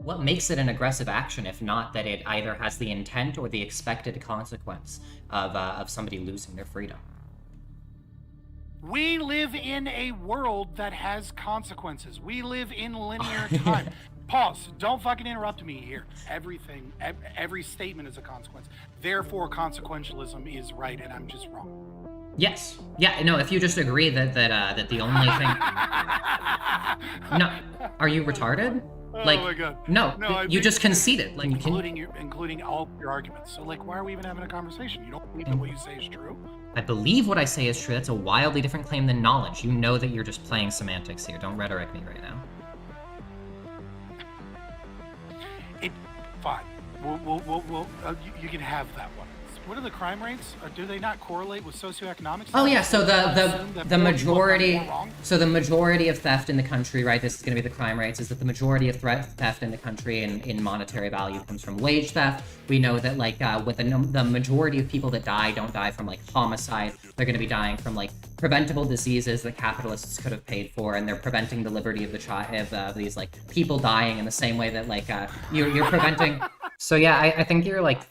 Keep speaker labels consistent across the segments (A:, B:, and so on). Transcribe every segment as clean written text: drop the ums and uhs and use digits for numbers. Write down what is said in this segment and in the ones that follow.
A: what makes it an aggressive action if not that it either has the intent or the expected consequence of somebody losing their freedom?
B: We live in a world that has consequences. We live in linear time. Pause. Don't fucking interrupt me here. Every statement is a consequence. Therefore, consequentialism is right, and I'm just wrong.
A: Yes. Yeah. No. If you just agree that the only thing. No. Are you retarded? Like,
B: oh my god.
A: No.
B: No,
A: you just conceded. Like,
B: including all your arguments. So, like, why are we even having a conversation? You don't believe that what you say is true?
A: I believe what I say is true. That's a wildly different claim than knowledge. You know that you're just playing semantics here. Don't rhetoric me right now.
B: Fine. You can have that one. What are the crime rates? Do they not correlate with socioeconomic?
A: Oh yeah, so the majority of theft in the country, right? This is going to be the crime rates. Is that the majority of theft in the country in monetary value comes from wage theft? We know that like with the majority of people that don't die from like homicide. They're going to be dying from like preventable diseases that capitalists could have paid for, and they're preventing the liberty of the child of these like people dying in the same way that like you're preventing. So yeah, I think you're like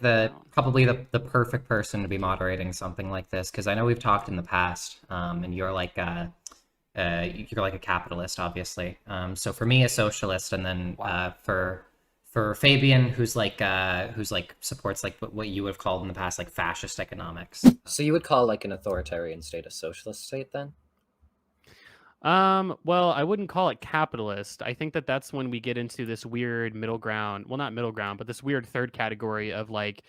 A: probably the perfect person to be moderating something like this, because I know we've talked in the past, and you're like a capitalist, obviously. So for me, a socialist, and then for Fabian, who's like supports like what you would have called in the past like fascist economics. So you would call like an authoritarian state a socialist state then?
C: Well, I wouldn't call it capitalist. I think that that's when we get into this weird middle ground. Well, not middle ground, but this weird third category of like,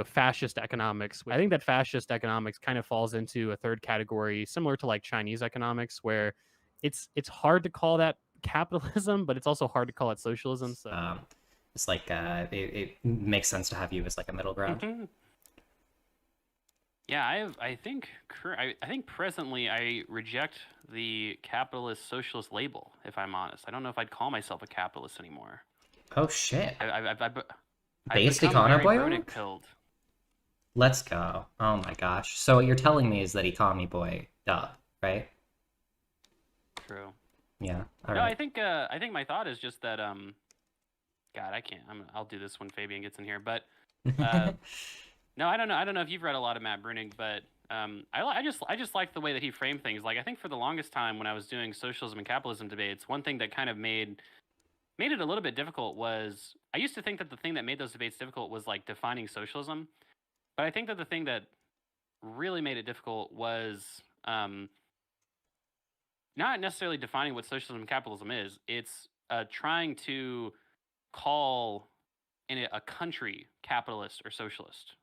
C: fascist economics. I think that fascist economics kind of falls into a third category similar to like Chinese economics, where it's hard to call that capitalism, but it's also hard to call it socialism. So
A: it's like it makes sense to have you as like a middle ground.
D: Mm-hmm. Yeah, I think presently I reject the capitalist socialist label. If I'm honest, I don't know if I'd call myself a capitalist anymore.
A: Oh shit!
D: I've
A: Based
D: become very
A: boy.
D: Brunick-pilled.
A: Let's go! Oh my gosh! So what you're telling me is that economy boy, duh, right?
D: True.
A: Yeah.
D: No, right. I think my thought is just that God, I can't. I'll do this when Fabian gets in here, but. No, I don't know. I don't know if you've read a lot of Matt Brunig, but I just like the way that he framed things. Like I think for the longest time when I was doing socialism and capitalism debates, one thing that kind of made it a little bit difficult was I used to think that the thing that made those debates difficult was like defining socialism, but I think that the thing that really made it difficult was not necessarily defining what socialism and capitalism is. It's trying to call in a country capitalist or socialist.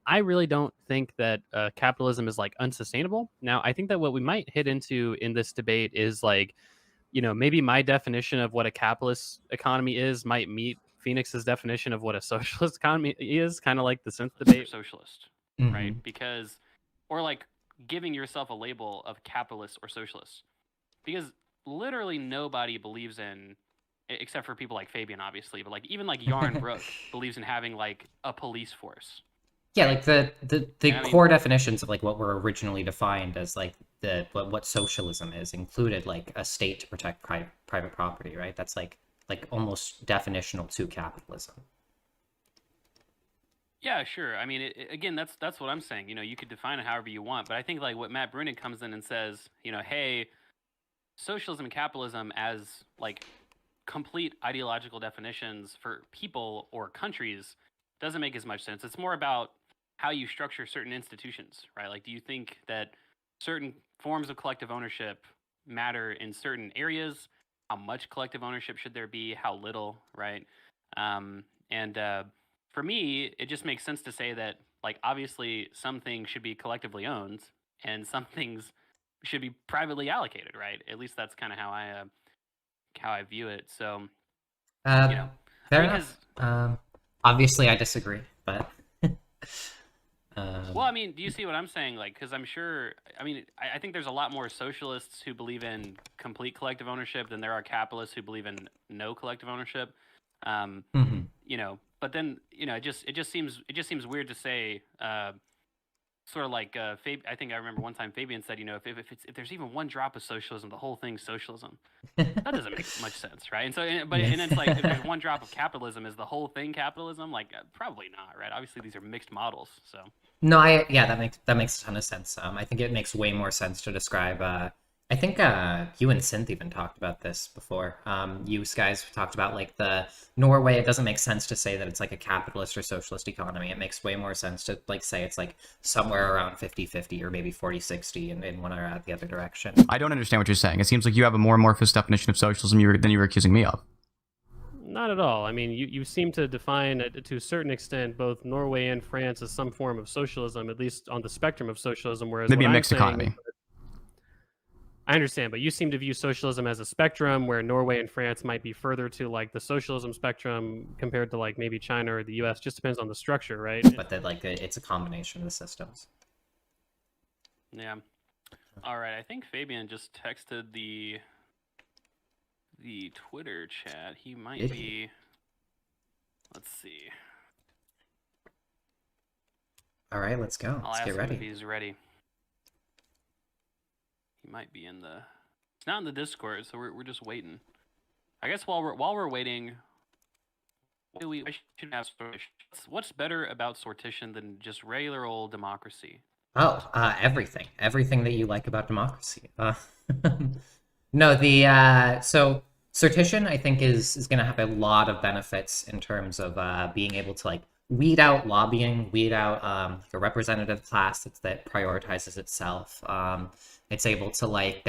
C: I really don't think that capitalism is like unsustainable. Now, I think that what we might hit into in this debate is like, maybe my definition of what a capitalist economy is might meet Phoenix's definition of what a socialist economy is, kind of like the synth debate.
D: Socialist, right? Because, or like giving yourself a label of capitalist or socialist, because literally nobody believes in, except for people like Fabian, obviously, but like even like Yarn Brook believes in having like a police force.
A: Yeah, like the core definitions of like what were originally defined as like what socialism is included like a state to protect private property, right? That's like almost definitional to capitalism.
D: Yeah, sure. I mean, again, that's what I'm saying. You could define it however you want, but I think like what Matt Brunig comes in and says, hey, socialism and capitalism as like complete ideological definitions for people or countries doesn't make as much sense. It's more about how you structure certain institutions, right? Like, do you think that certain forms of collective ownership matter in certain areas? How much collective ownership should there be? How little, right? For me, it just makes sense to say that, like, obviously some things should be collectively owned and some things should be privately allocated, right? At least that's kind of how I view it. So,
A: fair enough. Obviously, I disagree, but.
D: Well, I mean, do you see what I'm saying? Like, because I'm sure. I mean, I think there's a lot more socialists who believe in complete collective ownership than there are capitalists who believe in no collective ownership. But then it just seems weird to say sort of like I think I remember one time Fabian said, if there's even one drop of socialism, the whole thing's socialism. That doesn't make much sense, right? And so, and it's like, if there's one drop of capitalism, is the whole thing capitalism? Like, probably not, right? Obviously, these are mixed models, so.
A: No, that makes a ton of sense. I think it makes way more sense to describe. I think you and Synth even talked about this before. You guys talked about like the Norway. It doesn't make sense to say that it's like a capitalist or socialist economy. It makes way more sense to like say it's like somewhere around 50-50 or maybe 40-60 in one or the other direction.
E: I don't understand what you're saying. It seems like you have a more amorphous definition of socialism than you were accusing me of.
C: Not at all. I mean, you seem to define, to a certain extent, both Norway and France as some form of socialism, at least on the spectrum of socialism, whereas
E: Maybe a mixed economy.
C: I understand, but you seem to view socialism as a spectrum where Norway and France might be further to like the socialism spectrum compared to like maybe China or the US. Just depends on the structure, right?
A: But that like it's a combination of the systems.
D: Yeah. All right. I think Fabian just texted the Twitter chat. He might be. Let's see.
A: All right, let's go.
D: I'll
A: Let's
D: ask
A: get
D: him
A: ready.
D: if he's ready. He might be in the. It's not in the Discord, so we're just waiting. I guess while we're waiting, I should ask what's better about Sortition than just regular old democracy?
A: Oh, everything that you like about democracy. No, so Sortition I think is going to have a lot of benefits in terms of being able to like weed out lobbying, weed out a representative class that prioritizes itself. It's able to like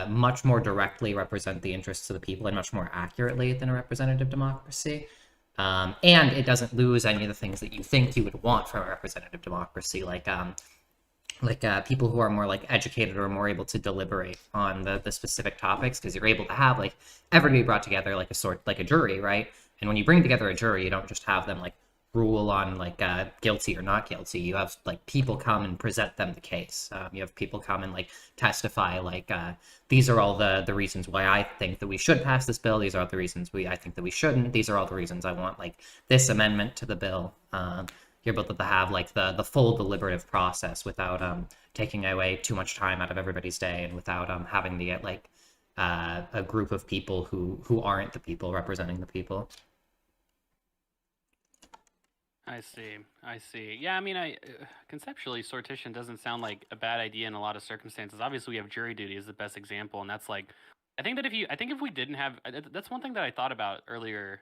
A: much more directly represent the interests of the people and much more accurately than a representative democracy. And it doesn't lose any of the things that you think you would want from a representative democracy, like people who are more like educated or more able to deliberate on the specific topics, because you're able to have like everybody brought together like a jury, right? And when you bring together a jury, you don't just have them like rule on like guilty or not guilty. You have like people come and present them the case. You have people come and like testify like these are all the reasons why I think that we should pass this bill. These are all the reasons I think that we shouldn't. These are all the reasons I want like this amendment to the bill. You're able to have like the full deliberative process without taking away too much time out of everybody's day and without having to get like a group of people who aren't the people representing the people.
D: I see. Yeah, I mean, conceptually, sortition doesn't sound like a bad idea in a lot of circumstances. Obviously, we have jury duty as the best example, and that's like, I think if we didn't have, that's one thing that I thought about earlier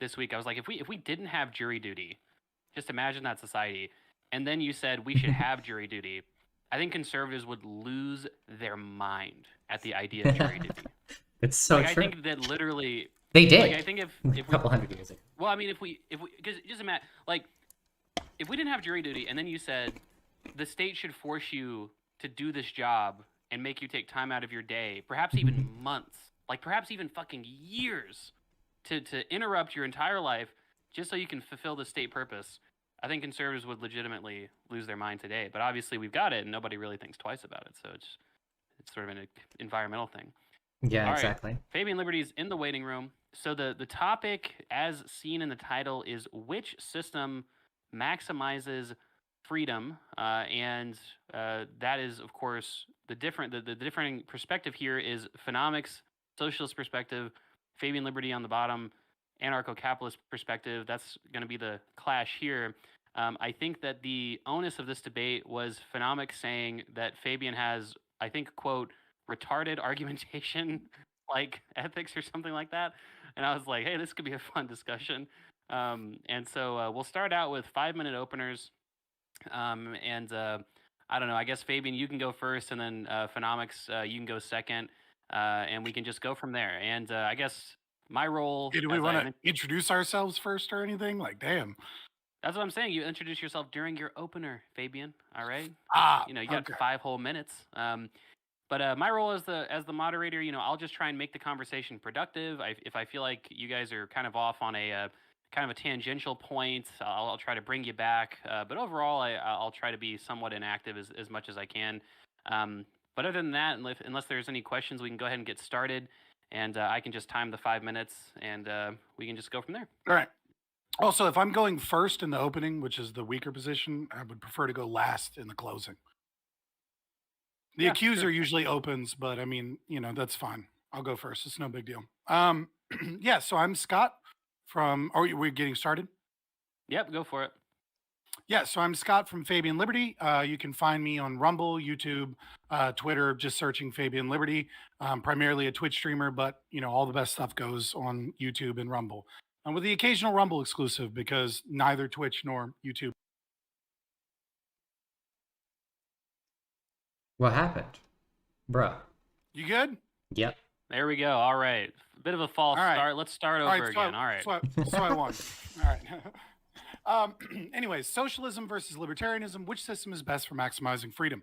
D: this week. I was like, if we didn't have jury duty, just imagine that society, and then you said we should have jury duty, I think conservatives would lose their mind at the idea of jury duty.
A: It's so
D: like,
A: true.
D: I think that literally.
A: They did.
D: Like, I think if
A: a couple hundred years ago.
D: Well, I mean, if we because just imagine, like, if we didn't have jury duty, and then you said the state should force you to do this job and make you take time out of your day, perhaps even months, like perhaps even fucking years, to interrupt your entire life just so you can fulfill the state purpose, I think conservatives would legitimately lose their mind today. But obviously, we've got it, and nobody really thinks twice about it. So it's sort of an environmental thing.
A: Yeah,
D: All
A: exactly.
D: Right. Fabian Liberty's in the waiting room. So the topic, as seen in the title, is which system maximizes freedom, and that is, of course, the differing perspective here is Phenomics, socialist perspective, Fabian Liberty on the bottom, Anarcho-Capitalist perspective. That's going to be the clash here. I think that the onus of this debate was Phenomics saying that Fabian has, I think, quote, retarded argumentation like ethics or something like that. And I was like, hey, this could be a fun discussion. And so we'll start out with 5-minute openers. I don't know, I guess Fabian, you can go first, and then Phenomics, you can go second. And we can just go from there. And I guess my role...
B: Do we want to introduce ourselves first or anything? Like, damn.
D: That's what I'm saying. You introduce yourself during your opener, Fabian. All right? You got 5 whole minutes. But my role as the moderator, I'll just try and make the conversation productive. If I feel like you guys are kind of off on a kind of a tangential point, I'll try to bring you back. But overall, I'll try to be somewhat inactive as much as I can. But other than that, unless there's any questions, we can go ahead and get started. And I can just time the 5 minutes, and we can just go from there.
B: All right. Also, if I'm going first in the opening, which is the weaker position, I would prefer to go last in the closing. The
D: Yeah,
B: accuser
D: sure.
B: usually opens, but I mean, that's fine. I'll go first. It's no big deal. Yeah, so I'm Scott from. Are we getting started?
D: Yep, go for it.
B: Yeah, so I'm Scott from Fabian Liberty. You can find me on Rumble, YouTube, Twitter, just searching Fabian Liberty. Primarily a Twitch streamer, but all the best stuff goes on YouTube and Rumble. And with the occasional Rumble exclusive, because neither Twitch nor YouTube.
A: What happened? Bruh.
B: You good?
A: Yep.
D: There we go. All right. A bit of a false
B: All right.
D: start. Let's start over again. All right.
B: So I won. All right. Anyways, socialism versus libertarianism. Which system is best for maximizing freedom?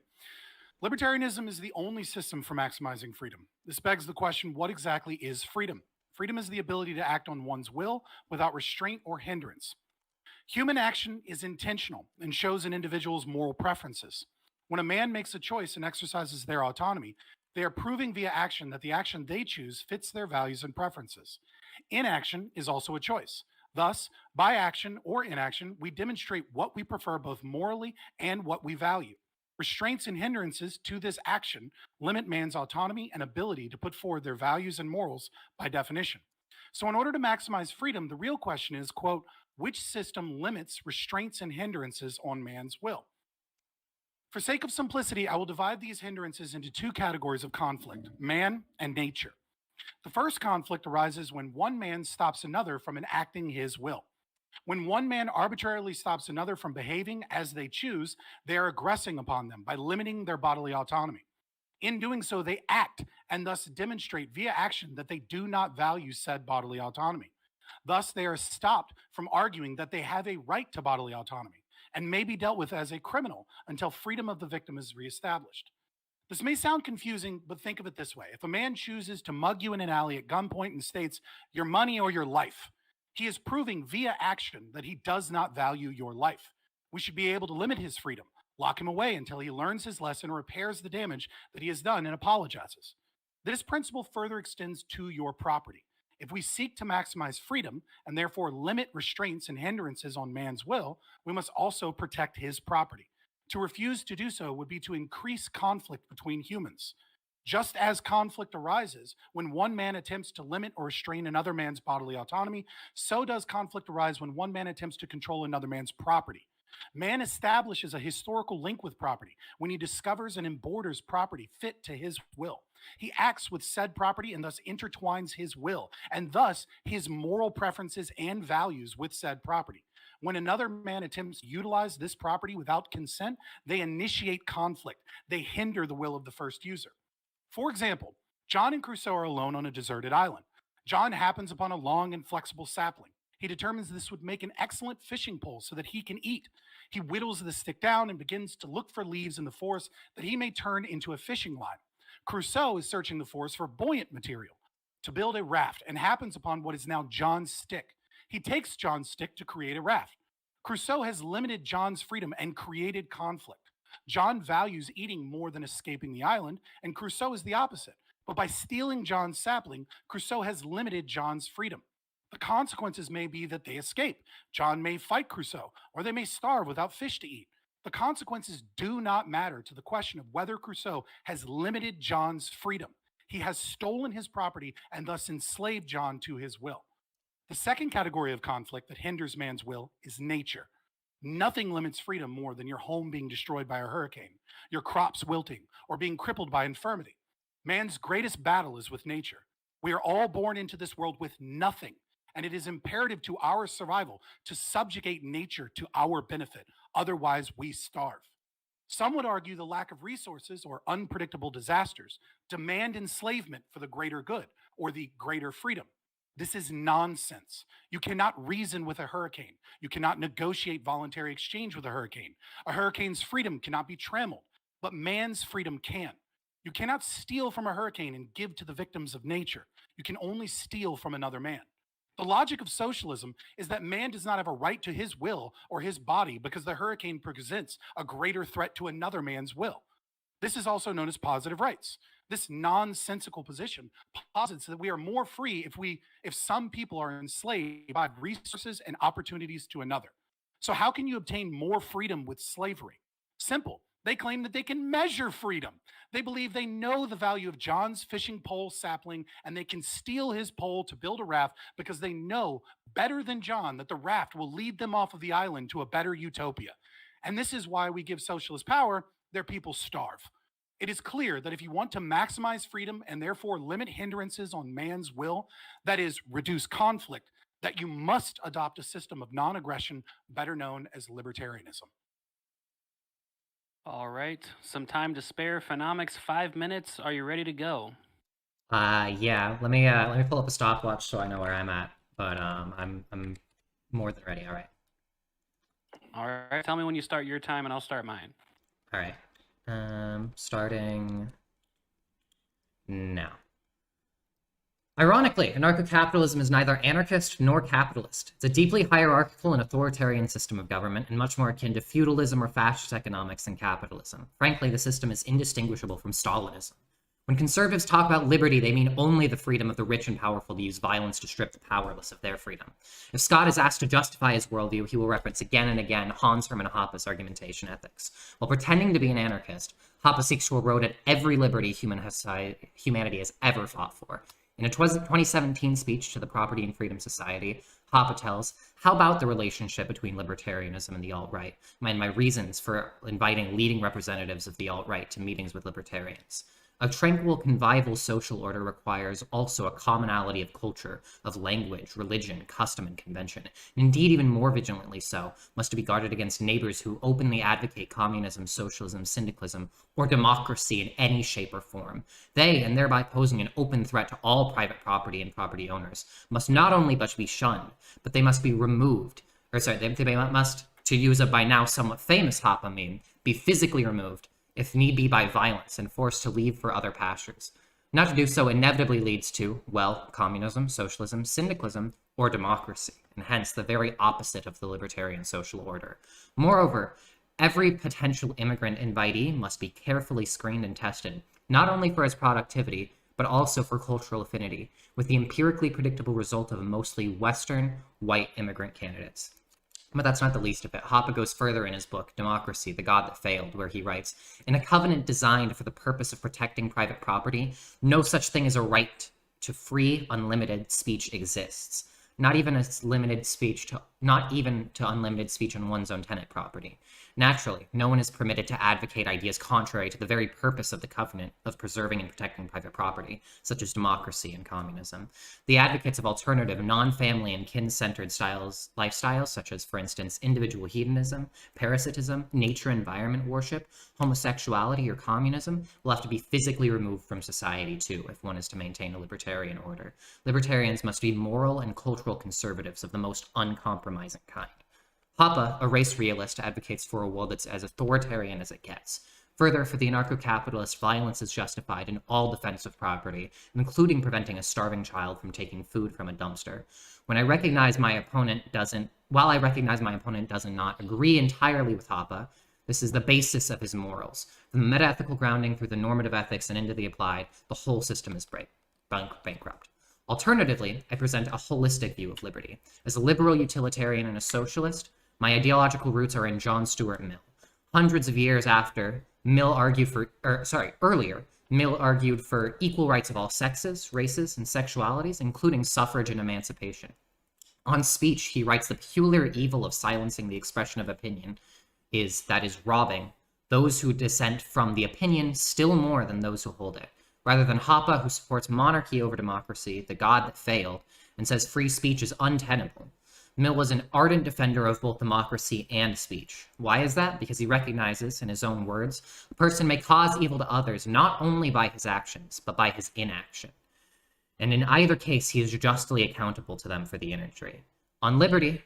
B: Libertarianism is the only system for maximizing freedom. This begs the question, what exactly is freedom? Freedom is the ability to act on one's will without restraint or hindrance. Human action is intentional and shows an individual's moral preferences. When a man makes a choice and exercises their autonomy, they are proving via action that the action they choose fits their values and preferences. Inaction is also a choice. Thus, by action or inaction, we demonstrate what we prefer both morally and what we value. Restraints and hindrances to this action limit man's autonomy and ability to put forward their values and morals by definition. So in order to maximize freedom, the real question is, quote, which system limits restraints and hindrances on man's will? For sake of simplicity, I will divide these hindrances into two categories of conflict, man and nature. The first conflict arises when one man stops another from enacting his will. When one man arbitrarily stops another from behaving as they choose, they are aggressing upon them by limiting their bodily autonomy. In doing so, they act and thus demonstrate via action that they do not value said bodily autonomy. Thus, they are stopped from arguing that they have a right to bodily autonomy and may be dealt with as a criminal until freedom of the victim is reestablished. This may sound confusing, but think of it this way. If a man chooses to mug you in an alley at gunpoint and states, your money or your life, he is proving via action that he does not value your life. We should be able to limit his freedom, lock him away until he learns his lesson or repairs the damage that he has done and apologizes. This principle further extends to your property. If we seek to maximize freedom and therefore limit restraints and hindrances on man's will, we must also protect his property. To refuse to do so would be to increase conflict between humans. Just as conflict arises when one man attempts to limit or restrain another man's bodily autonomy, so does conflict arise when one man attempts to control another man's property. Man establishes a historical link with property when he discovers and emborders property fit to his will. He acts with said property and thus intertwines his will, and thus his moral preferences and values with said property. When another man attempts to utilize this property without consent, they initiate conflict. They hinder the will of the first user. For example, John and Crusoe are alone on a deserted island. John happens upon a long and flexible sapling. He determines this would make an excellent fishing pole so that he can eat. He whittles the stick down and begins to look for leaves in the forest that he may turn into a fishing line. Crusoe is searching the forest for buoyant material to build a raft and happens upon what is now John's stick. He takes John's stick to create a raft. Crusoe has limited John's freedom and created conflict. John values eating more than escaping the island, and Crusoe is the opposite. But by stealing John's sapling, Crusoe has limited John's freedom. The consequences may be that they escape. John may fight Crusoe, or they may starve without fish to eat. The consequences do not matter to the question of whether Crusoe has limited John's freedom. He has stolen his property and thus enslaved John to his will. The second category of conflict that hinders man's will is nature. Nothing limits freedom more than your home being destroyed by a hurricane, your crops wilting, or being crippled by infirmity. Man's greatest battle is with nature. We are all born into this world with nothing, and it is imperative to our survival to subjugate nature to our benefit. Otherwise, we starve. Some would argue the lack of resources or unpredictable disasters demand enslavement for the greater good or the greater freedom. This is nonsense. You cannot reason with a hurricane. You cannot negotiate voluntary exchange with a hurricane. A hurricane's freedom cannot be trammeled, but man's freedom can. You cannot steal from a hurricane and give to the victims of nature. You can only steal from another man. The logic of socialism is that man does not have a right to his will or his body because the hurricane presents a greater threat to another man's will. This is also known as positive rights. This nonsensical position posits that we are more free if some people are enslaved by resources and opportunities to another. So how can you obtain more freedom with slavery? Simple. They claim that they can measure freedom. They believe they know the value of John's fishing pole sapling, and they can steal his pole to build a raft because they know better than John that the raft will lead them off of the island to a better utopia. And this is why we give socialists power. Their people starve. It is clear that if you want to maximize freedom and therefore limit hindrances on man's will, that is, reduce conflict, that you must adopt a system of non-aggression better known as libertarianism.
D: All right, some time to spare. Phenomics, 5 minutes. Are you ready to go?
A: Yeah. Let me pull up a stopwatch so I know where I'm at. But I'm more than ready. All right.
D: All right, tell me when you start your time and I'll start mine.
A: All right. Starting now. Ironically, anarcho-capitalism is neither anarchist nor capitalist. It's a deeply hierarchical and authoritarian system of government, and much more akin to feudalism or fascist economics than capitalism. Frankly, the system is indistinguishable from Stalinism. When conservatives talk about liberty, they mean only the freedom of the rich and powerful to use violence to strip the powerless of their freedom. If Scott is asked to justify his worldview, he will reference again and again Hans Hermann Hoppe's argumentation ethics. While pretending to be an anarchist, Hoppe seeks to erode at every liberty humanity has ever fought for. In a 2017 speech to the Property and Freedom Society, Hoppa tells, how about the relationship between libertarianism and the alt-right, and my reasons for inviting leading representatives of the alt-right to meetings with libertarians. A tranquil, convivial social order requires also a commonality of culture, of language, religion, custom, and convention. And indeed, even more vigilantly so, must be guarded against neighbors who openly advocate communism, socialism, syndicalism, or democracy in any shape or form. They, and thereby posing an open threat to all private property and property owners, must not only but be shunned, but they must be removed. They must, to use a by now somewhat famous Hoppa meme, be physically removed, if need be by violence, and forced to leave for other pastures. Not to do so inevitably leads to, well, communism, socialism, syndicalism, or democracy, and hence the very opposite of the libertarian social order. Moreover, every potential immigrant invitee must be carefully screened and tested, not only for his productivity, but also for cultural affinity, with the empirically predictable result of mostly Western, white immigrant candidates. But that's not the least of it. Hoppa goes further in his book, Democracy, The God That Failed, where he writes, in a covenant designed for the purpose of protecting private property, no such thing as a right to free, unlimited speech exists. Not even to unlimited speech on one's own tenant property. Naturally, no one is permitted to advocate ideas contrary to the very purpose of the covenant of preserving and protecting private property, such as democracy and communism. The advocates of alternative, non-family and kin-centered lifestyles, such as, for instance, individual hedonism, parasitism, nature-environment worship, homosexuality, or communism, will have to be physically removed from society too, if one is to maintain a libertarian order. Libertarians must be moral and cultural conservatives of the most uncompromising kind. Hoppa, a race realist, advocates for a world that's as authoritarian as it gets. Further, for the anarcho-capitalist, violence is justified in all defense of property, including preventing a starving child from taking food from a dumpster. While I recognize my opponent does not agree entirely with Hoppa, this is the basis of his morals. From the meta-ethical grounding through the normative ethics and into the applied, the whole system is bankrupt. Alternatively, I present a holistic view of liberty. As a liberal utilitarian and a socialist, my ideological roots are in John Stuart Mill. Hundreds of years after, Mill argued for equal rights of all sexes, races, and sexualities, including suffrage and emancipation. On speech, he writes the peculiar evil of silencing the expression of opinion is robbing those who dissent from the opinion still more than those who hold it. Rather than Hoppa, who supports monarchy over democracy, the God that failed, and says free speech is untenable, Mill was an ardent defender of both democracy and speech. Why is that? Because he recognizes, in his own words, a person may cause evil to others not only by his actions, but by his inaction. And in either case, he is justly accountable to them for the injury. On Liberty,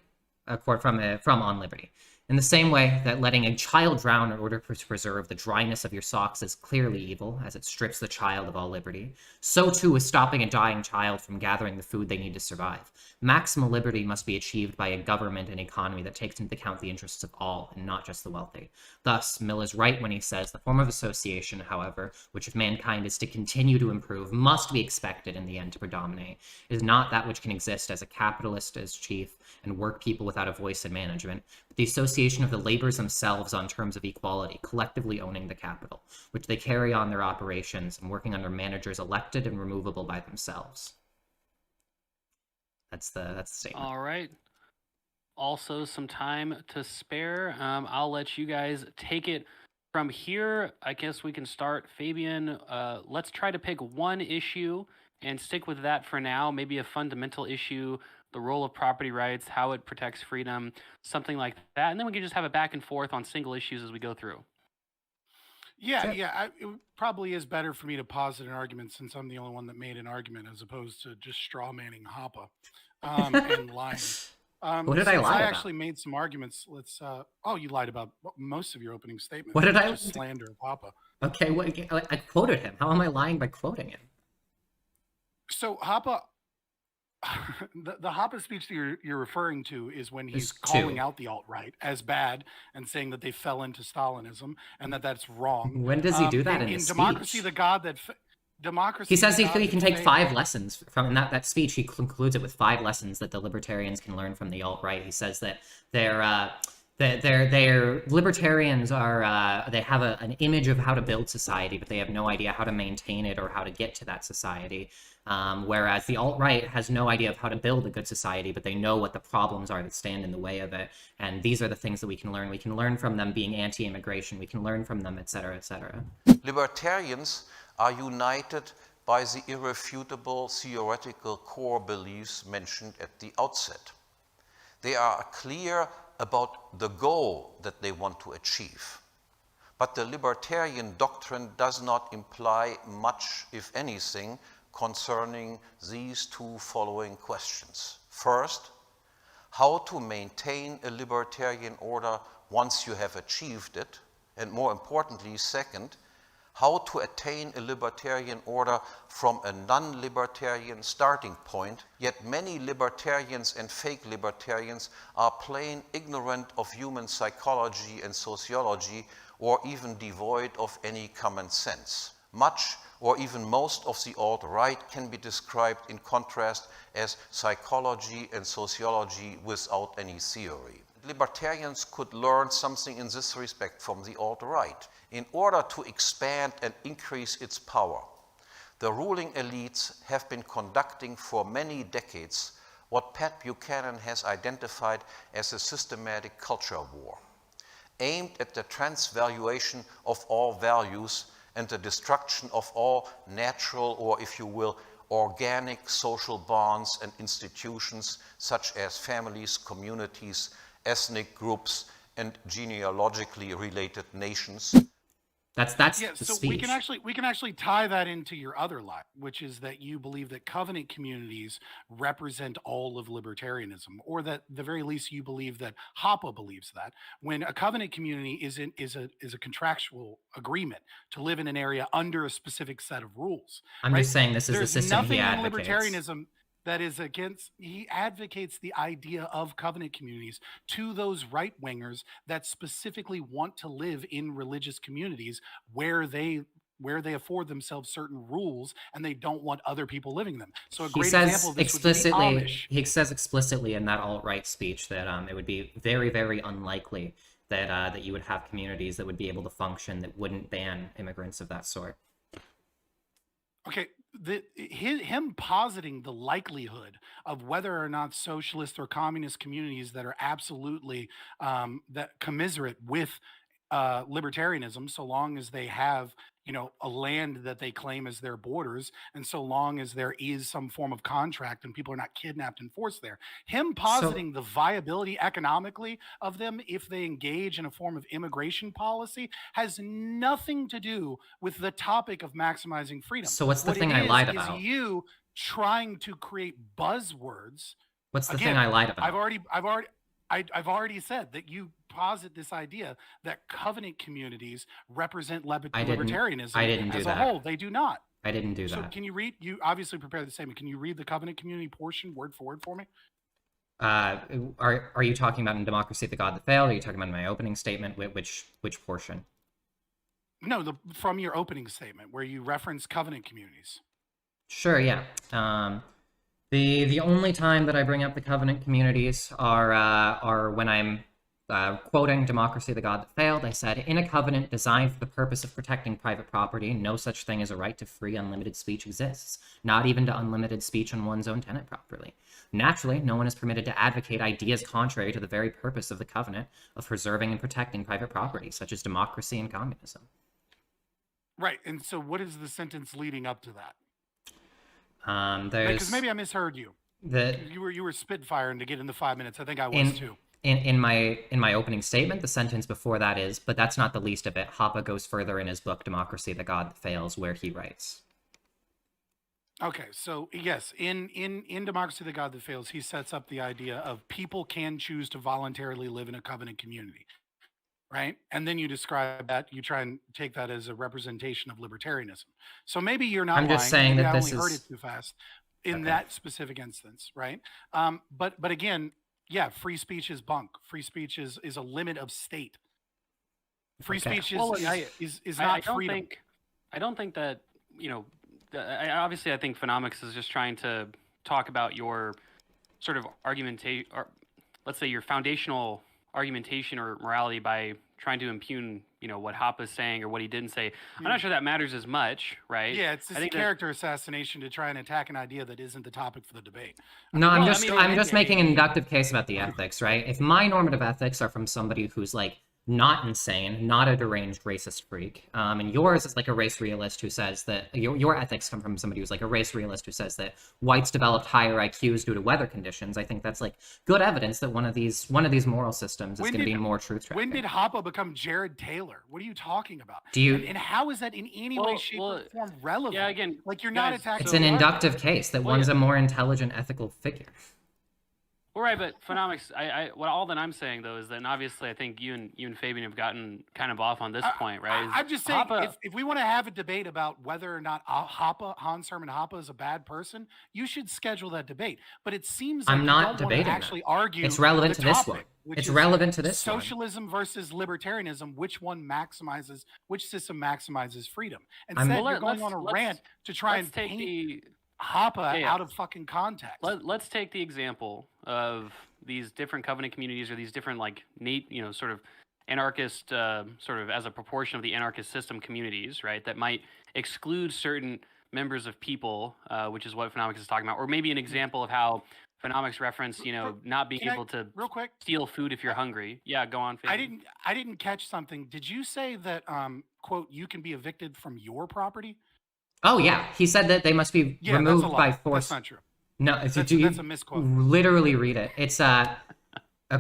A: from On Liberty, In the same way that letting a child drown in order to preserve the dryness of your socks is clearly evil, as it strips the child of all liberty, so too is stopping a dying child from gathering the food they need to survive. Maximal liberty must be achieved by a government and economy that takes into account the interests of all, and not just the wealthy. Thus, Mill is right when he says the form of association, however, which if mankind is to continue to improve, must be expected in the end to predominate, is not that which can exist as a capitalist as chief and work people without a voice in management, but the association of the laborers themselves on terms of equality, collectively owning the capital, which they carry on their operations and working under managers elected and removable by themselves. That's the statement.
D: All right. Also, some time to spare. I'll let you guys take it from here. I guess we can start. Fabian, let's try to pick one issue and stick with that for now. Maybe a fundamental issue, the role of property rights, how it protects freedom, something like that. And then we can just have a back and forth on single issues as we go through.
B: It probably is better for me to posit an argument since I'm the only one that made an argument as opposed to just straw manning Hoppa and lying.
A: What did I lie about?
B: I actually made some arguments. You lied about most of your opening statement.
A: What did I?
B: Slander of Hoppa.
A: Okay, I quoted him. How am I lying by quoting him?
B: So Hoppa, the Hoppa speech that you're referring to is when he's
A: There's two.
B: calling out the alt-right as bad and saying that they fell into Stalinism and that's wrong.
A: When does he do that in his
B: Democracy,
A: speech?
B: the God that Democracy.
A: He says he can take 5
B: failed.
A: lessons from in that speech. He concludes it with 5 lessons that the libertarians can learn from the alt-right. He says that they're libertarians are they have an image of how to build society, but they have no idea how to maintain it or how to get to that society. Whereas the alt-right has no idea of how to build a good society, but they know what the problems are that stand in the way of it. And these are the things that we can learn. We can learn from them being anti-immigration. We can learn from them, et cetera, et cetera.
F: Libertarians are united by the irrefutable theoretical core beliefs mentioned at the outset. They are clear about the goal that they want to achieve. But the libertarian doctrine does not imply much, if anything, concerning these 2 following questions. First, how to maintain a libertarian order once you have achieved it, and more importantly, second, how to attain a libertarian order from a non-libertarian starting point, yet many libertarians and fake libertarians are plain ignorant of human psychology and sociology, or even devoid of any common sense. Much or even most of the alt-right can be described in contrast as psychology and sociology without any theory. Libertarians could learn something in this respect from the alt-right. In order to expand and increase its power, the ruling elites have been conducting for many decades what Pat Buchanan has identified as a systematic culture war, aimed at the transvaluation of all values and the destruction of all natural, or if you will, organic social bonds and institutions such as families, communities, ethnic groups, and genealogically related nations.
A: That's
B: Yeah,
A: the
B: so
A: speech.
B: we can actually tie that into your other lie, which is that you believe that covenant communities represent all of libertarianism, or that at the very least you believe that Hoppa believes that, when a covenant community is a contractual agreement to live in an area under a specific set of rules.
A: I'm just saying this is the
B: There's
A: system he
B: nothing in
A: advocates.
B: libertarianism that is against. He advocates the idea of covenant communities to those right wingers that specifically want to live in religious communities where they afford themselves certain rules and they don't want other people living in them. So a
A: He
B: great
A: says
B: example of this
A: explicitly.
B: would be Amish.
A: He says explicitly in that alt-right speech that it would be very, very unlikely that you would have communities that would be able to function that wouldn't ban immigrants of that sort.
B: Okay, him positing the likelihood of whether or not socialist or communist communities that are absolutely that commiserate with libertarianism, so long as they have a land that they claim as their borders, and so long as there is some form of contract and people are not kidnapped and forced there. Him positing the viability economically of them if they engage in a form of immigration policy has nothing to do with the topic of maximizing freedom.
A: So what's the
B: What
A: thing
B: it
A: I lied
B: is
A: about?
B: you trying to create buzzwords.
A: What's the
B: Again,
A: thing I lied about?
B: I've already I've already said that you posit this idea that covenant communities represent libertarianism
A: I didn't do
B: as
A: that.
B: a whole. They do not.
A: I didn't do
B: So
A: that.
B: can you read? You obviously prepared the statement. Can you read the covenant community portion word for word for me?
A: Are you talking about in Democracy the God That Failed? Or are you talking about in my opening statement? Which portion?
B: No, from your opening statement where you reference covenant communities.
A: Sure, yeah. The only time that I bring up the covenant communities are when I'm quoting Democracy the God That Failed. I said, in a covenant designed for the purpose of protecting private property, no such thing as a right to free, unlimited speech exists, not even to unlimited speech on one's own tenant property. Naturally, no one is permitted to advocate ideas contrary to the very purpose of the covenant of preserving and protecting private property, such as democracy and communism.
B: Right, and so what is the sentence leading up to that?
A: There's
B: Because maybe I misheard you. You were spitfiring to get in the 5 minutes. I think I was too.
A: In my opening statement, the sentence before that is, but that's not the least of it. Hoppa goes further in his book, Democracy the God That Fails, where he writes.
B: Okay, so yes, in Democracy the God That Fails, he sets up the idea of people can choose to voluntarily live in a covenant community, right? And then you describe that, you try and take that as a representation of libertarianism. So maybe you're not
A: I'm just
B: lying,
A: saying
B: maybe
A: that
B: I
A: this
B: only heard
A: is-
B: it too fast in
A: Okay.
B: that specific instance, right? But again, yeah, free speech is bunk. Free speech is a limit of state. Free
A: Okay.
B: speech
D: Well,
B: is not freedom.
D: I don't think that, you know, obviously I think Phenomics is just trying to talk about your sort of argumentation, or let's say your foundational argumentation or morality by trying to impugn, you know, what Hoppa's saying or what he didn't say. I'm not sure that matters as much, right?
B: Yeah, it's
D: I
B: just a
D: think that-
B: character assassination to try and attack an idea that isn't the topic for the debate.
A: No, I'm
D: Well, I
A: just
D: mean,
A: I'm just making an inductive case about the ethics, right? If my normative ethics are from somebody who's like not insane, not a deranged racist freak, and yours is like a race realist who says that your ethics come from somebody who's like a race realist who says that whites developed higher IQs due to weather conditions, I think that's like good evidence that one of these moral systems is
B: When
A: going to be
B: did-
A: more truth tracking.
B: When did Hoppa become Jared Taylor? What are you talking about?
A: Do you-
B: and how is that in any way, shape, or form relevant?
D: Yeah, again,
B: like you're not
D: guys,
B: attacking.
A: It's an
B: the argument.
A: inductive case that
D: Well,
A: one's
D: yeah.
A: a more intelligent, ethical figure.
D: Well, right, but Phenomics, all that I'm saying though is that, and obviously I think you and Fabian have gotten kind of off on this point, right?
B: I'm just saying,
D: Hoppa-
B: if we want to have a debate about whether or not Hans Hermann Hoppa is a bad person, you should schedule that debate. But it seems like
A: I'm
B: you
A: not
B: don't want to
A: debating that.
B: actually argue.
A: It's relevant
B: the
A: to this
B: topic,
A: one.
B: which
A: It's
B: is
A: relevant to this one.
B: socialism versus libertarianism. Which system maximizes freedom?
A: I'm-
B: Instead,
D: Well,
B: you're going on a rant to try
D: let's
B: and
D: take
B: paint
D: the
B: Hoppa
D: Yeah.
B: out of fucking context.
D: let's take the example of these different covenant communities or these different like sort of anarchist sort of as a proportion of the anarchist system communities, right? That might exclude certain members of people, which is what Phenomics is talking about, or maybe an example of how Phenomics referenced, not being
B: Can I-
D: able to
B: real quick,
D: steal food if you're hungry. Yeah, go on. Fabian.
B: I didn't catch something. Did you say that quote, you can be evicted from your property?
A: Oh yeah, he said that they must be
B: Yeah,
A: removed
B: that's a
A: by
B: lie.
A: force.
B: That's not true.
A: No,
B: That's a misquote.
A: Literally read it. It's a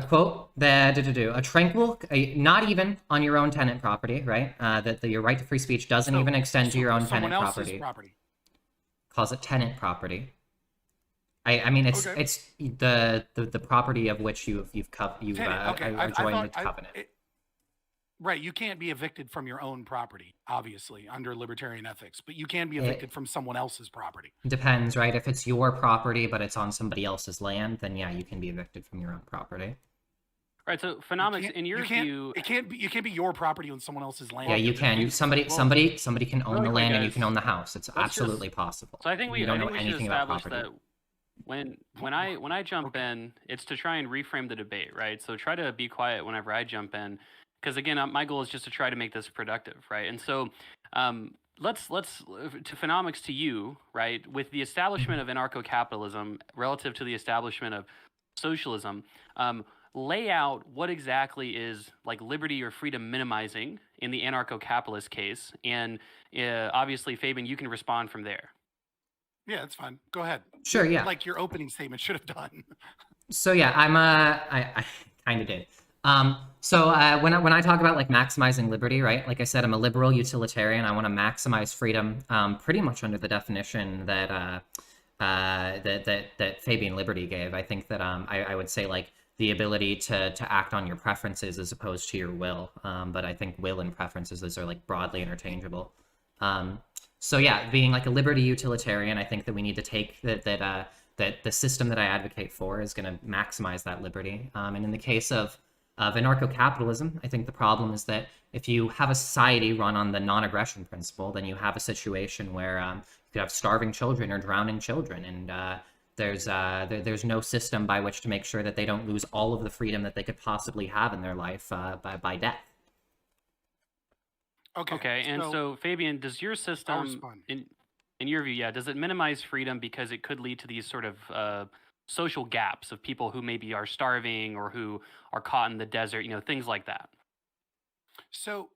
A: quote that a tranquil, not even on your own tenant property, right? That your right to free speech doesn't
B: So-
A: even extend to your own
B: someone
A: tenant
B: else's
A: property. Calls it tenant property. I mean it's
B: Okay.
A: it's the property of which you've
B: Tenant, okay,
A: are joined the covenant.
B: Right, you can't be evicted from your own property, obviously, under libertarian ethics, but you can be evicted from someone else's property.
A: Depends, right? If it's your property but it's on somebody else's land, then yeah, you can be evicted from your own property.
D: Right. So Phenomics, in your view,
B: you can't be your property on someone else's land.
A: Yeah, you can. Somebody can own
D: really
A: the
D: quick,
A: land and you
D: guys,
A: can own the house. It's
D: just-
A: absolutely possible.
D: So I think we
A: You don't know
D: should
A: anything about
D: establish
A: property.
D: that when I jump in, it's to try and reframe the debate, right? So try to be quiet whenever I jump in, because again, my goal is just to try to make this productive, right? And so let's to Phenomics to you, right? With the establishment of anarcho-capitalism relative to the establishment of socialism, lay out what exactly is like liberty or freedom minimizing in the anarcho-capitalist case, and obviously, Fabian, you can respond from there.
B: Yeah, that's fine. Go ahead.
A: Sure, yeah.
B: Like your opening statement should have done.
A: So yeah, I kind of did. So when I talk about like maximizing liberty, right? Like I said, I'm a liberal utilitarian. I want to maximize freedom, pretty much under the definition that that Fabian Liberty gave. I think that I would say like the ability to act on your preferences as opposed to your will. But I think will and preferences, those are like broadly interchangeable. So yeah, being like a liberty utilitarian, I think that we need to take that the system that I advocate for is going to maximize that liberty. And in the case of anarcho-capitalism, I think the problem is that if you have a society run on the non-aggression principle, then you have a situation where you could have starving children or drowning children, and there's no system by which to make sure that they don't lose all of the freedom that they could possibly have in their life by death.
D: Okay, and so Fabian, does your system, in your view, does it minimize freedom because it could lead to these sort of social gaps of people who maybe are starving or who are caught in the desert, things like that?
B: So,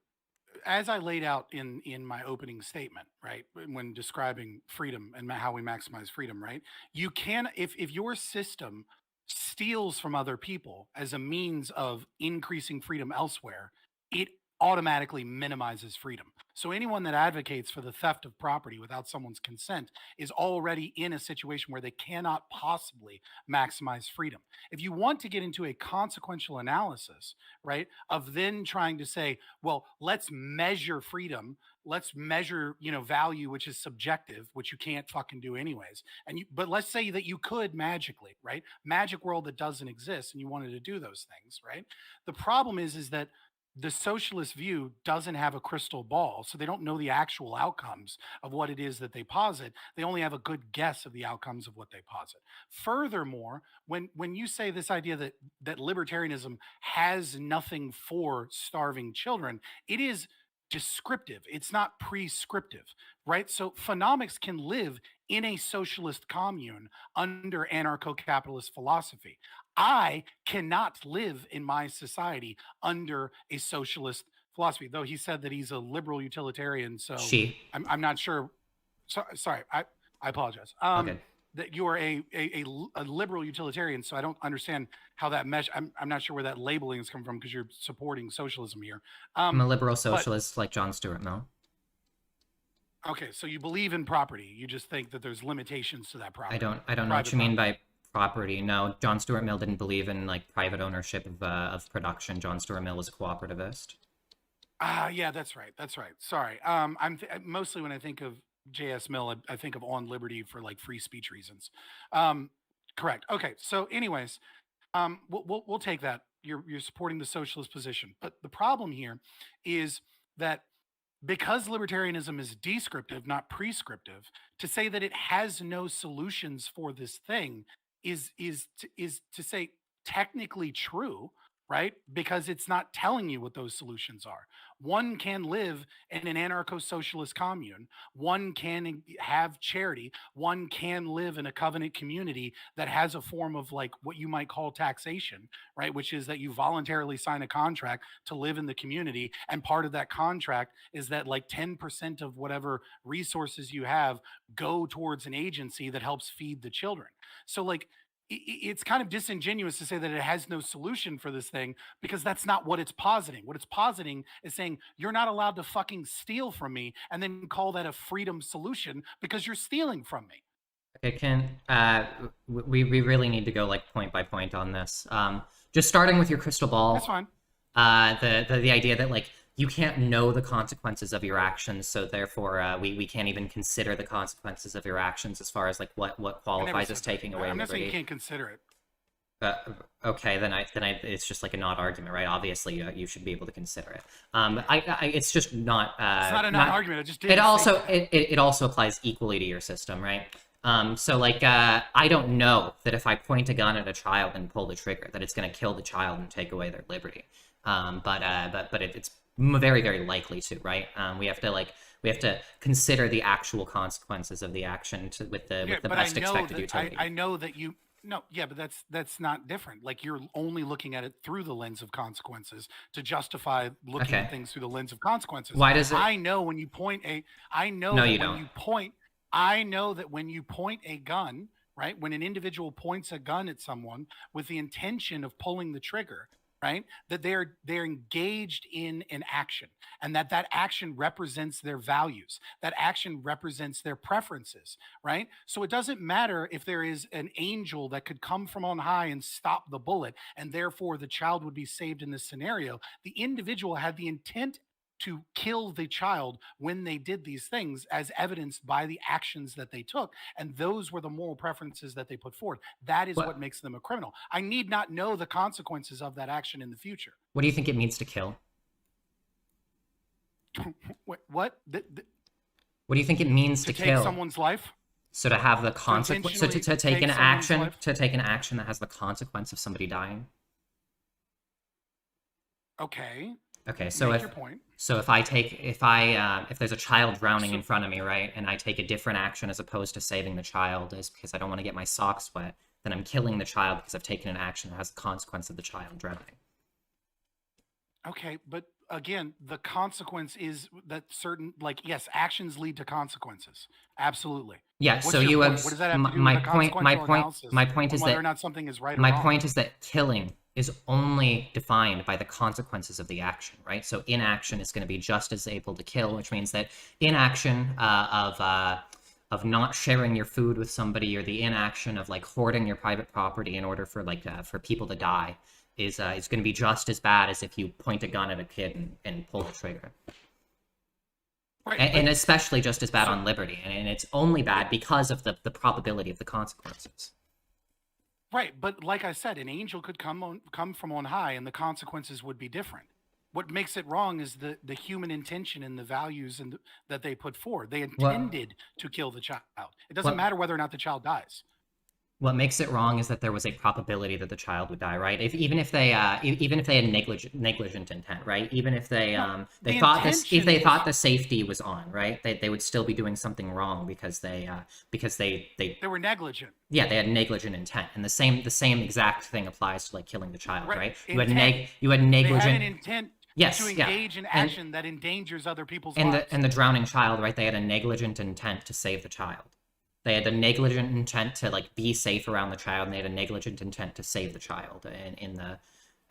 B: as I laid out in my opening statement, right, when describing freedom and how we maximize freedom, right, you can, if your system steals from other people as a means of increasing freedom elsewhere, it automatically minimizes freedom. So anyone that advocates for the theft of property without someone's consent is already in a situation where they cannot possibly maximize freedom. If you want to get into a consequential analysis, right, of then trying to say, well, let's measure freedom, let's measure, value, which is subjective, which you can't fucking do anyways. But let's say that you could magically, right? Magic world that doesn't exist, and you wanted to do those things, right? The problem is that the socialist view doesn't have a crystal ball, so they don't know the actual outcomes of what it is that they posit. They only have a good guess of the outcomes of what they posit. Furthermore, when you say this idea that libertarianism has nothing for starving children, it is descriptive. It's not prescriptive, right? So phenomics can live in a socialist commune under anarcho-capitalist philosophy. I cannot live in my society under a socialist philosophy, though he said that he's a liberal utilitarian. So I'm not sure. Sorry, I apologize.
A: Okay.
B: That you are a liberal utilitarian, so I don't understand how that mesh. I'm not sure where that labeling is coming from because you're supporting socialism here.
A: I'm a liberal socialist like John Stuart Mill.
B: Okay, so you believe in property. You just think that there's limitations to that property.
A: I don't know what you mean by property. No, John Stuart Mill didn't believe in like private ownership of production. John Stuart Mill was a cooperativist.
B: Yeah, that's right. Sorry. Mostly when I think of J.S. Mill, I think of on liberty for like free speech reasons. Correct. Okay. So, anyways, we'll take that. You're supporting the socialist position, but the problem here is that because libertarianism is descriptive, not prescriptive, to say that it has no solutions for this thing is to say technically true, right? Because it's not telling you what those solutions are. One can live in an anarcho-socialist commune. One can have charity. One can live in a covenant community that has a form of like what you might call taxation, right? Which is that you voluntarily sign a contract to live in the community. And part of that contract is that like 10% of whatever resources you have go towards an agency that helps feed the children. So like, it's kind of disingenuous to say that it has no solution for this thing because that's not what it's positing. What it's positing is saying you're not allowed to fucking steal from me and then call that a freedom solution because you're stealing from me.
A: Okay, we really need to go like point by point on this. Just starting with your crystal ball.
B: That's fine.
A: The idea that like you can't know the consequences of your actions, so therefore we can't even consider the consequences of your actions as far as like what qualifies as taking away
B: I'm not
A: liberty.
B: saying you can't consider it.
A: Okay, then it's just like a not argument, right? Obviously, you should be able to consider it. It's just not.
B: It's not a non-argument. I just did.
A: It also applies equally to your system, right? So like I don't know that if I point a gun at a child and pull the trigger that it's going to kill the child and take away their liberty. But it's very, very likely to, right? We have to consider the actual consequences of the action with the best expected utility.
B: I know that you. No, yeah, but that's not different. Like you're only looking at it through the lens of consequences to justify looking at things through the lens of consequences.
A: Why does it?
B: I know when you point a. I know
A: no,
B: that
A: you
B: when
A: don't.
B: you point. I know that when you point a gun, right? When an individual points a gun at someone with the intention of pulling the trigger, right? That they're engaged in an action, and that action represents their values. That action represents their preferences, right? So it doesn't matter if there is an angel that could come from on high and stop the bullet, and therefore the child would be saved in this scenario. The individual had the intent to kill the child when they did these things, as evidenced by the actions that they took. And those were the moral preferences that they put forward. That is what makes them a criminal. I need not know the consequences of that action in the future.
A: What do you think it means to kill?
B: What?
A: What do you think it means to
B: take
A: kill?
B: Someone's life?
A: So to have the consequence, so to take an action,
B: life?
A: to take an action that has the consequence of somebody dying.
B: Okay.
A: Okay, so
B: Make your point.
A: if there's a child drowning in front of me, right, and I take a different action as opposed to saving the child, is because I don't want to get my socks wet, then I'm killing the child because I've taken an action that has the consequence of the child drowning.
B: Okay, but again, the consequence is that certain, like, yes, actions lead to consequences. Absolutely.
A: Yeah.
B: What's
A: so
B: your
A: you
B: point?
A: have
B: What does that have to do
A: my
B: with the
A: point. My
B: consequential
A: point.
B: analysis
A: My point
B: on
A: is
B: whether
A: that
B: or not something is right or
A: my
B: wrong?
A: point is that killing is only defined by the consequences of the action, right? So inaction is going to be just as able to kill, which means that inaction of not sharing your food with somebody, or the inaction of like hoarding your private property in order for for people to die is going to be just as bad as if you point a gun at a kid and pull the trigger.
B: Right,
A: and especially just as bad on liberty, and it's only bad because of the probability of the consequences.
B: Right, but like I said, an angel could come from on high, and the consequences would be different. What makes it wrong is the human intention and the values that they put forward. They intended to kill the child. It doesn't matter whether or not the child dies.
A: What makes it wrong is that there was a probability that the child would die, right? Even if they had negligent intent, right? Even if they thought the safety was on, right? They would still be doing something wrong because they
B: were negligent.
A: Yeah, they had negligent intent, and the same exact thing applies to like killing the child, right? You had negligent.
B: They had an intent.
A: Yes,
B: to engage in action that endangers other people's lives.
A: And the drowning child, right? They had a negligent intent to save the child. They had a negligent intent to like be safe around the child, and they had a negligent intent to save the child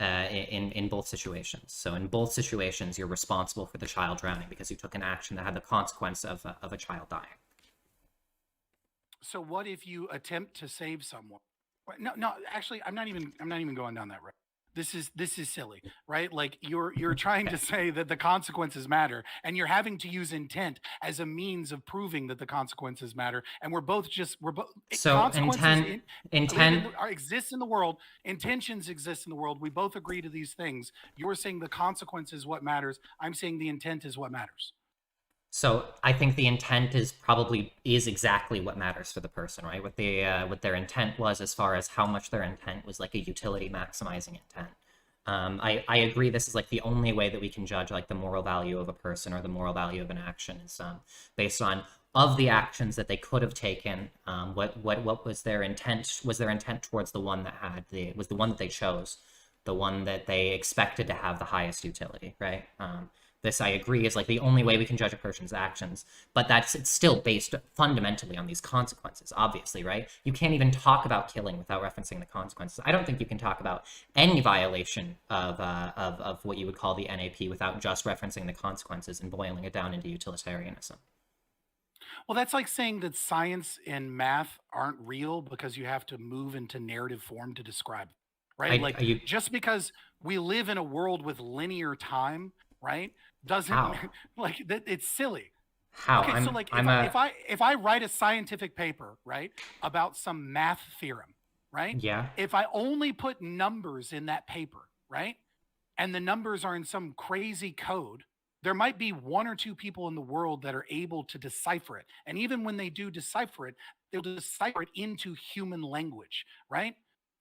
A: in both situations. So in both situations, you're responsible for the child drowning because you took an action that had the consequence of a child dying.
B: So what if you attempt to save someone? No, actually, I'm not even going down that road. This is silly, right? Like you're trying to say that the consequences matter, and you're having to use intent as a means of proving that the consequences matter. And we're both
A: so intent
B: exists in the world. Intentions exist in the world. We both agree to these things. You're saying the consequence is what matters. I'm saying the intent is what matters.
A: So I think the intent is exactly what matters for the person, right? What their intent was, as far as how much their intent was like a utility maximizing intent. I agree. This is like the only way that we can judge like the moral value of a person or the moral value of an action is based on of the actions that they could have taken. What was their intent? Was their intent towards the one that was the one that they chose, the one that they expected to have the highest utility, right? This, I agree, is like the only way we can judge a person's actions, but it's still based fundamentally on these consequences, obviously, right? You can't even talk about killing without referencing the consequences. I don't think you can talk about any violation of what you would call the NAP without just referencing the consequences and boiling it down into utilitarianism.
B: Well, that's like saying that science and math aren't real because you have to move into narrative form to describe them, right? Just because we live in a world with linear time, right, doesn't like that. It's silly.
A: How?
B: Okay, so like if I write a scientific paper, right, about some math theorem, right?
A: Yeah.
B: If I only put numbers in that paper, right, and the numbers are in some crazy code, there might be one or two people in the world that are able to decipher it. And even when they do decipher it, they'll decipher it into human language, right?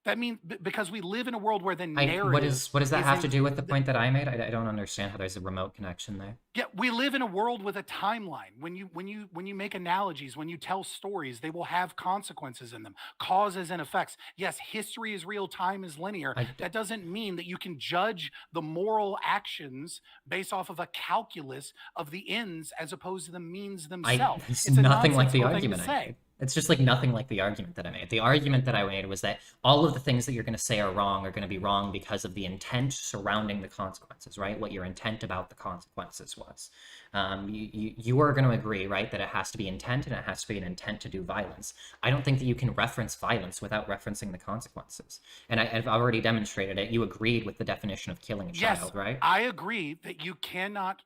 B: That means because we live in a world where the narrative.
A: What does that have to do with the point that I made? I don't understand how there's a remote connection there.
B: Yeah, we live in a world with a timeline. When you make analogies, when you tell stories, they will have consequences in them, causes and effects. Yes, history is real, time is linear. That doesn't mean that you can judge the moral actions based off of a calculus of the ends as opposed to the means themselves.
A: It's nothing like the argument I made. It's just like nothing like the argument that I made. The argument that I made was that all of the things that you're going to say are going to be wrong because of the intent surrounding the consequences, right? What your intent about the consequences was. You are going to agree, right, that it has to be intent and it has to be an intent to do violence. I don't think that you can reference violence without referencing the consequences. And I've already demonstrated it. You agreed with the definition of killing a child, right?
B: I agree that you cannot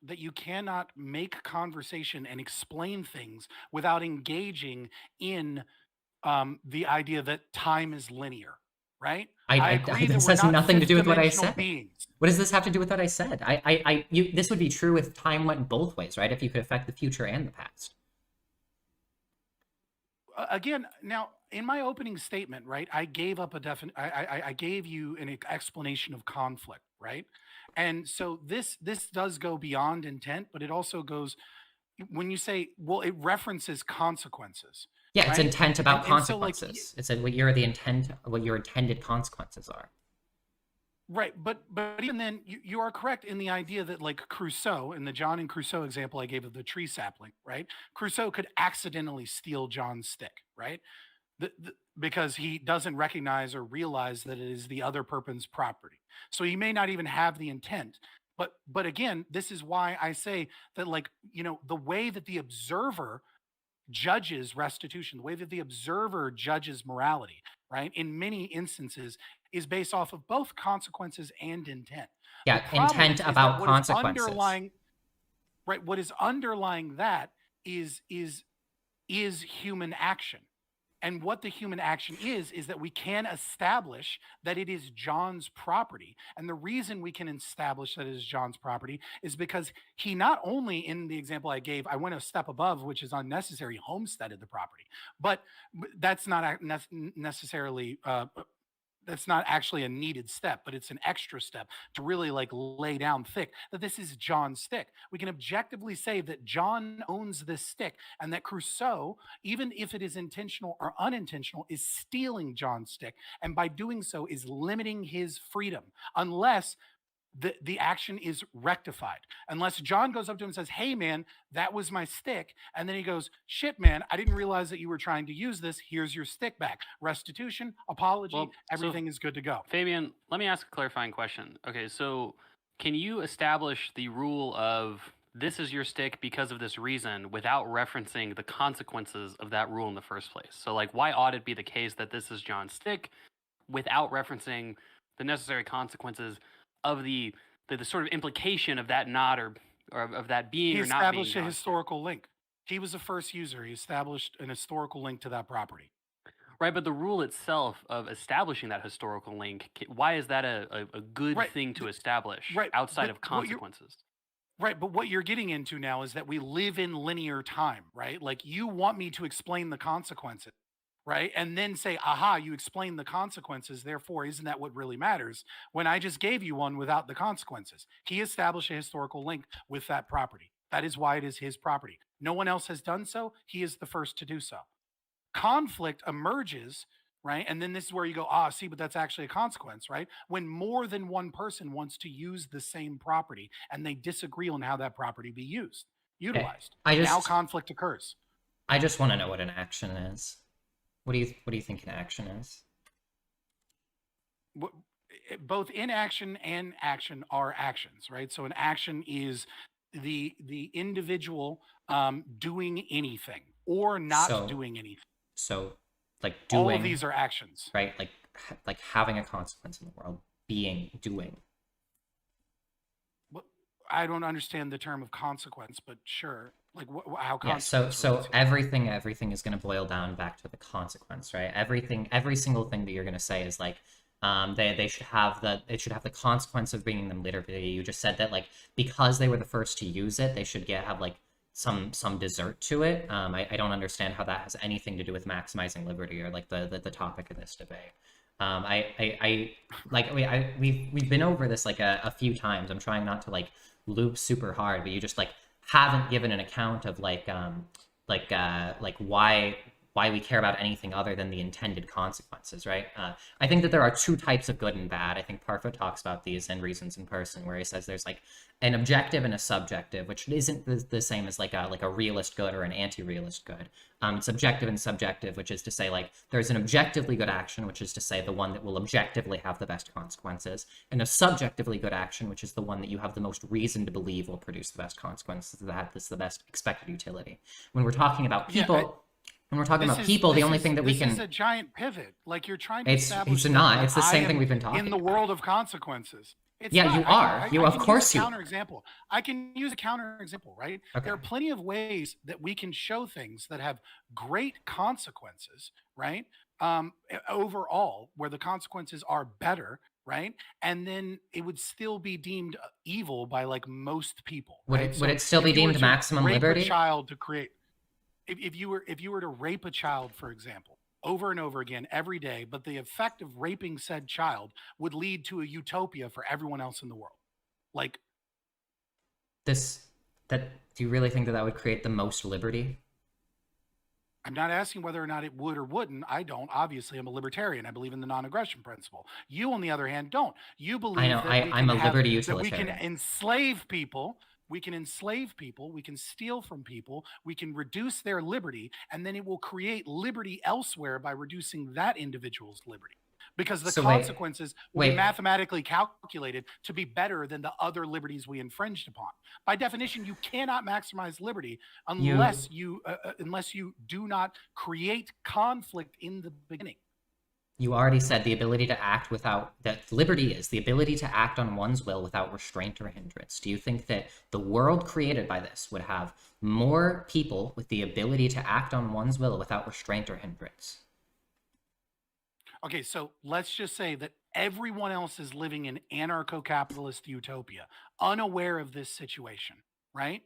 B: make conversation and explain things without engaging in the idea that time is linear, right? I agree that
A: this
B: we're
A: has
B: not
A: nothing to do with what I
B: fifth-dimensional
A: said.
B: beings.
A: What does this have to do with what I said? This would be true if time went both ways, right? If you could affect the future and the past.
B: Again, now in my opening statement, right, I gave up I gave you an explanation of conflict, right? And so this does go beyond intent, but it also goes when you say, well, it references consequences.
A: Yeah, it's
B: right?
A: intent about
B: And so, like,
A: consequences. It's what your intended consequences are.
B: right, but even then, you are correct in the idea that, like, Crusoe, in the John and Crusoe example I gave of the tree sapling, right? Crusoe could accidentally steal John's stick, right? Because he doesn't recognize or realize that it is the other person's property. So he may not even have the intent. But again, this is why I say that, like, the way that the observer judges restitution, the way that the observer judges morality, right, in many instances is based off of both consequences and intent.
A: Yeah,
B: The problem
A: intent
B: is that
A: about
B: what is
A: consequences.
B: what is underlying that is human action. And what the human action is that we can establish that it is John's property. And the reason we can establish that it is John's property is because he not only, in the example I gave, I went a step above, which is unnecessary, homesteaded the property. But that's not necessarily that's not actually a needed step, but it's an extra step to really, like, lay down thick that this is John's stick. We can objectively say that John owns this stick and that Crusoe, even if it is intentional or unintentional, is stealing John's stick. And by doing so is limiting his freedom unless the action is rectified. Unless John goes up to him and says, hey man, that was my stick. And then he goes, shit man, I didn't realize that you were trying to use this. Here's your stick back. Restitution, apology,
D: Well,
B: everything is good to go.
D: Fabian, let me ask a clarifying question. Okay, so can you establish the rule of this is your stick because of this reason without referencing the consequences of that rule in the first place? So, like, why ought it be the case that this is John's stick without referencing the necessary consequences of the sort of implication of that not or of that being
B: He
D: or not being
B: established a
D: John's stick?
B: historical link. He was the first user. He established an historical link to that property.
D: Right, but the rule itself of establishing that historical link, why is that a good
B: Right,
D: thing to establish
B: right,
D: outside
B: but
D: of consequences?
B: Right, but what you're getting into now is that we live in linear time, right? Like, you want me to explain the consequences, right? And then say, aha, you explained the consequences, therefore, isn't that what really matters? When I just gave you one without the consequences. He established a historical link with that property. That is why it is his property. No one else has done so. He is the first to do so. Conflict emerges, right? And then this is where you go, see, but that's actually a consequence, right? When more than one person wants to use the same property and they disagree on how that property be utilized. Now conflict occurs.
A: I just want to know what an action is. What do you think an action is?
B: Both inaction and action are actions, right? So an action is the individual doing anything or not doing anything.
A: So, like, doing.
B: All of these are actions,
A: right? Like having a consequence in the world, doing.
B: I don't understand the term of consequence, but sure. Like, how consequence?
A: Yeah. So everything is going to boil down back to the consequence, right? Every single thing that you're going to say is like, it should have the consequence of bringing them liberty. You just said that, like, because they were the first to use it, they should have like some dessert to it. I don't understand how that has anything to do with maximizing liberty or like the topic of this debate. We've been over this like a few times. I'm trying not to like loop super hard, but you just like haven't given an account of why why we care about anything other than the intended consequences, right? I think that there are two types of good and bad. I think Parfo talks about these in Reasons in Person, where he says there's like an objective and a subjective, which isn't the same as like a realist good or an anti-realist good. It's objective and subjective, which is to say like there's an objectively good action, which is to say the one that will objectively have the best consequences, and a subjectively good action, which is the one that you have the most reason to believe will produce the best consequences, that is the best expected utility. When we're talking about people, when we're talking about people, the only thing that we can...
B: This is a giant pivot. Like you're trying to
A: establish... It's not. It's the same thing we've been talking about.
B: In the world of consequences.
A: It's yeah, not. You are. You of course you are.
B: I can use a counter example, right?
A: Okay.
B: There are plenty of ways that we can show things that have great consequences, right? Overall, where the consequences are better, right? And then it would still be deemed evil by like most people.
A: Would it still be deemed maximum liberty?
B: A child to create... If you were to rape a child, for example, over and over again every day, but the effect of raping said child would lead to a utopia for everyone else in the world. Like
A: do you really think that would create the most liberty?
B: I'm not asking whether or not it would or wouldn't. I don't. Obviously, I'm a libertarian. I believe in the non-aggression principle. You, on the other hand, don't. You believe
A: I know. I'm a liberty utilitarian.
B: That we can enslave people. We can enslave people, we can steal from people, we can reduce their liberty, and then it will create liberty elsewhere by reducing that individual's liberty. Because the consequences will be mathematically calculated to be better than the other liberties we infringed upon. By definition, you cannot maximize liberty unless you do not create conflict in the beginning.
A: You already said the ability to act that liberty is the ability to act on one's will without restraint or hindrance. Do you think that the world created by this would have more people with the ability to act on one's will without restraint or hindrance?
B: Okay, so let's just say that everyone else is living in anarcho-capitalist utopia, unaware of this situation, right?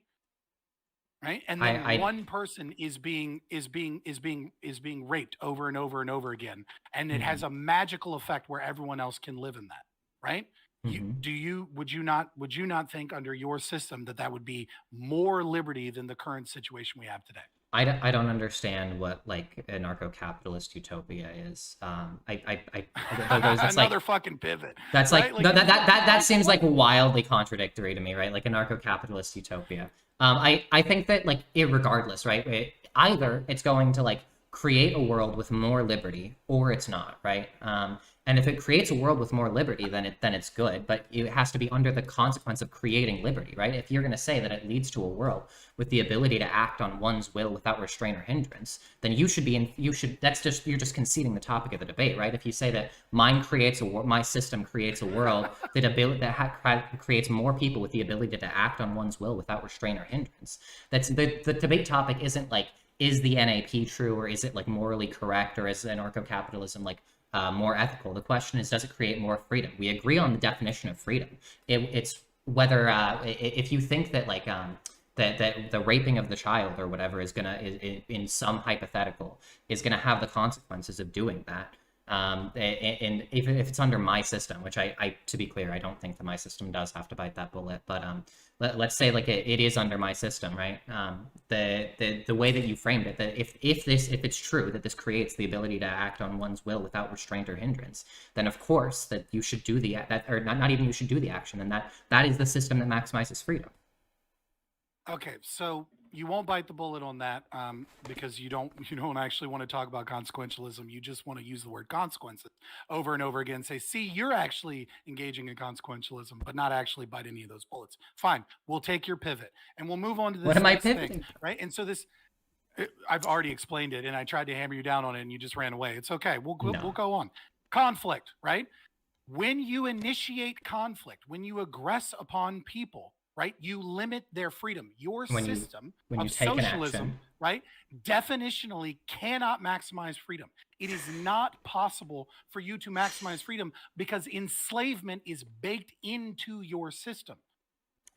B: Right, and then one person is being raped over and over and over again, and it has a magical effect where everyone else can live in that, right? Would you not think under your system that would be more liberty than the current situation we have today?
A: I don't understand what like anarcho-capitalist utopia is. That's
B: another
A: like,
B: fucking pivot.
A: That's right? Like that seems like wildly contradictory to me, right? Like anarcho-capitalist utopia. I think that like irregardless, right? Either it's going to like create a world with more liberty, or it's not, right? And if it creates a world with more liberty, then it's good, but it has to be under the consequence of creating liberty, right? If you're going to say that it leads to a world with the ability to act on one's will without restraint or hindrance, then you're just conceding the topic of the debate, right? If you say that my system creates a world that creates more people with the ability to act on one's will without restraint or hindrance, that's the debate topic isn't like, is the NAP true, or is it like morally correct, or is anarcho-capitalism like more ethical? The question is, does it create more freedom? We agree on the definition of freedom. It's whether if you think that like that the raping of the child or whatever is gonna in some hypothetical is gonna have the consequences of doing that. And if it's under my system, which I to be clear, I don't think that my system does have to bite that bullet, but let's say like it is under my system, right? The way that you framed it, that if it's true that this creates the ability to act on one's will without restraint or hindrance, then of course that you should do not even you should do the action, and that is the system that maximizes freedom.
B: Okay, so you won't bite the bullet on that because you don't actually want to talk about consequentialism. You just want to use the word consequences over and over again and say, see, you're actually engaging in consequentialism, but not actually bite any of those bullets. Fine, we'll take your pivot and we'll move on to this
A: what am I
B: next
A: pivoting?
B: thing, right? And so I've already explained it, and I tried to hammer you down on it, and you just ran away. It's okay. We'll go on. Conflict, right? When you initiate conflict, when you aggress upon people, right, you limit their freedom. Your system of socialism, right, definitionally cannot maximize freedom. It is not possible for you to maximize freedom because enslavement is baked into your system.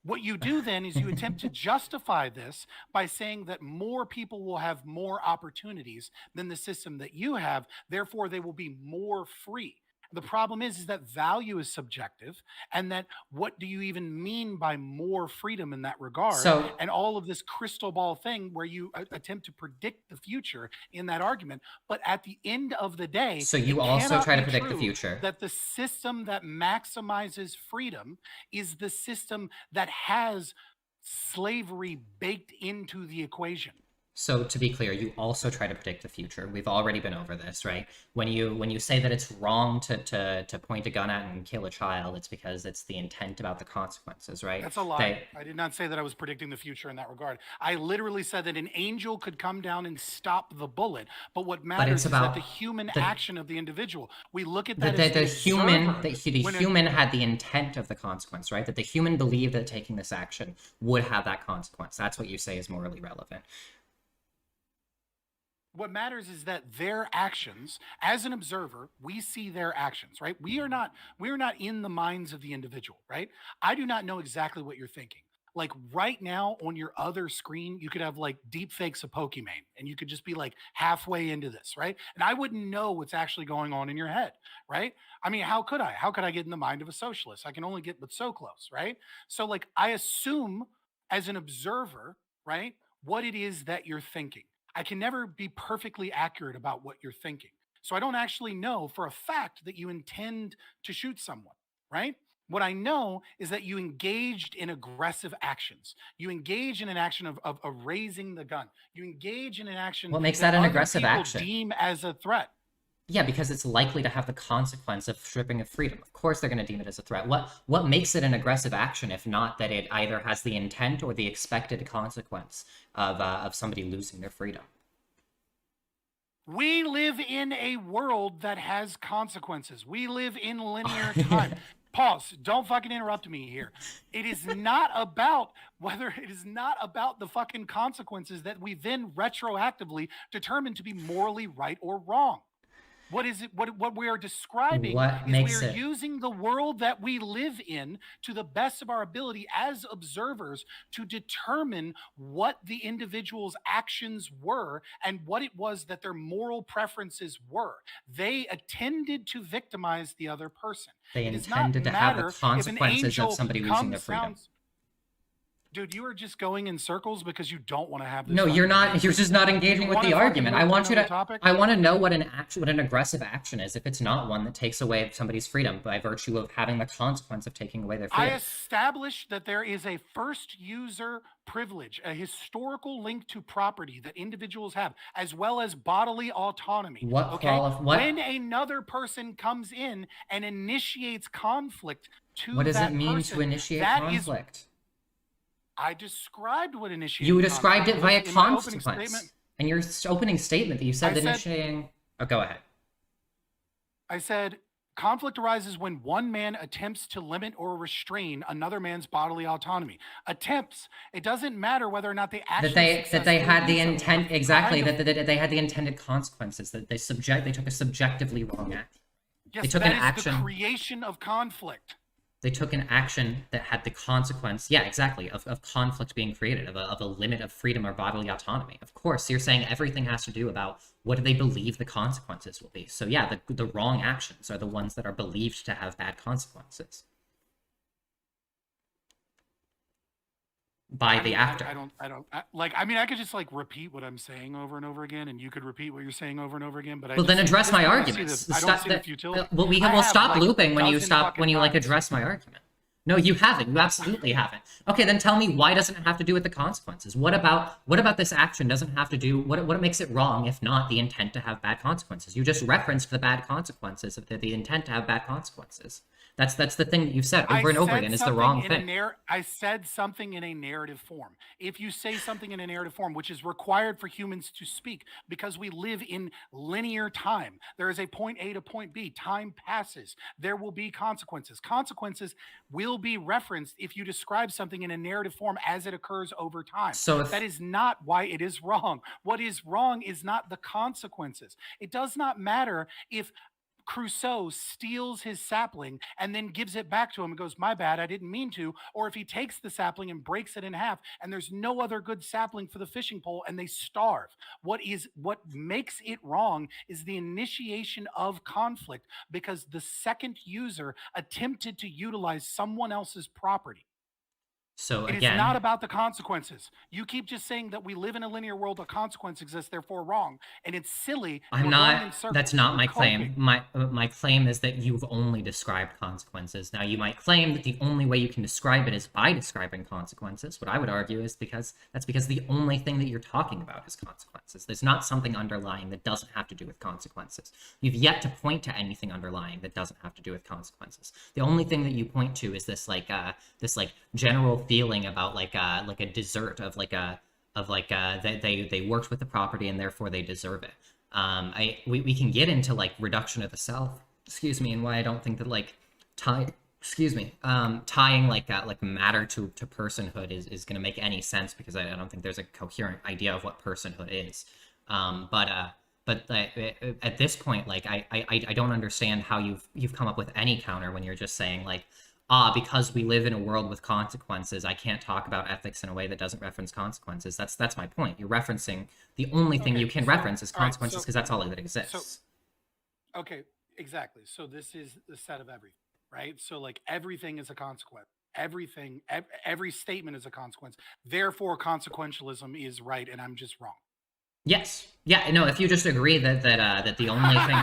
B: What you do then is you attempt to justify this by saying that more people will have more opportunities than the system that you have, therefore they will be more free. The problem is that value is subjective, and that what do you even mean by more freedom in that regard?
A: So-
B: and all of this crystal ball thing where you attempt to predict the future in that argument. But at the end of the day,
A: So you
B: it
A: also
B: cannot
A: try to
B: be
A: predict the
B: true
A: future.
B: that the system that maximizes freedom is the system that has slavery baked into the equation.
A: So to be clear, you also try to predict the future. We've already been over this, right? When you say that it's wrong to point a gun at and kill a child, it's because it's the intent about the consequences, right?
B: That's a lie. I did not say that I was predicting the future in that regard. I literally said that an angel could come down and stop the bullet. But what matters is that the human action of the individual. We look at that as
A: the human
B: observer.
A: human had the intent of the consequence, right? That the human believed that taking this action would have that consequence. That's what you say is morally relevant.
B: What matters is that their actions, as an observer, we see their actions, right? We are not in the minds of the individual, right? I do not know exactly what you're thinking. Like right now on your other screen, you could have like deep fakes of Pokemon, and you could just be like halfway into this, right? And I wouldn't know what's actually going on in your head, right? I mean, how could I? How could I get in the mind of a socialist? I can only get but so close, right? So like I assume as an observer, right, what it is that you're thinking. I can never be perfectly accurate about what you're thinking. So I don't actually know for a fact that you intend to shoot someone, right? What I know is that you engaged in aggressive actions. You engage in an action of raising the gun. You engage in an action.
A: What makes that an
B: other
A: aggressive
B: people
A: action?
B: deem as a threat.
A: Yeah, because it's likely to have the consequence of stripping of freedom. Of course they're going to deem it as a threat. What makes it an aggressive action if not that it either has the intent or the expected consequence of somebody losing their freedom?
B: We live in a world that has consequences. We live in linear time. Pause. Don't fucking interrupt me here. It is not about the fucking consequences that we then retroactively determine to be morally right or wrong. What is it? What we are describing is we are using the world that we live in to the best of our ability as observers to determine what the individual's actions were and what it was that their moral preferences were. They intended to victimize the other person.
A: They intended to have the consequences of somebody losing their freedom.
B: Dude, you are just going in circles because you don't want to have this.
A: No, you're not. You're just not engaging with the argument. I want to know what an aggressive action is if it's not one that takes away somebody's freedom by virtue of having the consequence of taking away their freedom.
B: I established that there is a first user privilege, a historical link to property that individuals have, as well as bodily autonomy. When another person comes in and initiates conflict to that person,
A: what does it mean to initiate conflict?
B: I described what initiating.
A: You described it via consequence. In your opening statement that you said initiating. Oh, go ahead.
B: I said conflict arises when one man attempts to limit or restrain another man's bodily autonomy. Attempts. It doesn't matter whether or not they actually
A: that they had the intent exactly that they had the intended consequences that they took a subjectively wrong act.
B: Yes,
A: they took
B: that
A: an
B: is
A: action.
B: The creation of conflict.
A: They took an action that had the consequence, yeah, exactly, of conflict being created, of a limit of freedom or bodily autonomy. Of course, you're saying everything has to do about what do they believe the consequences will be. So yeah, the wrong actions are the ones that are believed to have bad consequences. By the actor.
B: I could just repeat what I'm saying over and over again, and you could repeat what you're saying over and over again. But
A: then address my arguments.
B: I don't see the futility.
A: We'll stop looping when you address my argument. No, you haven't. You absolutely haven't. Okay, then tell me why doesn't it have to do with the consequences? What about this action doesn't have to do what makes it wrong if not the intent to have bad consequences? You just referenced the bad consequences of the intent to have bad consequences. That's the thing that you've said over and over again is the wrong thing.
B: I said something in a narrative form. If you say something in a narrative form, which is required for humans to speak, because we live in linear time, there is a point A to point B. Time passes. There will be consequences. Consequences will be referenced if you describe something in a narrative form as it occurs over time.
A: So
B: that is not why it is wrong. What is wrong is not the consequences. It does not matter if Crusoe steals his sapling and then gives it back to him and goes, my bad, I didn't mean to. Or if he takes the sapling and breaks it in half and there's no other good sapling for the fishing pole and they starve. What makes it wrong is the initiation of conflict because the second user attempted to utilize someone else's property.
A: So
B: It is
A: again,
B: not about the consequences. You keep just saying that we live in a linear world, a consequence exists, therefore wrong. And it's silly.
A: I'm
B: We're going in
A: not.
B: circles.
A: That's not
B: We're
A: my claim.
B: coping.
A: My claim is that you've only described consequences. Now you might claim that the only way you can describe it is by describing consequences. What I would argue is because the only thing that you're talking about is consequences. There's not something underlying that doesn't have to do with consequences. You've yet to point to anything underlying that doesn't have to do with consequences. The only thing that you point to is this general feeling about like a desert of that they worked with the property and therefore they deserve it. We can get into like reduction of the self, and why I don't think that tying like matter to personhood is going to make any sense, because I don't think there's a coherent idea of what personhood is. But at this point, like I don't understand how you've come up with any counter when you're just saying like, because we live in a world with consequences, I can't talk about ethics in a way that doesn't reference consequences. That's my point. You're referencing the only thing you can reference is consequences, because that's all that exists.
B: Okay, exactly. So this is the set of everything, right? So like everything is a consequence. Everything, every statement is a consequence. Therefore, consequentialism is right, and I'm just wrong.
A: Yes. Yeah. No. If you just agree that the only thing.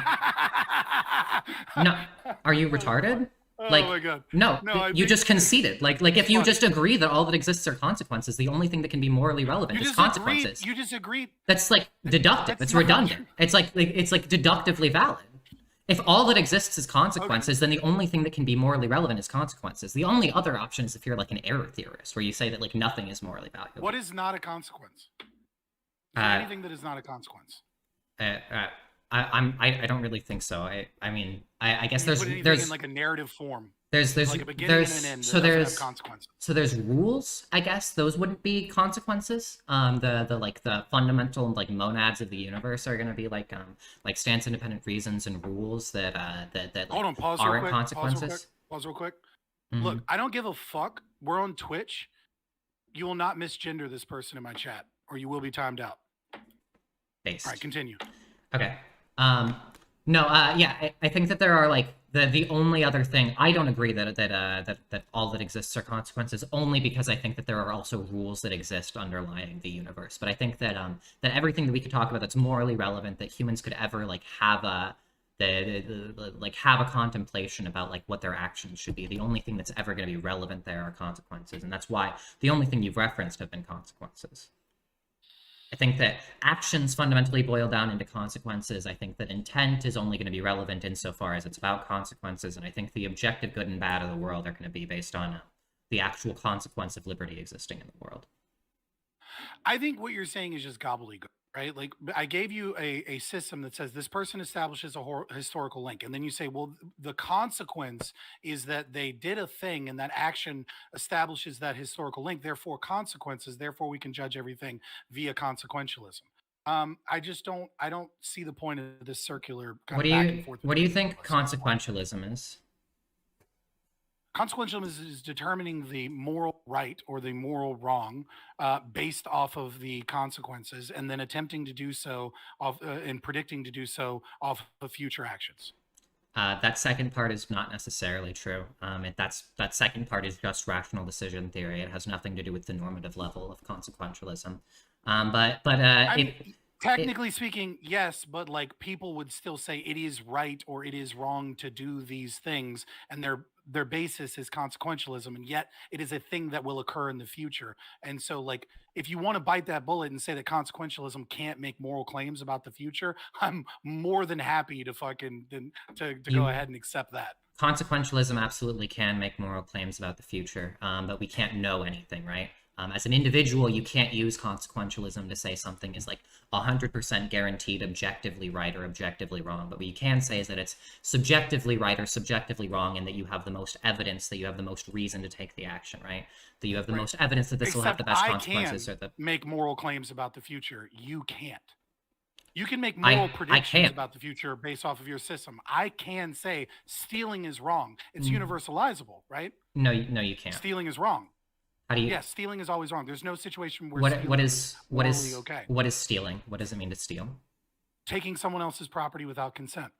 A: No. Are you retarded? Like,
B: oh my God.
A: No, you just conceded. Like if you
B: funny.
A: just agree that all that exists are consequences, the only thing that can be morally relevant is consequences.
B: You just agreed.
A: That's like deductive. It's redundant. It's like deductively valid. If all that exists is consequences, then the only thing that can be morally relevant is consequences. The only other option is if you're like an error theorist, where you say that like nothing is morally valuable.
B: What is not a consequence? Is there anything that is not a consequence?
A: I don't really think so. I guess
B: there's
A: in
B: like a narrative form.
A: There's
B: like a beginning and an end.
A: So there's rules. I guess those wouldn't be consequences. The fundamental like monads of the universe are going to be like stance independent reasons and rules that
B: Hold on, pause
A: aren't
B: real quick.
A: consequences.
B: Pause real quick.
A: Mhm.
B: Look, I don't give a fuck. We're on Twitch. You will not misgender this person in my chat, or you will be timed out.
A: Based.
B: All right, continue.
A: Okay. Yeah, I think that there are like the only other thing. I don't agree that all that exists are consequences, only because I think that there are also rules that exist underlying the universe. But I think that that everything that we could talk about that's morally relevant, that humans could ever like have a have a contemplation about like what their actions should be. The only thing that's ever going to be relevant there are consequences, and that's why the only thing you've referenced have been consequences. I think that actions fundamentally boil down into consequences. I think that intent is only going to be relevant insofar as it's about consequences. And I think the objective good and bad of the world are going to be based on the actual consequence of liberty existing in the world.
B: I think what you're saying is just gobbledygook, right? Like I gave you a system that says this person establishes a historical link. And then you say, well, the consequence is that they did a thing and that action establishes that historical link. Therefore, consequences. Therefore, we can judge everything via consequentialism. I don't see the point of this circular kind of back and forth.
A: What do you think consequentialism is?
B: Consequentialism is determining the moral right or the moral wrong based off of the consequences, and then attempting to do so and predicting to do so off of future actions.
A: That second part is not necessarily true. That second part is just rational decision theory. It has nothing to do with the normative level of consequentialism.
B: Technically speaking, yes, but like people would still say it is right or it is wrong to do these things, and their basis is consequentialism, and yet it is a thing that will occur in the future. And so like if you want to bite that bullet and say that consequentialism can't make moral claims about the future, I'm more than happy to go ahead and accept that.
A: Consequentialism absolutely can make moral claims about the future, but we can't know anything, right? As an individual, you can't use consequentialism to say something is like 100% guaranteed objectively right or objectively wrong. But what you can say is that it's subjectively right or subjectively wrong, and that you have the most evidence, that you have the most reason to take the action, right? That you have the most evidence that this will have the best consequences.
B: Make moral claims about the future. You can't. You can make moral
A: I
B: predictions
A: can't.
B: about the future based off of your system. I can say stealing is wrong. It's
A: Mm.
B: universalizable, right?
A: No, you can't.
B: Stealing is wrong.
A: How do you?
B: Yes, stealing is always wrong. There's no situation where
A: What
B: stealing
A: is
B: morally okay.
A: what is stealing? What does it mean to steal?
B: Taking someone else's property without consent.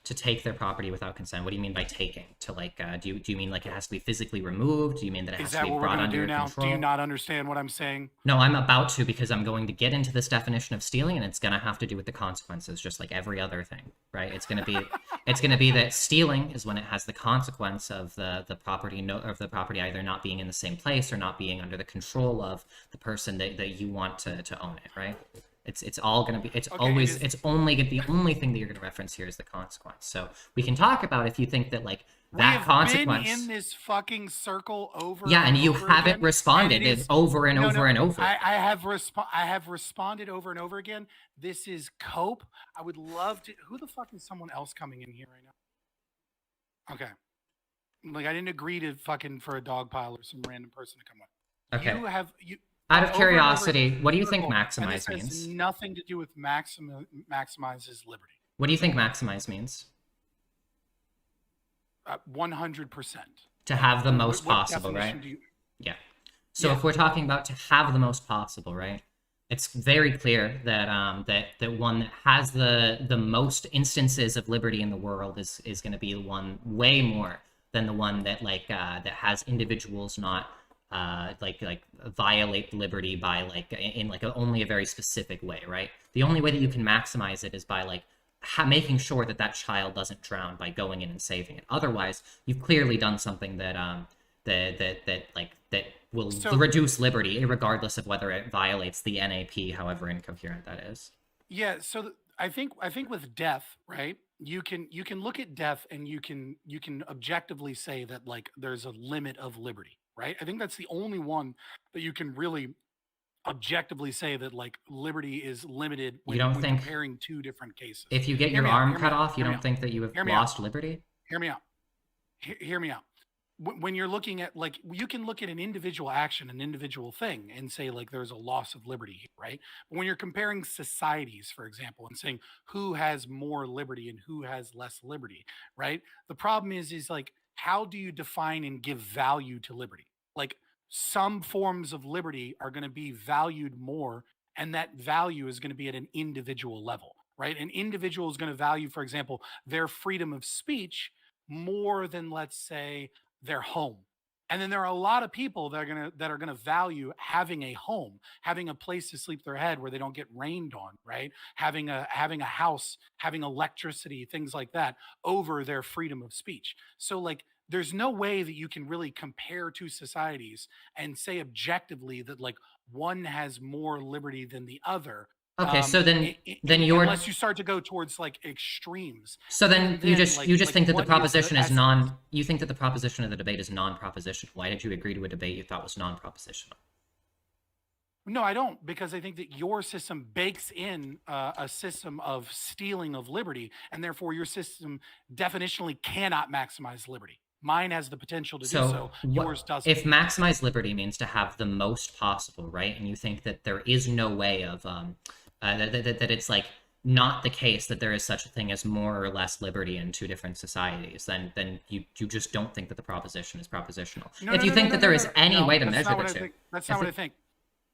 A: To take their property without consent. What do you mean by taking? To like, do you mean like it has to be physically removed? Do you mean that it has
B: Is
A: to
B: that
A: be
B: what we're
A: brought
B: going
A: under
B: to do
A: your
B: now?
A: control?
B: Do you not understand what I'm saying?
A: No, I'm about to, because I'm going to get into this definition of stealing, and it's going to have to do with the consequences, just like every other thing, right? It's going to be that stealing is when it has the consequence of the property of the property either not being in the same place or not being under the control of the person that you want to own it, right? It's all going to be, it's
B: Okay,
A: always,
B: it is-
A: it's only, the only thing that you're going to reference here is the consequence. So we can talk about if you think that like that
B: We've
A: consequence.
B: been in this fucking circle over.
A: Yeah, and you
B: over
A: haven't
B: again,
A: responded
B: and it is-
A: over and
B: No,
A: over
B: no,
A: and over.
B: I have responded over and over again. This is cope. I would love to. Who the fuck is someone else coming in here right now? Okay, like I didn't agree to fucking for a dog pile or some random person to come up.
A: Okay.
B: You.
A: Out of
B: over and over
A: curiosity,
B: again,
A: what do you think
B: circle, and
A: maximize
B: this has
A: means?
B: nothing to do with maximizes liberty.
A: What do you think maximize means?
B: 100%.
A: To have the most
B: What
A: possible,
B: definition
A: right?
B: do you-
A: Yeah. So
B: Yeah.
A: if we're talking about to have the most possible, right? It's very clear that that one that has the most instances of liberty in the world is going to be the one way more than the one that that has individuals not like violate liberty by in only a very specific way, right? The only way that you can maximize it is by making sure that that child doesn't drown by going in and saving it. Otherwise, you've clearly done something that that will reduce liberty, regardless of whether it violates the NAP, however incoherent that is.
B: Yeah, so I think with death, right? You can look at death and you can objectively say that there's a limit of liberty, right? I think that's the only one that you can really objectively say that liberty is limited when,
A: You don't
B: when
A: think-
B: comparing two different cases.
A: If you get
B: Hear
A: your
B: me out,
A: arm
B: hear me
A: cut
B: out,
A: off, you
B: hear me
A: don't
B: out.
A: think that you have
B: Hear me out.
A: lost liberty?
B: Hear me out. Hear me out. When you're looking at you can look at an individual action, an individual thing, and say there's a loss of liberty here, right? But when you're comparing societies, for example, and saying who has more liberty and who has less liberty, right? The problem is how do you define and give value to liberty? Some forms of liberty are going to be valued more, and that value is going to be at an individual level, right? An individual is going to value, for example, their freedom of speech more than, let's say, their home. And then there are a lot of people that are gonna value having a home, having a place to sleep their head where they don't get rained on, right? Having a house, having electricity, things like that, over their freedom of speech. So there's no way that you can really compare two societies and say objectively that one has more liberty than the other.
A: Okay, so then you're
B: unless you start to go towards extremes.
A: So then you just think that the
B: what is
A: proposition is
B: essence?
A: you think that the proposition of the debate is non-propositional. Why did you agree to a debate you thought was non-propositional?
B: No, I don't, because I think that your system bakes in a system of stealing of liberty, and therefore your system definitionally cannot maximize liberty. Mine has the potential to do so. Yours doesn't.
A: If maximize liberty means to have the most possible, right? And you think that there is no way of that it's not the case that there is such a thing as more or less liberty in two different societies, then you just don't think that the proposition is propositional. If you think that there is any way to measure the two.
B: That's not what I think.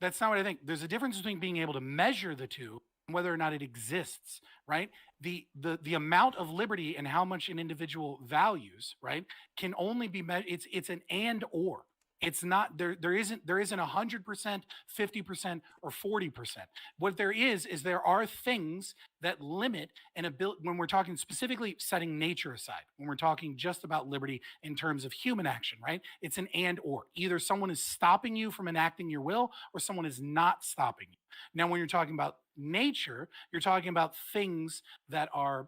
B: That's not what I think. There's a difference between being able to measure the two and whether or not it exists, right? The amount of liberty and how much an individual values, right, can only be it's an and or. It's not there isn't 100%, 50%, or 40%. What there is there are things that limit an ability when we're talking specifically setting nature aside, when we're talking just about liberty in terms of human action, right? It's an and or. Either someone is stopping you from enacting your will or someone is not stopping you. Now, when you're talking about nature, you're talking about things that are,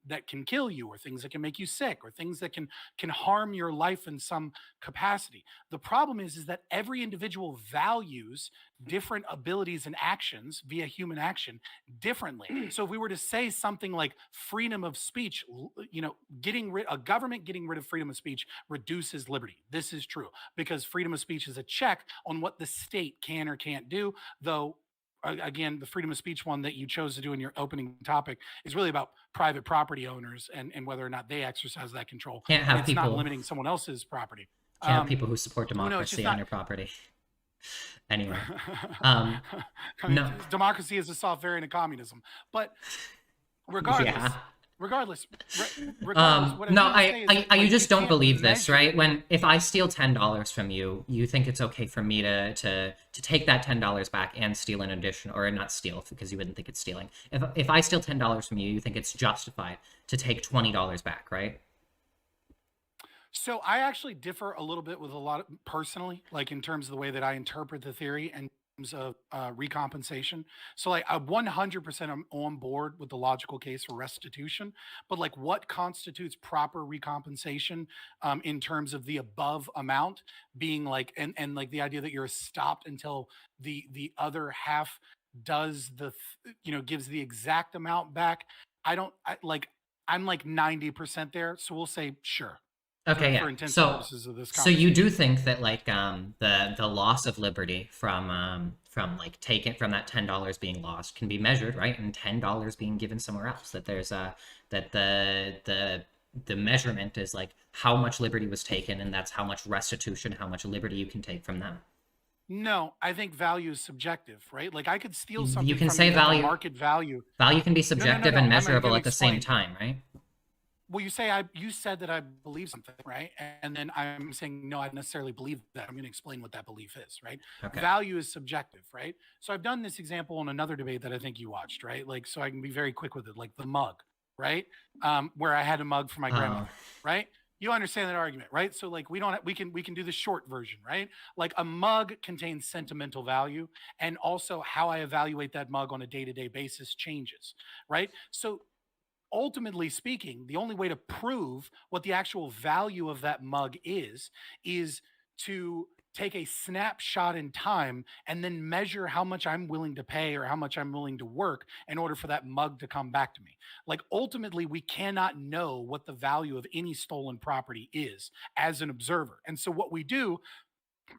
B: that can kill you, or things that can make you sick, or things that can harm your life in some capacity. The problem is that every individual values different abilities and actions via human action differently. So if we were to say something like freedom of speech, a government getting rid of freedom of speech reduces liberty. This is true because freedom of speech is a check on what the state can or can't do, though again, the freedom of speech one that you chose to do in your opening topic is really about private property owners and whether or not they exercise that control.
A: Can't have
B: and it's not
A: people-
B: limiting someone else's property.
A: Can't have people who support
B: it's
A: democracy
B: just
A: on
B: not-
A: their property. Anyway,
B: I mean,
A: no.
B: democracy is a soft variant of communism. But regardless,
A: Yeah.
B: regardless, what
A: no,
B: I'm trying to say is that,
A: you
B: like,
A: just
B: you
A: don't
B: can't
A: believe this,
B: measure-
A: right? If I steal $10 from you, you think it's okay for me to take that $10 back and steal an addition, or not steal because you wouldn't think it's stealing. If I steal $10 from you, you think it's justified to take $20 back, right?
B: So I actually differ a little bit with a lot of, personally, like in terms of the way that I interpret the theory and in terms of recompensation. So like I 100% am on board with the logical case for restitution, but like what constitutes proper recompensation in terms of the above amount being like, and like the idea that you're stopped until the other half does gives the exact amount back. I'm like 90% there. So we'll say sure.
A: Okay,
B: for
A: yeah.
B: intense
A: So,
B: purposes of this
A: so you do
B: conversation.
A: think that like the loss of liberty from like taken from that $10 being lost can be measured, right? And $10 being given somewhere else. That there's that the measurement is like how much liberty was taken, and that's how much restitution, how much liberty you can take from them.
B: No, I think value is subjective, right? Like I could steal something
A: You can
B: from
A: say
B: you at the
A: value-
B: market value.
A: Value can be
B: no,
A: subjective
B: no,
A: and
B: I'm
A: measurable
B: gonna
A: at the same
B: explain.
A: time, right?
B: Well, you said that I believe something, right? And then I'm saying no, I don't necessarily believe that. I'm going to explain what that belief is, right?
A: Okay.
B: Value is subjective, right? So I've done this example on another debate that I think you watched, right? Like so I can be very quick with it, like the mug, right? Where I had a mug for my grandmother, right? You understand that argument, right? So like we can do the short version, right? Like a mug contains sentimental value, and also how I evaluate that mug on a day-to-day basis changes, right? So ultimately speaking, the only way to prove what the actual value of that mug is to take a snapshot in time and then measure how much I'm willing to pay or how much I'm willing to work in order for that mug to come back to me. Like ultimately, we cannot know what the value of any stolen property is as an observer. And so what we do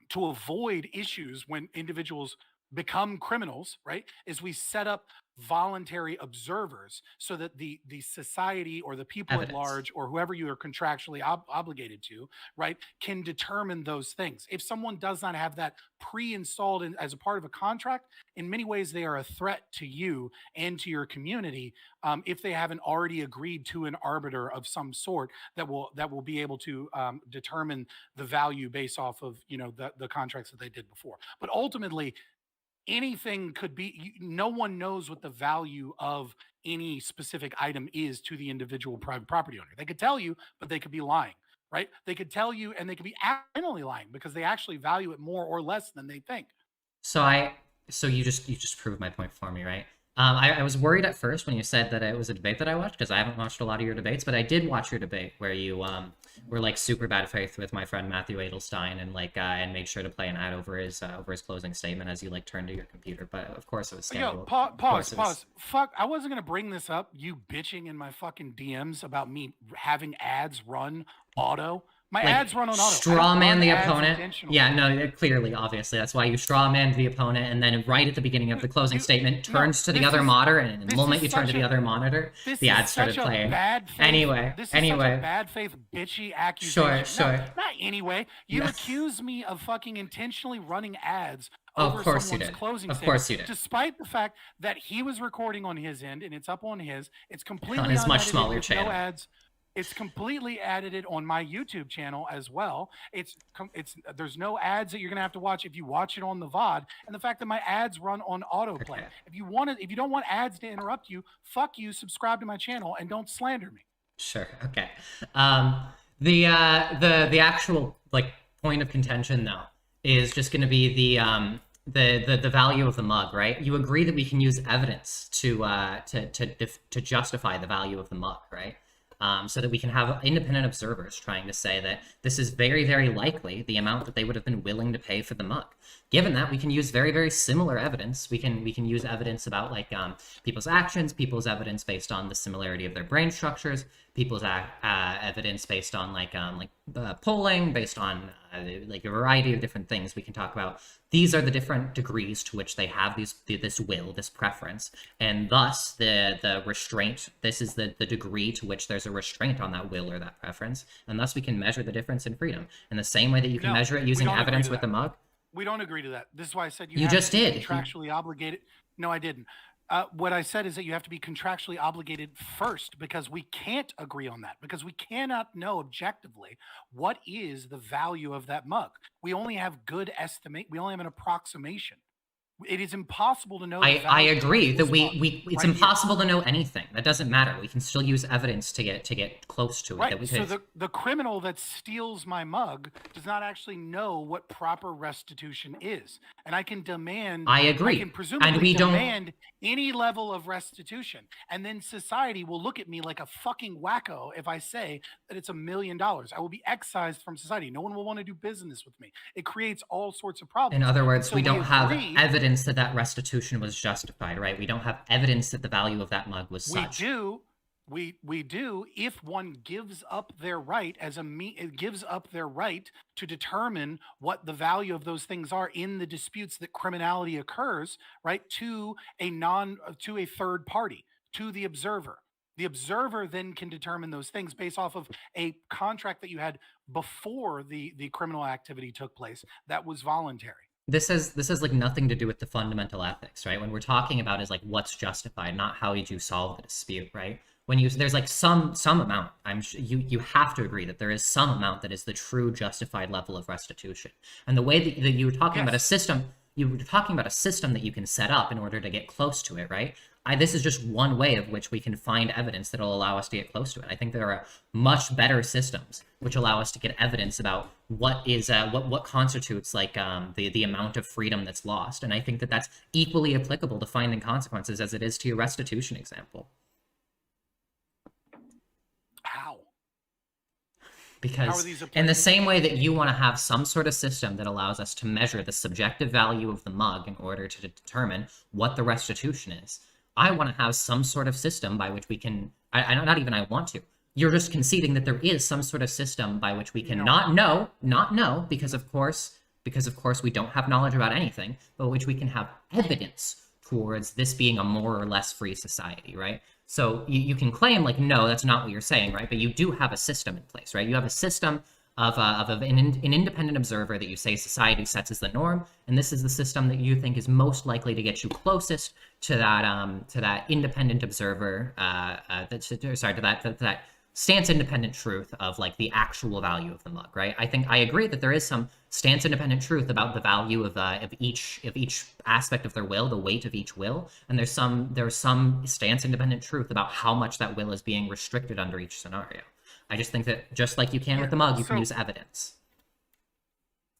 B: to avoid issues when individuals become criminals, right, is we set up voluntary observers so that the society or the people
A: Evidence.
B: at large or whoever you are contractually obligated to, right, can determine those things. If someone does not have that pre-installed as a part of a contract, in many ways they are a threat to you and to your community if they haven't already agreed to an arbiter of some sort that will be able to determine the value based off of the contracts that they did before. But ultimately, anything could be, no one knows what the value of any specific item is to the individual private property owner. They could tell you, but they could be lying, right? They could tell you and they could be accidentally lying because they actually value it more or less than they think.
A: So you just proved my point for me, right? I was worried at first when you said that it was a debate that I watched, because I haven't watched a lot of your debates, but I did watch your debate where you were like super bad faith with my friend Matthew Edelstein and like and made sure to play an ad over his closing statement as you like turned to your computer. But of course it was scandal.
B: Yo, pause. Fuck, I wasn't gonna bring this up. You bitching in my fucking DMs about me having ads run auto. My
A: Like,
B: ads run on auto.
A: Straw man the
B: ads
A: opponent.
B: intentionally.
A: Yeah, no, clearly, obviously, that's why you straw man the opponent, and then right at the beginning of the closing statement, turns to the
B: this
A: other
B: is-
A: monitor, and the
B: this
A: moment
B: is
A: you turn to
B: such
A: the
B: a-
A: other monitor,
B: This
A: the
B: is
A: ad started
B: such a
A: playing.
B: bad faith,
A: Anyway,
B: this is such a
A: anyway.
B: bad faith, bitchy accusation.
A: Sure.
B: No, not anyway. You
A: Yeah.
B: accuse me of fucking intentionally running ads
A: Of
B: over
A: course you
B: someone's
A: did.
B: closing
A: Of
B: statement,
A: course you did.
B: despite the fact that he was recording on his end and it's up on his. It's completely
A: On his much
B: unedited
A: smaller
B: with
A: channel.
B: No ads. It's completely edited on my YouTube channel as well. There's no ads that you're gonna have to watch if you watch it on the VOD. And the fact that my ads run on autoplay.
A: Okay.
B: If you don't want ads to interrupt you, fuck you. Subscribe to my channel and don't slander me.
A: Sure. Okay. The actual like point of contention though is just going to be the value of the mug, right? You agree that we can use evidence to justify the value of the mug, right? So that we can have independent observers trying to say that this is very, very likely the amount that they would have been willing to pay for the mug. Given that, we can use very, very similar evidence. We can use evidence about like people's actions, people's evidence based on the similarity of their brain structures, people's evidence based on like polling, based on like a variety of different things we can talk about. These are the different degrees to which they have this will, this preference, and thus the restraint. This is the degree to which there's a restraint on that will or that preference, and thus we can measure the difference in freedom in the same way that you can measure it using evidence with the mug.
B: We don't agree to that. This is why I said
A: you just did
B: contractually obligated. No, I didn't. What I said is that you have to be contractually obligated first, because we can't agree on that, because we cannot know objectively what is the value of that mug. We only have good estimate. We only have an approximation. It is impossible to know.
A: I agree that it's impossible to know anything. That doesn't matter. We can still use evidence to get close to it.
B: Right. So the criminal that steals my mug does not actually know what proper restitution is, and I can demand.
A: I agree.
B: I can presumably
A: and we
B: demand any level of restitution, and then society will look at me like a fucking wacko if I say that it's $1 million. I will be excised from society. No one will want to do business with me. It creates all sorts of problems.
A: In other words, we don't have evidence that restitution was justified, right? We don't have evidence that the value of that mug was such.
B: We do if one gives up their right it gives up their right to determine what the value of those things are in the disputes that criminality occurs, right, to a third party, to the observer. The observer then can determine those things based off of a contract that you had before the criminal activity took place that was voluntary.
A: This has like nothing to do with the fundamental ethics, right? When we're talking about is like what's justified, not how did you solve the dispute, right? When there's like some amount, you have to agree that there is some amount that is the true justified level of restitution. And the way that you were talking about a system, you were talking about a system that you can set up in order to get close to it, right? This is just one way of which we can find evidence that will allow us to get close to it. I think there are much better systems which allow us to get evidence about what is what constitutes like the amount of freedom that's lost. And I think that that's equally applicable to finding consequences as it is to your restitution example.
B: How?
A: Because in the same way that you want to have some sort of system that allows us to measure the subjective value of the mug in order to determine what the restitution is, I want to have some sort of system by which we can, not even I want to. You're just conceding that there is some sort of system by which we can not know, because of course we don't have knowledge about anything, but which we can have evidence towards this being a more or less free society, right? So you can claim like, no, that's not what you're saying, right? But you do have a system in place, right? You have a system of an independent observer that you say society sets as the norm, and this is the system that you think is most likely to get you closest to that independent observer, to that stance independent truth of like the actual value of the mug, right? I agree that there is some stance independent truth about the value of each aspect of their will, the weight of each will, and there's some stance independent truth about how much that will is being restricted under each scenario. I just think that just like you can with the mug, you can use evidence.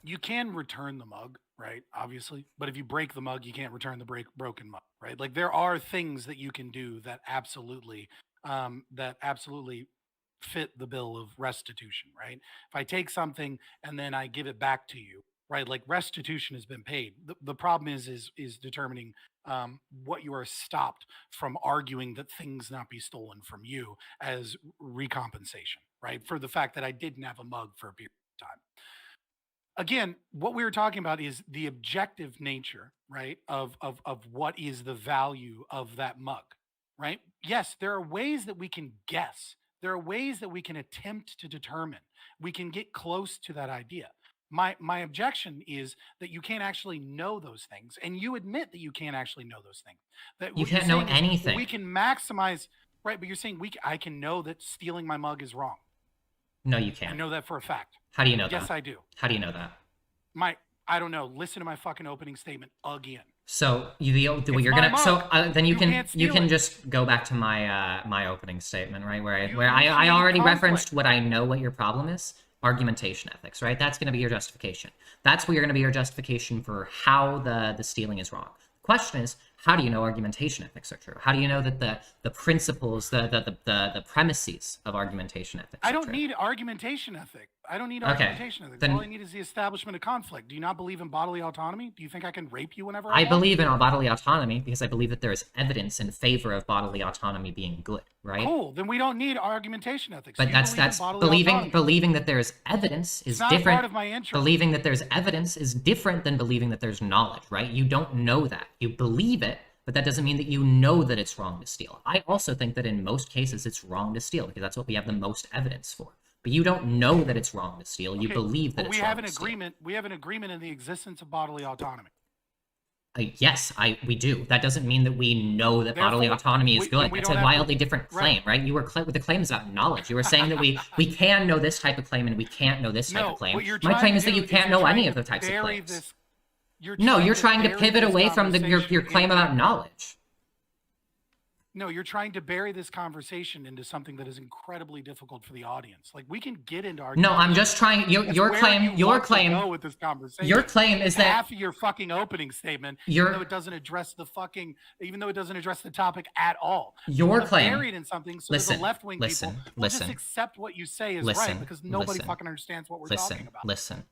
B: You can return the mug, right? Obviously, but if you break the mug, you can't return the broken mug, right? Like there are things that you can do that absolutely fit the bill of restitution, right? If I take something and then I give it back to you, right? Like restitution has been paid. The problem is determining what you are stopped from arguing that things not be stolen from you as recompensation, right? For the fact that I didn't have a mug for a period of time. Again, what we were talking about is the objective nature, right? Of what is the value of that mug, right? Yes, there are ways that we can guess. There are ways that we can attempt to determine. We can get close to that idea. My objection is that you can't actually know those things, and you admit that you can't actually know those things. That
A: you can't know anything.
B: We can maximize, right? But you're saying I can know that stealing my mug is wrong.
A: No, you can't.
B: I know that for a fact.
A: How do you know that?
B: Yes, I do.
A: How do you know that?
B: I don't know. Listen to my fucking opening statement again.
A: So then you can just go back to my opening statement, right? Where I already referenced what I know what your problem is. Argumentation ethics, right? That's going to be your justification. That's where you're going to be your justification for how the stealing is wrong. The question is, How do you know argumentation ethics are true? How do you know that the principles, the premises of argumentation ethics
B: I
A: are
B: don't
A: true?
B: need argumentation ethic. I don't need
A: Okay,
B: argumentation ethic.
A: then-
B: All I need is the establishment of conflict. Do you not believe in bodily autonomy? Do you think I can rape you whenever I
A: I
B: want?
A: believe in bodily autonomy because I believe that there is evidence in favor of bodily autonomy being good, right?
B: Cool. Then we don't need argumentation ethics.
A: But
B: You
A: that's
B: believe in bodily
A: believing
B: autonomy.
A: believing that there's evidence is
B: It's not a
A: different.
B: part of my intro.
A: Believing that there's evidence is different than believing that there's knowledge, right? You don't know that. You believe it, but that doesn't mean that you know that it's wrong to steal. I also think that in most cases it's wrong to steal because that's what we have the most evidence for. But you don't know that it's wrong to steal. You
B: Okay,
A: believe that
B: but
A: it's
B: we
A: wrong
B: have an
A: to steal.
B: agreement. We have an agreement in the existence of bodily autonomy.
A: Yes, we do. That doesn't mean that we know that bodily
B: Therefore,
A: autonomy is
B: we
A: good.
B: don't
A: That's a
B: have to-
A: wildly different claim,
B: Right.
A: right? You were the claim is about knowledge. You were saying that we can know this type of claim and we can't know this type
B: No,
A: of claim.
B: what you're
A: My
B: trying
A: claim
B: to
A: is that
B: do
A: you can't
B: you're
A: know any
B: trying
A: of the
B: to
A: types of
B: bury
A: claims.
B: this-
A: No, you're trying to
B: bury
A: pivot
B: this
A: away from your
B: conversation
A: claim
B: in-
A: about knowledge.
B: No, you're trying to bury this conversation into something that is incredibly difficult for the audience. Like, we can get into
A: No,
B: arguments.
A: I'm just trying.
B: That's
A: Your
B: where
A: claim.
B: you
A: Your
B: want to
A: claim.
B: go with this conversation.
A: Your claim is that
B: half of your fucking opening statement,
A: Your-
B: even though it doesn't address the fucking, even though it doesn't address the topic at all.
A: Your
B: You wanna
A: claim-
B: bury it in something so
A: listen,
B: that the left-wing
A: listen,
B: people will
A: listen,
B: just accept what you say is
A: listen,
B: right because nobody
A: listen,
B: fucking understands what we're talking about.
A: Listen.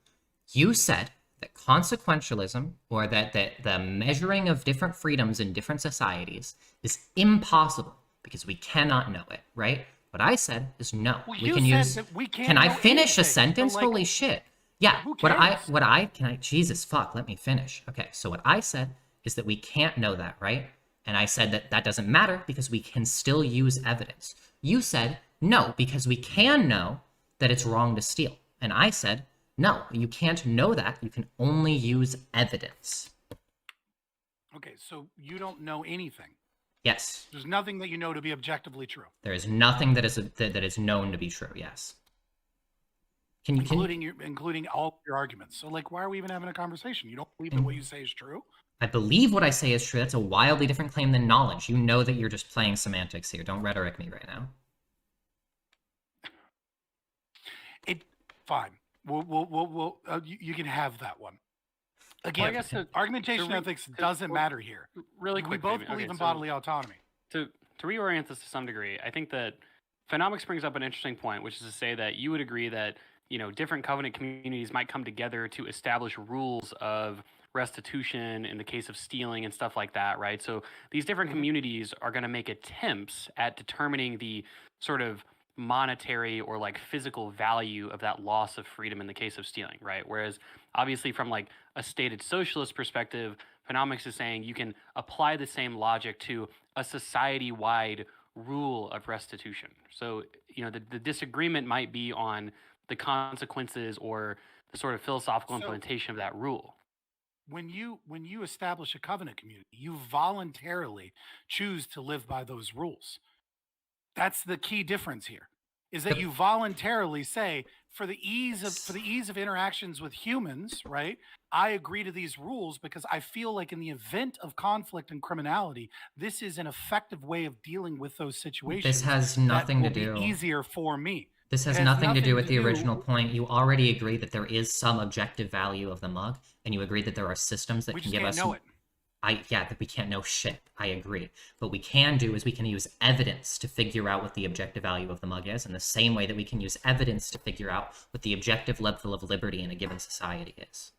A: You said that consequentialism, or that the measuring of different freedoms in different societies, is impossible because we cannot know it, right? What I said is no.
B: Well,
A: we
B: you
A: can
B: said
A: use.
B: that we can't
A: Can I
B: know
A: finish a
B: anything,
A: sentence?
B: but, like,
A: Holy shit! Yeah.
B: who
A: What I
B: cares?
A: can I Jesus fuck. Let me finish. Okay. So what I said is that we can't know that, right? And I said that that doesn't matter because we can still use evidence. You said no because we can know that it's wrong to steal, and I said no. You can't know that. You can only use evidence.
B: Okay, so you don't know anything.
A: Yes.
B: There's nothing that you know to be objectively true,
A: There is nothing that is known to be true. Yes. Can you?
B: including all your arguments. So, like, why are we even having a conversation? You don't believe that what you say is true?
A: I believe what I say is true. That's a wildly different claim than knowledge. You know that you're just playing semantics here. Don't rhetoric me right now.
B: Fine. You can have that one. Again,
D: Well, I guess
B: argumentation ethics doesn't matter here.
D: Really
B: We
D: quick.
B: both believe in bodily autonomy.
D: To reorient this to some degree, I think that Phenomics brings up an interesting point, which is to say that you would agree that different covenant communities might come together to establish rules of restitution in the case of stealing and stuff like that, right? So these different communities are going to make attempts at determining the sort of monetary or like physical value of that loss of freedom in the case of stealing, right? Whereas obviously from like a stated socialist perspective, Phenomics is saying you can apply the same logic to a society-wide rule of restitution. So, the disagreement might be on the consequences or the sort of philosophical
B: So-
D: implementation of that rule.
B: When you establish a covenant community, you voluntarily choose to live by those rules. That's the key difference here. Is that you voluntarily say, for the ease of interactions with humans, right? I agree to these rules because I feel like in the event of conflict and criminality, this is an effective way of dealing with those situations.
A: This has
B: that
A: nothing to
B: will be
A: do.
B: easier for me.
A: This has
B: It has
A: nothing to do
B: nothing
A: with
B: to
A: the
B: do-
A: original point. You already agree that there is some objective value of the mug, and you agree that there are systems that
B: We
A: can
B: just
A: give
B: can't
A: us.
B: know it.
A: That we can't know shit. I agree. What we can do is we can use evidence to figure out what the objective value of the mug is, in the same way that we can use evidence to figure out what the objective level of liberty in a given society is.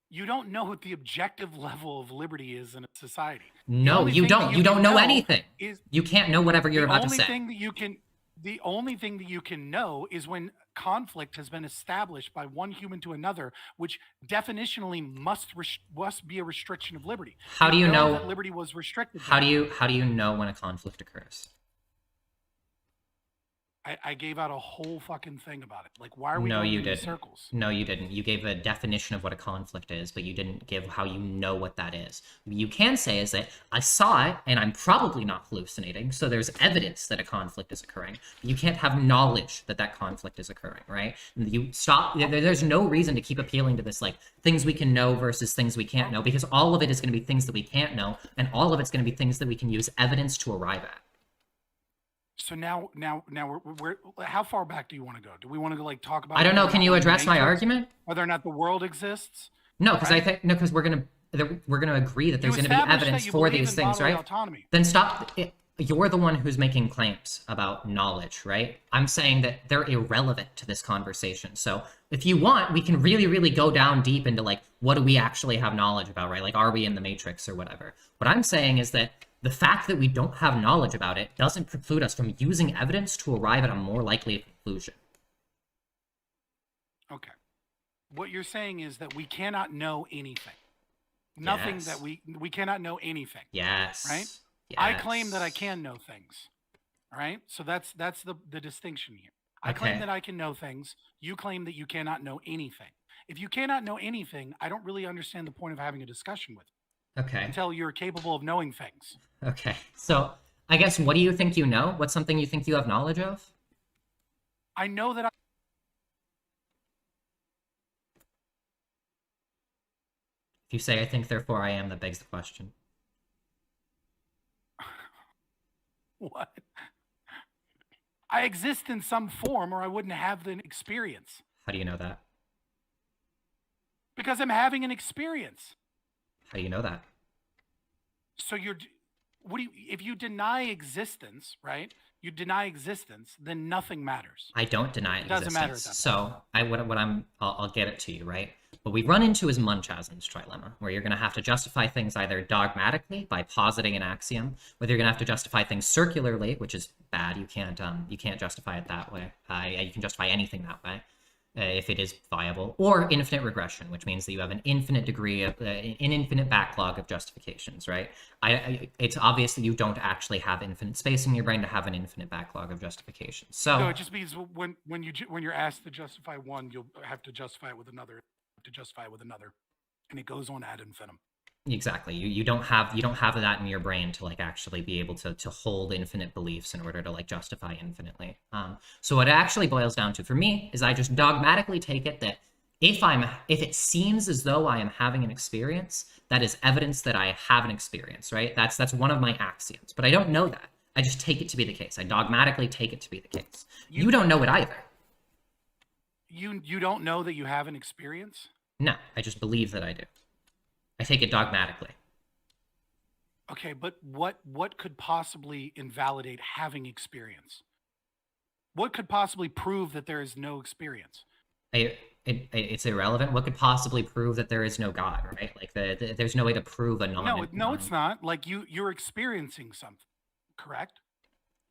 B: You don't know what the objective level of liberty is in a society.
A: No,
B: only
A: you
B: thing that
A: don't.
B: you
A: You don't
B: can
A: know
B: know
A: anything.
B: is-
A: You can't know whatever you're about to say.
B: The only thing that you can know is when conflict has been established by one human to another, which definitionally must be a restriction of liberty.
A: How do you know
B: that liberty was restricted?
A: How do you know when a conflict occurs?
B: I gave out a whole fucking thing about it. Like, why are we
A: No,
B: going
A: you
B: in
A: didn't.
B: circles?
A: No, you didn't. You gave a definition of what a conflict is, but you didn't give how you know what that is. What you can say is that I saw it, and I'm probably not hallucinating, so there's evidence that a conflict is occurring. You can't have knowledge that that conflict is occurring, right? You stop. There's no reason to keep appealing to this, like, things we can know versus things we can't know, because all of it is going to be things that we can't know, and all of it's going to be things that we can use evidence to arrive at.
B: So now we're how far back do you want to go? Do we want to like talk about?
A: I don't know.
B: whether or
A: Can
B: not
A: you
B: we're
A: address my
B: matrix?
A: argument?
B: Whether or not the world exists,
A: No, because
B: Right?
A: I think no, because we're gonna agree that there's
B: You
A: going to be
B: established that
A: evidence
B: you
A: for
B: believe
A: these
B: in
A: things,
B: bodily
A: right?
B: autonomy.
A: Then stop. You're the one who's making claims about knowledge, right? I'm saying that they're irrelevant to this conversation. So if you want, we can really, really go down deep into like, what do we actually have knowledge about, right? Like, are we in the matrix or whatever? What I'm saying is that the fact that we don't have knowledge about it doesn't preclude us from using evidence to arrive at a more likely conclusion.
B: Okay. What you're saying is that we cannot know anything. Nothing
A: Yes.
B: that we cannot know anything.
A: Yes.
B: Right?
A: Yes.
B: I claim that I can know things. All right? So that's the distinction here. I claim
A: Okay.
B: that I can know things. You claim that you cannot know anything. If you cannot know anything, I don't really understand the point of having a discussion with you
A: Okay.
B: until you're capable of knowing things.
A: Okay. So I guess, what do you think you know? What's something you think you have knowledge of?
B: I know that
A: If you say I think, therefore I am, that begs the question.
B: what? I exist in some form, or I wouldn't have the experience.
A: How do you know that?
B: Because I'm having an experience.
A: How do you know that?
B: So if you deny existence, right? You deny existence, then nothing matters.
A: I don't deny
B: It doesn't matter at
A: existence.
B: that
A: I'll get it to you, right? What we run into is Munchausen's trilemma, where you're going to have to justify things either dogmatically by positing an axiom, whether you're going to have to justify things circularly, which is bad. You can't justify it that way. You can justify anything that way if it is viable, or infinite regression, which means that you have an infinite degree of an infinite backlog of justifications, right? It's obvious that you don't actually have infinite space in your brain to have an infinite backlog of justifications. So
B: No, it just means when you're asked to justify one, you'll have to justify it with another, and it goes on ad infinitum.
A: exactly, you don't have that in your brain to like actually be able to hold infinite beliefs in order to like justify infinitely. So what it actually boils down to for me is I just dogmatically take it that if it seems as though I am having an experience, that is evidence that I have an experience, right? That's one of my axioms, but I don't know that. I just take it to be the case. I dogmatically take it to be the case. You don't know it either.
B: You don't know that you have an experience?
A: No, I just believe that I do. I take it dogmatically.
B: Okay, but what could possibly invalidate having experience? What could possibly prove that there is no experience?
A: It's irrelevant. What could possibly prove that there is no God, right? Like there's no way to prove a non.
B: No, it's not. Like you're experiencing something, correct?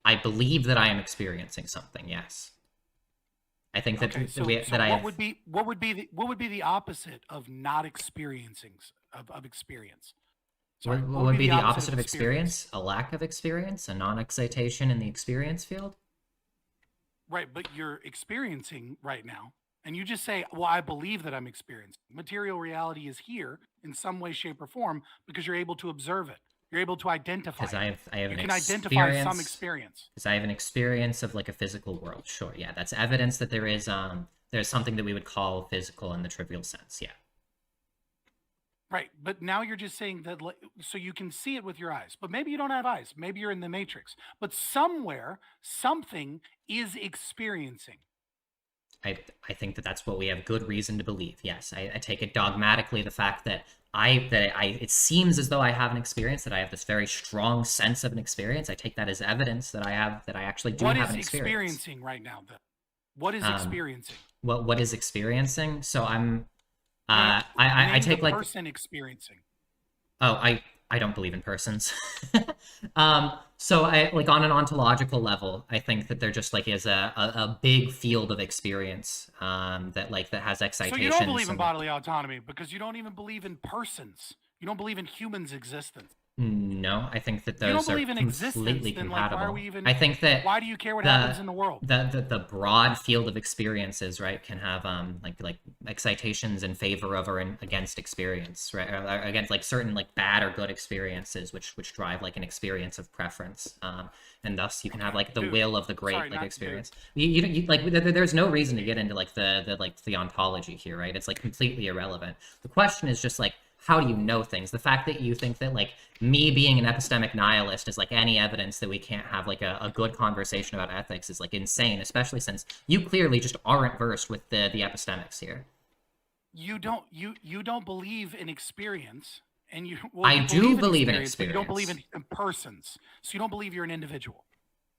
A: I believe that I am experiencing something. Yes. I think that
B: what would be the opposite of not experiencing of experience? Sorry,
A: what would be the opposite of experience? A lack of experience, a non-excitation in the experience field.
B: Right, but you're experiencing right now, and you just say, "Well, I believe that I'm experiencing." Material reality is here in some way, shape, or form because you're able to observe it. You're able to identify.
A: Because you
B: can identify some experience.
A: Because I have an experience of like a physical world. Sure, yeah, that's evidence that there's something that we would call physical in the trivial sense. Yeah.
B: Right, but now you're just saying that so you can see it with your eyes, but maybe you don't have eyes. Maybe you're in the matrix, but somewhere something is experiencing.
A: I think that's what we have good reason to believe. Yes, I take it dogmatically, the fact that it seems as though I have an experience, that I have this very strong sense of an experience. I take that as evidence that I actually do have an experience.
B: What is experiencing right now, then? What is experiencing?
A: What is experiencing? So I'm
B: I
A: take
B: the
A: like
B: person experiencing.
A: Oh, I don't believe in persons. So I like on an ontological level, I think that there just like is a big field of experience that has excitation.
B: So you don't believe in bodily autonomy because you don't even believe in persons. You don't believe in humans' existence.
A: No, I think that those are completely compatible. I think that
B: why do you care what happens in the world?
A: The broad field of experiences, right, can have like excitations in favor of or against experience, right, or against like certain like bad or good experiences, which drive like an experience of preference, and thus you can have like the will of the great experience. You like there's no reason to get into like the ontology here, right? It's like completely irrelevant. The question is just like, how do you know things? The fact that you think that like me being an epistemic nihilist is like any evidence that we can't have like a good conversation about ethics is like insane, especially since you clearly just aren't versed with the epistemics here.
B: you don't believe in experience, and you
A: I
B: you
A: do believe in
B: but you don't believe
A: experience.
B: in persons, so you don't believe you're an individual.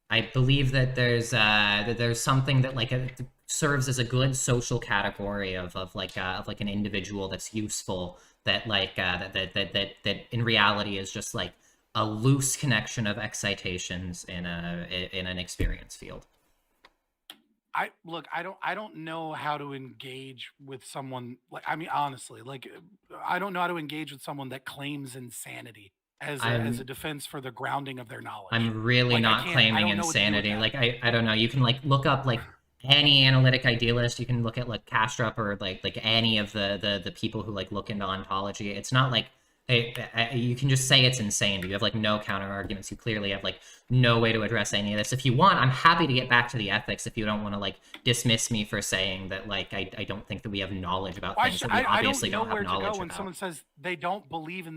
A: I believe that there's something that like serves as a good social category of an individual that's useful, that that in reality is just like a loose connection of excitations in an experience field.
B: I don't know how to engage with someone, like, I mean, honestly, like, I don't know how to engage with someone that claims insanity as a defense for the grounding of their knowledge.
A: I'm really
B: Like,
A: not
B: I
A: claiming
B: don't know what to do with
A: insanity.
B: that.
A: Like I don't know. You can like look up like any analytic idealist. You can look at like Kastrup or like any of the people who like look into ontology. It's not like you can just say it's insane. You have like no counter arguments. You clearly have like no way to address any of this. If you want, I'm happy to get back to the ethics. If you don't want to like dismiss me for saying that like I don't think that we have knowledge about things that we obviously
B: don't know
A: have
B: where to
A: knowledge
B: go when
A: about.
B: someone says they don't believe in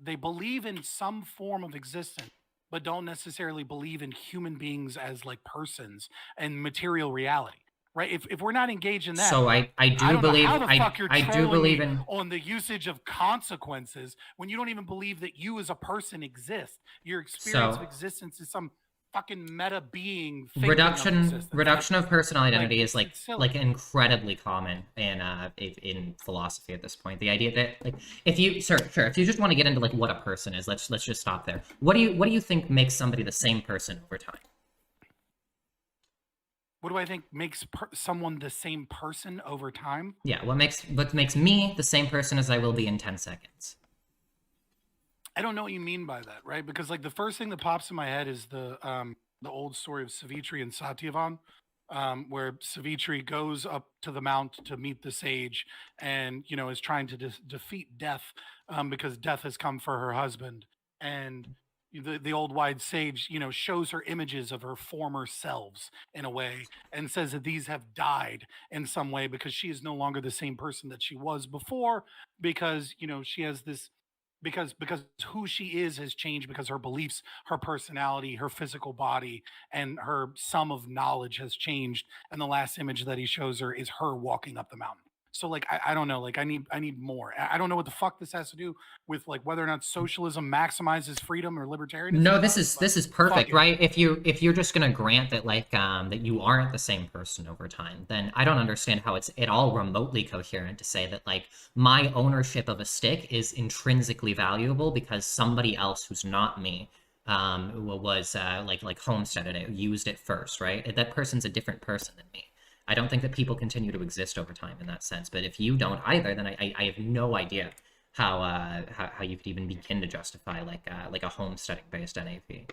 B: they believe in some form of existence, but don't necessarily believe in human beings as like persons and material reality. Right? If we're not engaged in that,
A: So I do
B: don't
A: believe
B: know how the fuck you're
A: I do
B: trolling
A: believe
B: me
A: in
B: on the usage of consequences when you don't even believe that you as a person exist. Your experience of existence is some fucking meta being thinking of existence.
A: reduction of personal identity is
B: it's silly.
A: like incredibly common in philosophy at this point. The idea that like if you if you just want to get into like what a person is, let's just stop there. What do you think makes somebody the same person over time?
B: What do I think makes someone the same person over time?
A: Yeah, what makes me the same person as I will be in 10 seconds?
B: I don't know what you mean by that, right? Because like the first thing that pops in my head is the old story of Savitri and Satyavan, where Savitri goes up to the mount to meet the sage, and is trying to defeat death, because death has come for her husband, and the old wise sage shows her images of her former selves in a way, and says that these have died in some way because she is no longer the same person that she was before, because she has this, because who she is has changed, because her beliefs, her personality, her physical body, and her sum of knowledge has changed, and the last image that he shows her is her walking up the mountain. So like I don't know, like I need more. I don't know what the fuck this has to do with like whether or not socialism maximizes freedom or libertarianism.
A: No, this is perfect, right? If you're just gonna grant that like that you aren't the same person over time, then I don't understand how it's at all remotely coherent to say that like my ownership of a stick is intrinsically valuable because somebody else who's not me was like homesteaded it, used it first, right? That person's a different person than me. I don't think that people continue to exist over time in that sense. But if you don't either, then I have no idea how you could even begin to justify like a homesteading based NAP.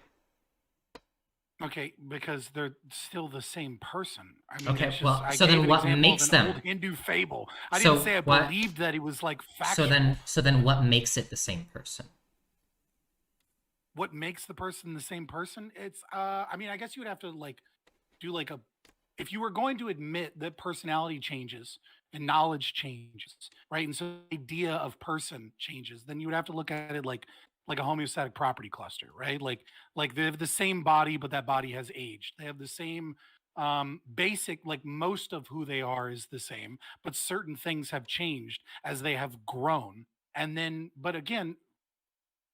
B: Okay, because they're still the same person. I mean,
A: Okay,
B: it's just,
A: well,
B: I
A: so
B: gave
A: then
B: an
A: what
B: example
A: makes
B: of an
A: them?
B: old Hindu fable. I
A: So
B: didn't say I
A: what-
B: believed that it was like factual.
A: So then what makes it the same person?
B: What makes the person the same person? It's I mean, I guess you would have to like do like a, if you were going to admit that personality changes and knowledge changes, right? And so the idea of person changes, then you would have to look at it like a homeostatic property cluster, right? Like they have the same body, but that body has aged. They have the same basic, like most of who they are is the same, but certain things have changed as they have grown. And then, but again,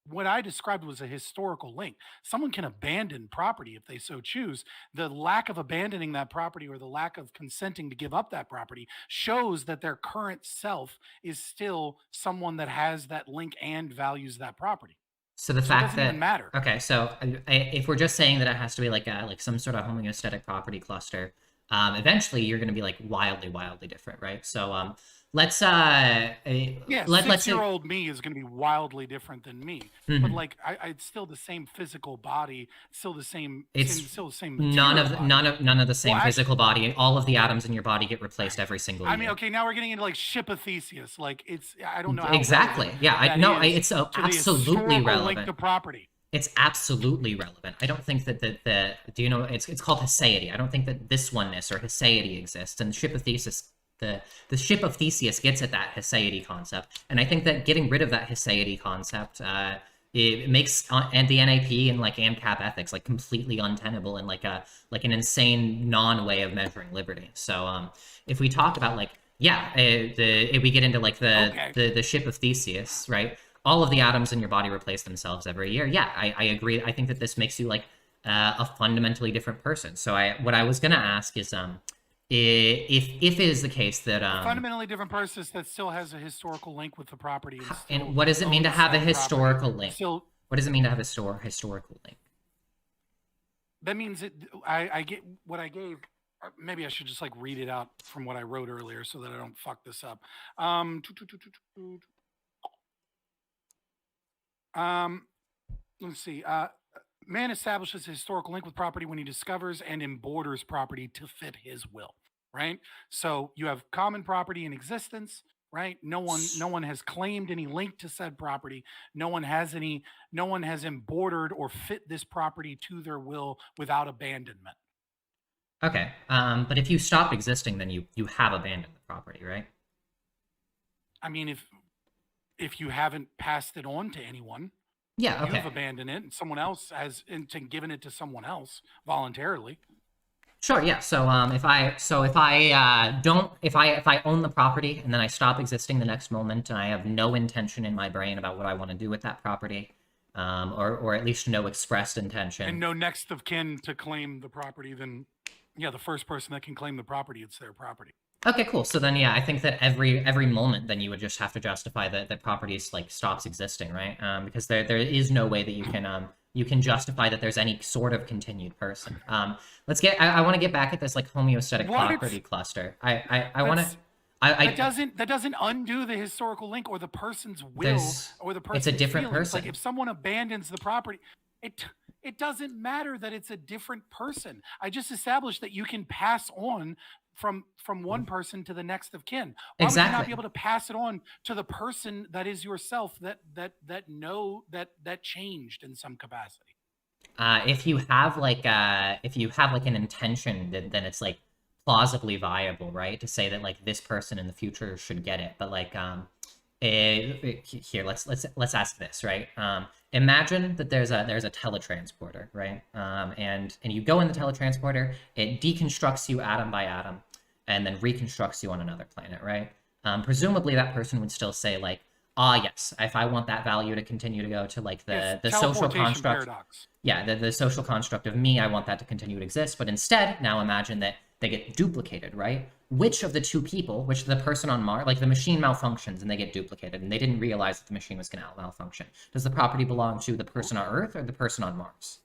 B: what I described was a historical link. Someone can abandon property if they so choose. The lack of abandoning that property or the lack of consenting to give up that property shows that their current self is still someone that has that link and values that property.
A: So the
B: So it
A: fact
B: doesn't
A: that
B: even matter.
A: okay, so if we're just saying that it has to be like some sort of homeostatic property cluster, eventually you're going to be like wildly different, right? So let's
B: Yeah,
A: let's say
B: six-year-old me is going to be wildly different than me, but like it's still the same physical body, still the same.
A: It's
B: still the same.
A: none
B: material
A: of
B: body.
A: none of the same
B: Well, actually-
A: physical body. All of the atoms in your body get replaced every single year.
B: I mean, okay, now we're getting into like ship of Theseus. Like it's, I don't know how
A: Exactly.
B: relevant
A: Yeah,
B: that
A: it's
B: is to the
A: absolutely
B: historical link
A: relevant.
B: to property.
A: It's absolutely relevant. I don't think that the do you know it's called Hesiody. I don't think that this oneness or Hesiody exists. And the ship of Theseus, the ship of Theseus gets at that Hesiody concept. And I think that getting rid of that Hesiody concept it makes and the NAP and like ANCAP ethics like completely untenable and like an insane non way of measuring liberty. So if we talk about like we get into like
B: Okay.
A: the ship of Theseus, right? All of the atoms in your body replace themselves every year. Yeah, I agree. I think that this makes you like a fundamentally different person. So what I was gonna ask is if it is the case that
B: Fundamentally different person that still has a historical link with the property.
A: and what does it mean to
B: owns
A: have a
B: that property.
A: historical link?
B: Still,
A: What does it mean to have a historical link?
B: that means that I get what I gave. Or maybe I should just like read it out from what I wrote earlier so that I don't fuck this up. Let's see. Man establishes a historical link with property when he discovers and emborders property to fit his will. Right. So you have common property in existence. Right. No one has claimed any link to said property. No one has embordered or fit this property to their will without abandonment.
A: Okay. But if you stop existing, then you have abandoned the property, right?
B: I mean, if you haven't passed it on to anyone,
A: Yeah. Okay.
B: you've abandoned it, and someone else has given it to someone else voluntarily.
A: Sure. Yeah. So if I own the property and then I stop existing the next moment, and I have no intention in my brain about what I want to do with that property, or at least no expressed intention.
B: And no next of kin to claim the property, then yeah, the first person that can claim the property, it's their property.
A: Okay, cool. So then, yeah, I think that every moment, then you would just have to justify that property like stops existing, right? Because there is no way that you can justify that there's any sort of continued person. I want to get back at this like homeostatic property cluster.
B: That doesn't undo the historical link or the person's will or the person's
A: it's a different
B: feelings.
A: person.
B: Like if someone abandons the property, it doesn't matter that it's a different person. I just established that you can pass on from one person to the next of kin. Why would you not be able to pass it on to the person that is yourself that changed in some capacity?
A: If you have like an intention, then it's like plausibly viable, right? To say that like this person in the future should get it, but like here let's ask this, right? Imagine that there's a teletransporter, right? And you go in the teletransporter, it deconstructs you atom by atom, and then reconstructs you on another planet, right? Presumably that person would still say like, yes, if I want that value to continue to go to like the social construct, paradox. Yeah, the social construct of me, I want that to continue to exist. But instead, now imagine that they get duplicated, right? Which of the two people, which the person on Mars, like the machine malfunctions and they get duplicated, and they didn't realize that the machine was going to malfunction. Does the property belong to the person on Earth or the person on Mars?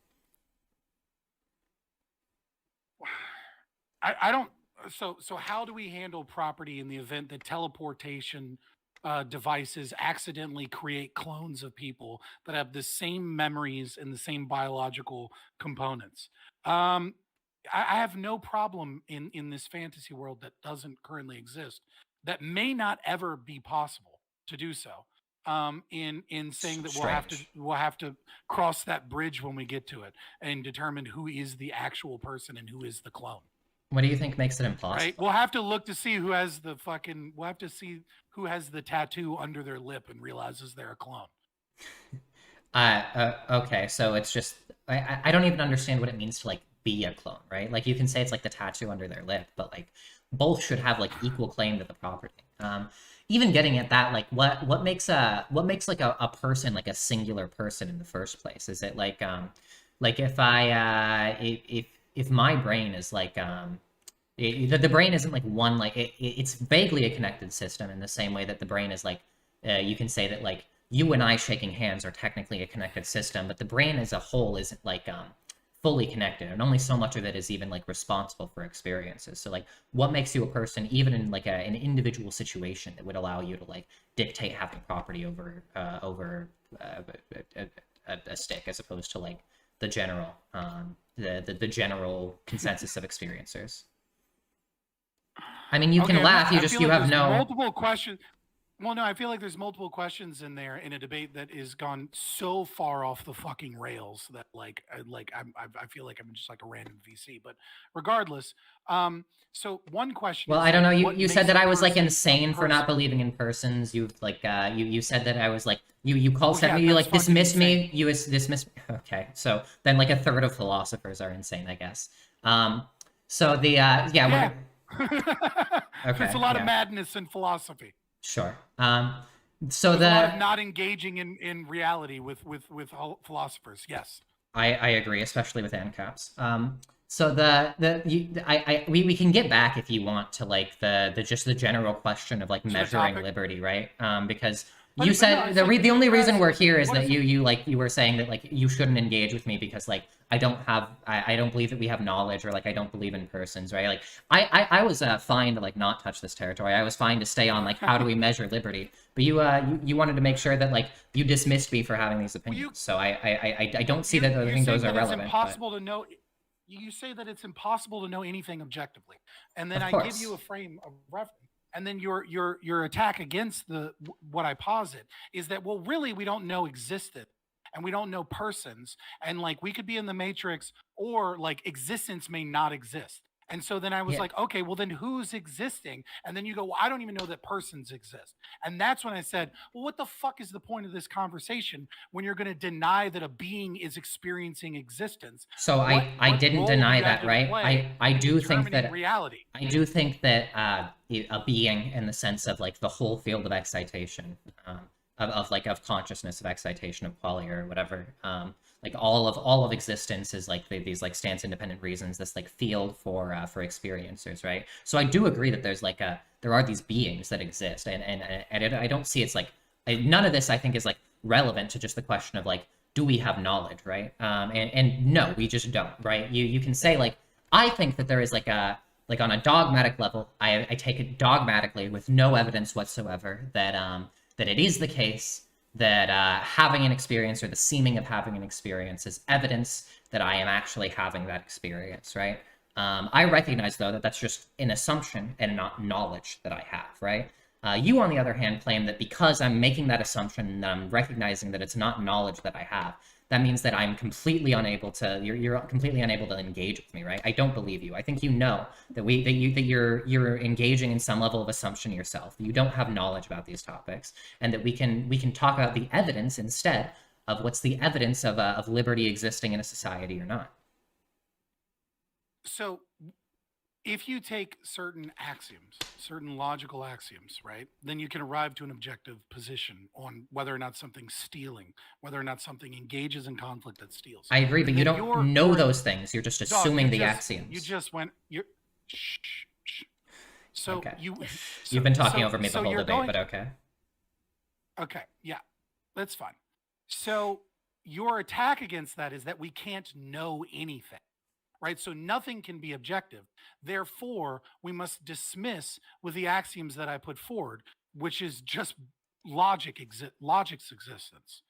B: I don't. So how do we handle property in the event that teleportation devices accidentally create clones of people that have the same memories and the same biological components? I have no problem in this fantasy world that doesn't currently exist, that may not ever be possible to do so. In saying that we'll have to cross that bridge when we get to it and determine who is the actual person and who is the clone.
A: What do you think makes it impossible?
B: Right? We'll have to look to see who has the fucking. We'll have to see who has the tattoo under their lip and realizes they're a clone.
A: Okay, so it's just I don't even understand what it means to like be a clone, right? Like you can say it's like the tattoo under their lip, but like both should have like equal claim to the property. Even getting at that, like what makes like a person like a singular person in the first place? Is it like if my brain is like the brain isn't like one, like it's vaguely a connected system in the same way that the brain is like you can say that like you and I shaking hands are technically a connected system, but the brain as a whole isn't like fully connected, and only so much of it is even like responsible for experiences. So like what makes you a person even in like an individual situation that would allow you to like dictate having property over a stick as opposed to like the general the general consensus of experiencers? I mean, you can laugh, you have no
B: multiple questions. Well, no, I feel like there's multiple questions in there in a debate that is gone so far off the fucking rails that I feel like I'm just like a random VC. But regardless, so one question.
A: Well, I don't know. You said that I was like insane for not believing in persons. You like you said that I was like you called me, you like dismissed me. You dismissed me. Okay, so then like a third of philosophers are insane, I guess. So the Okay,
B: There's a lot
A: yeah.
B: of madness in philosophy.
A: Sure.
B: There's
A: So
B: a lot of
A: the
B: not engaging in reality with philosophers. Yes.
A: I agree, especially with ANCAPs. So we can get back if you want to like the just the general question of like measuring
B: topic.
A: liberty, right? Because
B: But
A: you
B: no,
A: said
B: I
A: the
B: said
A: the only reason we're here is
B: what
A: that
B: is-
A: you were saying that like you shouldn't engage with me because like I don't believe that we have knowledge, or like I don't believe in persons, right? Like I was fine to like not touch this territory. I was fine to stay on like how do we measure liberty, but you wanted to make sure that like you dismissed me for having these opinions. So I don't see that I think those are relevant.
B: It's impossible to know. You say that it's impossible to know anything objectively, and then
A: Of
B: I
A: course.
B: give you a frame of reference, and then your attack against what I posit is that, well, really we don't know existence, and we don't know persons, and like we could be in the matrix, or like existence may not exist. And so then I was
A: Yeah.
B: like, okay, well then who's existing? And then you go, well, I don't even know that persons exist. And that's when I said, well, what the fuck is the point of this conversation when you're going to deny that a being is experiencing existence?
A: So
B: What
A: I didn't
B: role do
A: deny
B: you have
A: that,
B: to
A: right?
B: play
A: I
B: in
A: do think
B: determining
A: that
B: reality.
A: I do think that a being, in the sense of like the whole field of excitation, of consciousness, of excitation, of qualia, or whatever, like all of existence is like these like stance independent reasons, this like field for experiencers, right? So I do agree that there are these beings that exist, and I don't see it's like none of this I think is like relevant to just the question of like, do we have knowledge, right? And no, we just don't, right? You can say like, I think that there is like on a dogmatic level, I take it dogmatically with no evidence whatsoever that it is the case that having an experience, or the seeming of having an experience, is evidence that I am actually having that experience, right? I recognize, though, that that's just an assumption and not knowledge that I have, right? You, on the other hand, claim that because I'm making that assumption and I'm recognizing that it's not knowledge that I have, that means that I'm completely unable to. You're completely unable to engage with me, right? I don't believe you. I think you know that you're engaging in some level of assumption yourself. You don't have knowledge about these topics, and that we can talk about the evidence instead of what's the evidence of liberty existing in a society or not.
B: So if you take certain axioms, certain logical axioms, right, then you can arrive to an objective position on whether or not something's stealing, whether or not something engages in conflict that steals.
A: I agree, but you
B: Then
A: don't know those things. You're just
B: Dog,
A: assuming the
B: just-
A: axioms.
B: You just went. Shh. So
A: Okay.
B: you.
A: You've been talking
B: so-
A: over me the
B: so
A: whole
B: you're
A: debate,
B: going-
A: but okay.
B: Okay, yeah, that's fine. So your attack against that is that we can't know anything, right? So nothing can be objective. Therefore, we must dismiss with the axioms that I put forward, which is just logic's existence.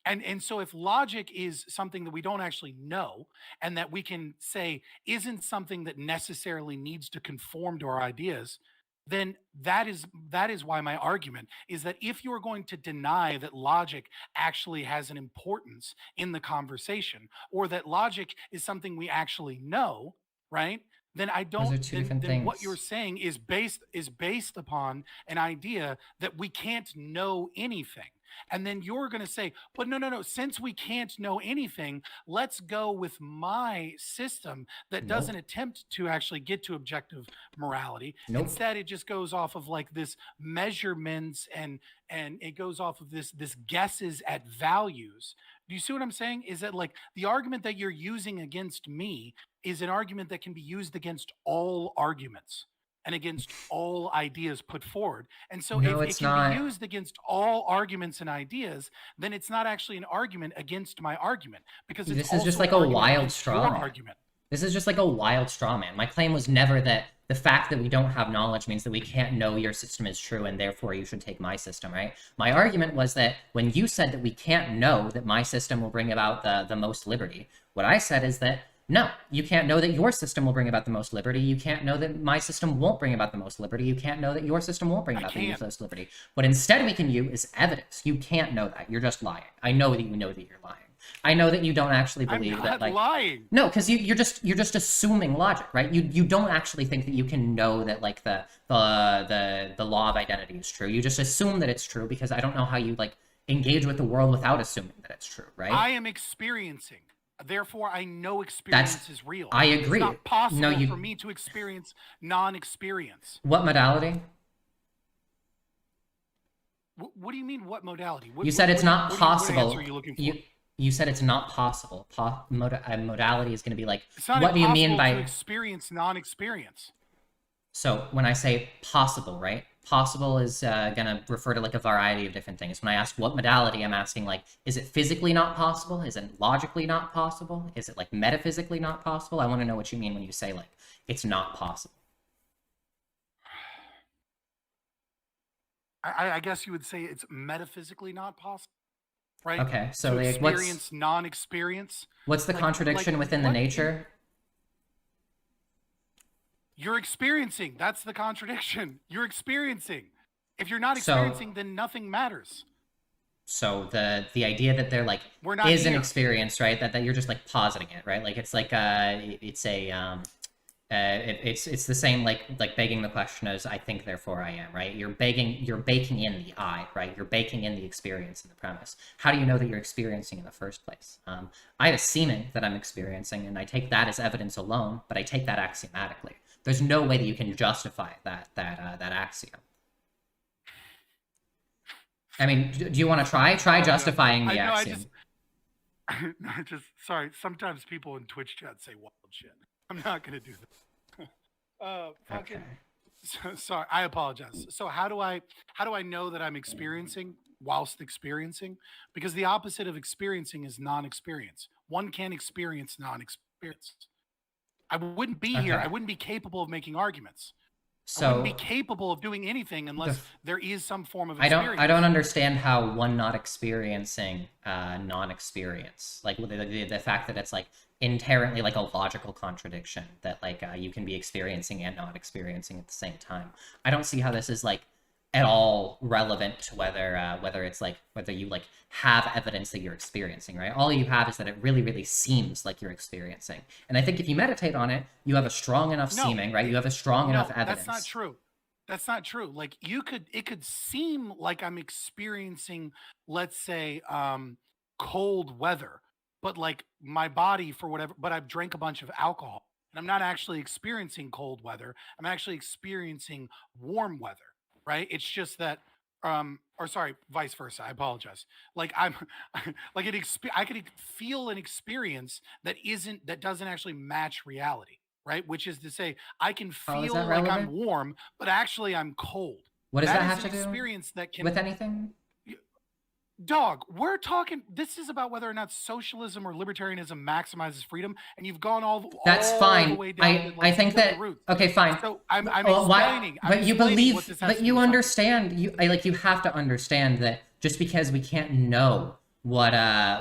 B: And so if logic is something that we don't actually know, and that we can say isn't something that necessarily needs to conform to our ideas, then that is why my argument is that if you're going to deny that logic actually has an importance in the conversation, or that logic is something we actually know, right? Then I don't.
A: Those are two different
B: Then what
A: things.
B: you're saying is based upon an idea that we can't know anything. And then you're going to say, but no. Since we can't know anything, let's go with my system that
A: Nope.
B: doesn't attempt to actually get to objective morality.
A: Nope.
B: Instead, it just goes off of like this measurements, and it goes off of this guesses at values. Do you see what I'm saying? Is that like the argument that you're using against me is an argument that can be used against all arguments and against all ideas put forward. And so
A: No,
B: if
A: it's
B: it can
A: not.
B: be used against all arguments and ideas, then it's not actually an argument against my argument, because it's
A: This is just
B: also
A: like
B: an
A: a
B: argument
A: wild
B: against
A: straw
B: your
A: man.
B: argument.
A: This is just like a wild straw man. My claim was never that the fact that we don't have knowledge means that we can't know your system is true and therefore you should take my system, right? My argument was that when you said that we can't know that my system will bring about the most liberty, what I said is that no, you can't know that your system will bring about the most liberty. You can't know that my system won't bring about the most liberty. You can't know that your system won't bring about the most liberty. What instead we can use is evidence. You can't know that. You're just lying. I know that you know that you're lying. I know that you don't actually believe
B: I'm
A: that,
B: not
A: like,
B: lying.
A: no, because you're just assuming logic, right? You don't actually think that you can know that like the law of identity is true. You just assume that it's true because I don't know how you like engage with the world without assuming that it's true, right?
B: I am experiencing. Therefore, I know experience is real.
A: I agree.
B: It's not possible
A: No,
B: for me to experience non-experience.
A: What modality?
B: What do you mean, what modality?
A: You said it's not possible.
B: What answer are you looking for?
A: You said it's not possible. Modality is going to be like,
B: It's not
A: what do you mean by...
B: to experience non-experience.
A: So when I say possible, right? Possible is going to refer to like a variety of different things. When I ask what modality, I'm asking like, is it physically not possible? Is it logically not possible? Is it like metaphysically not possible? I want to know what you mean when you say like, it's not possible.
B: I guess you would say it's metaphysically not possible, right?
A: Okay, so
B: to
A: like,
B: experience non-experience.
A: What's the contradiction within the nature?
B: You're experiencing. That's the contradiction. You're experiencing. If you're not experiencing, then nothing matters.
A: So the idea that there like is an experience, right? That you're just like positing it, right? Like it's like it's the same like begging the question as I think therefore I am, right? You're baking in the I, right? You're baking in the experience in the premise. How do you know that you're experiencing in the first place? I have a seeming that I'm experiencing, and I take that as evidence alone, but I take that axiomatically. There's no way that you can justify that axiom. I mean, do you want to try justifying the axiom?
B: Sorry. Sometimes people in Twitch chat say wild shit. I'm not gonna do this. Okay. Sorry, I apologize. So how do I know that I'm experiencing whilst experiencing? Because the opposite of experiencing is non-experience. One can't experience non-experience. I wouldn't be here. I wouldn't be capable of making arguments. So I wouldn't be capable of doing anything unless there is some form of experience.
A: I don't understand how one not experiencing non-experience, like the fact that it's like inherently like a logical contradiction that like you can be experiencing and not experiencing at the same time. I don't see how this is like at all relevant to whether it's like whether you like have evidence that you're experiencing, right? All you have is that it really, really seems like you're experiencing. And I think if you meditate on it, you have a strong enough seeming, right? You have a strong enough evidence.
B: That's not true. That's not true. Like it could seem like I'm experiencing, let's say, cold weather, but like my body for whatever, but I've drank a bunch of alcohol and I'm not actually experiencing cold weather. I'm actually experiencing warm weather. Right? It's just that, or sorry, vice versa. I apologize. Like I'm, like I could feel an experience that doesn't actually match reality, right? Which is to say, I can feel like I'm warm, but actually I'm cold.
A: What does that have to do
B: experience that can,
A: with anything?
B: Dog, we're talking. This is about whether or not socialism or libertarianism maximizes freedom, and you've gone all
A: that's
B: all
A: fine.
B: The way down
A: I think that okay, fine.
B: So I'm explaining.
A: But you believe, but you understand. You have to understand that just because we can't know whether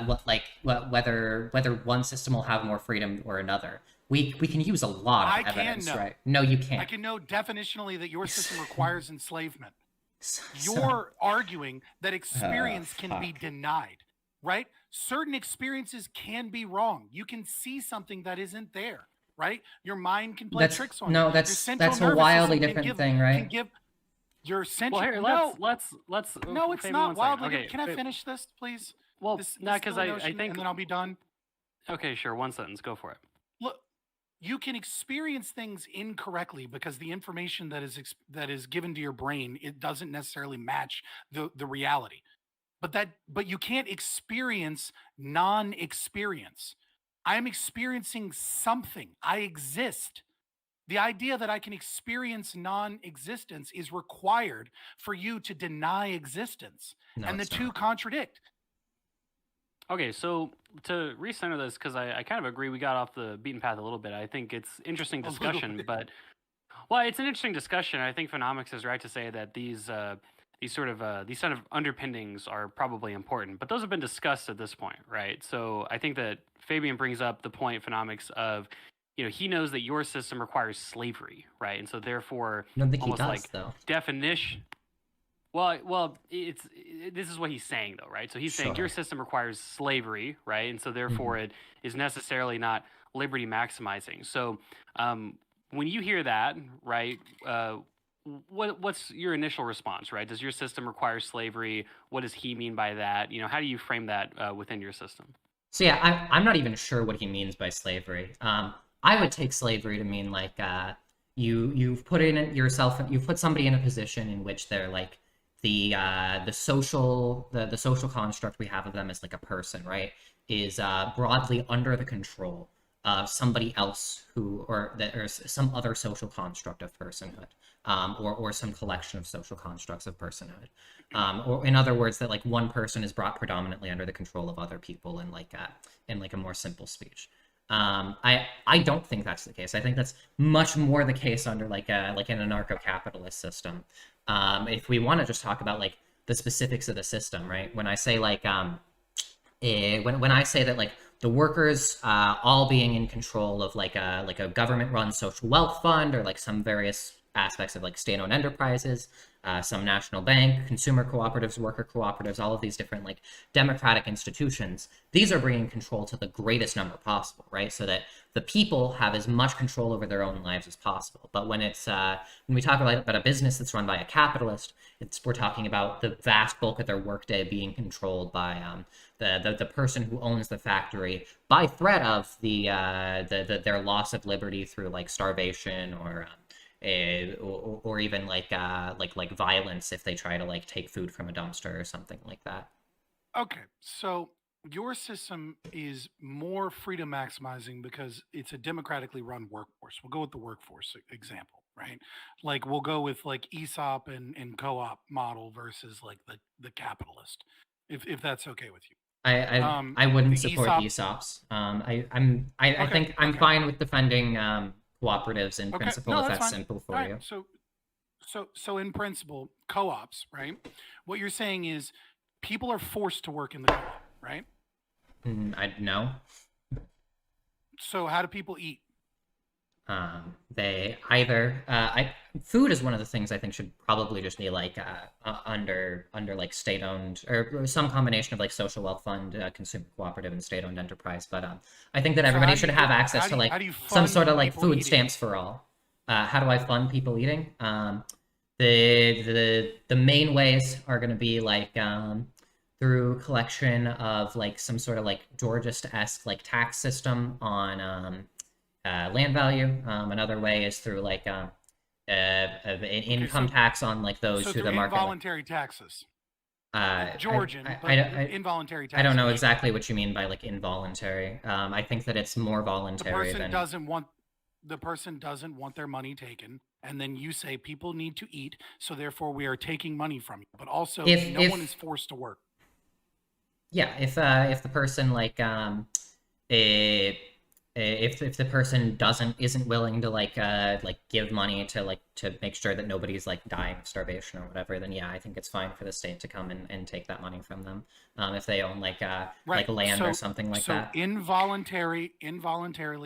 A: one system will have more freedom or another, we can use a lot of evidence, right? No, you can't.
B: I can know definitionally that your system requires enslavement. You're arguing that experience can be denied, right? Certain experiences can be wrong. You can see something that isn't there, right? Your mind can play tricks on you.
A: No, that's a wildly different thing, right?
B: Can give your central.
D: Well, here, let's.
B: No, it's not wildly. Okay, can I finish this, please?
D: Well, no, because I think,
B: and then I'll be done.
D: Okay, sure. One sentence. Go for it.
B: Look, you can experience things incorrectly because the information that is given to your brain, it doesn't necessarily match the reality. But you can't experience non-experience. I'm experiencing something. I exist. The idea that I can experience non-existence is required for you to deny existence. No, and the two contradict.
D: Okay, so to recenter this, because I kind of agree we got off the beaten path a little bit. I think it's interesting discussion, but it's an interesting discussion. I think Phenomics is right to say that these sort of underpinnings are probably important, but those have been discussed at this point, right? So I think that Fabian brings up the point, Phenomics, of he knows that your system requires slavery, right? And so therefore,
A: I don't think
D: almost
A: he does,
D: like
A: though.
D: Definition. Well, this is what he's saying, though, right? So he's saying your system requires slavery, right? And so therefore it is necessarily not liberty maximizing. So when you hear that, right, what's your initial response, right? Does your system require slavery? What does he mean by that? How do you frame that within your system?
A: So yeah, I'm not even sure what he means by slavery. I would take slavery to mean like you've put you've put somebody in a position in which they're like the social construct we have of them as like a person, right, is broadly under the control of somebody else or some other social construct of personhood, or some collection of social constructs of personhood, or in other words, that like one person is brought predominantly under the control of other people in like a more simple speech. I don't think that's the case. I think that's much more the case under like an anarcho-capitalist system. If we want to just talk about like the specifics of the system, right? When I say like when I say that like the workers all being in control of like a government-run social wealth fund, or like some various aspects of like state-owned enterprises, some national bank, consumer cooperatives, worker cooperatives, all of these different like democratic institutions, these are bringing control to the greatest number possible, right? So that the people have as much control over their own lives as possible. But when we talk about a business that's run by a capitalist, we're talking about the vast bulk of their workday being controlled by the person who owns the factory, by threat of their loss of liberty through like starvation or even like violence if they try to like take food from a dumpster or something like that.
B: Okay, so your system is more freedom maximizing because it's a democratically run workforce. We'll go with the workforce example, right? Like we'll go with like ESOP and co-op model versus like the capitalist, if that's okay with you.
A: I wouldn't
B: the
A: support ESOPs. I think I'm fine with defending cooperatives in principle, if that's simple for you.
B: So in principle, co-ops, right? What you're saying is people are forced to work in the co-op, right?
A: No.
B: So how do people eat?
A: They either food is one of the things I think should probably just be like under like state-owned or some combination of like social wealth fund, consumer cooperative, and state-owned enterprise. But I think that everybody should have access to like some sort of like food stamps for all. How do I fund people eating? The main ways are going to be like through collection of like some sort of like Georgist-esque like tax system on land value. Another way is through like an income tax on like those who the market.
B: Involuntary taxes. Georgian, involuntary taxes.
A: I don't know exactly what you mean by like involuntary. I think that it's more voluntary.
B: The person doesn't want their money taken, and then you say people need to eat, so therefore we are taking money from you. But also, no one is forced to work.
A: Yeah, if the person like if the person isn't willing to like give money to make sure that nobody's like dying of starvation or whatever, then yeah, I think it's fine for the state to come and take that money from them, if they own like land or something like that.
B: So involuntarily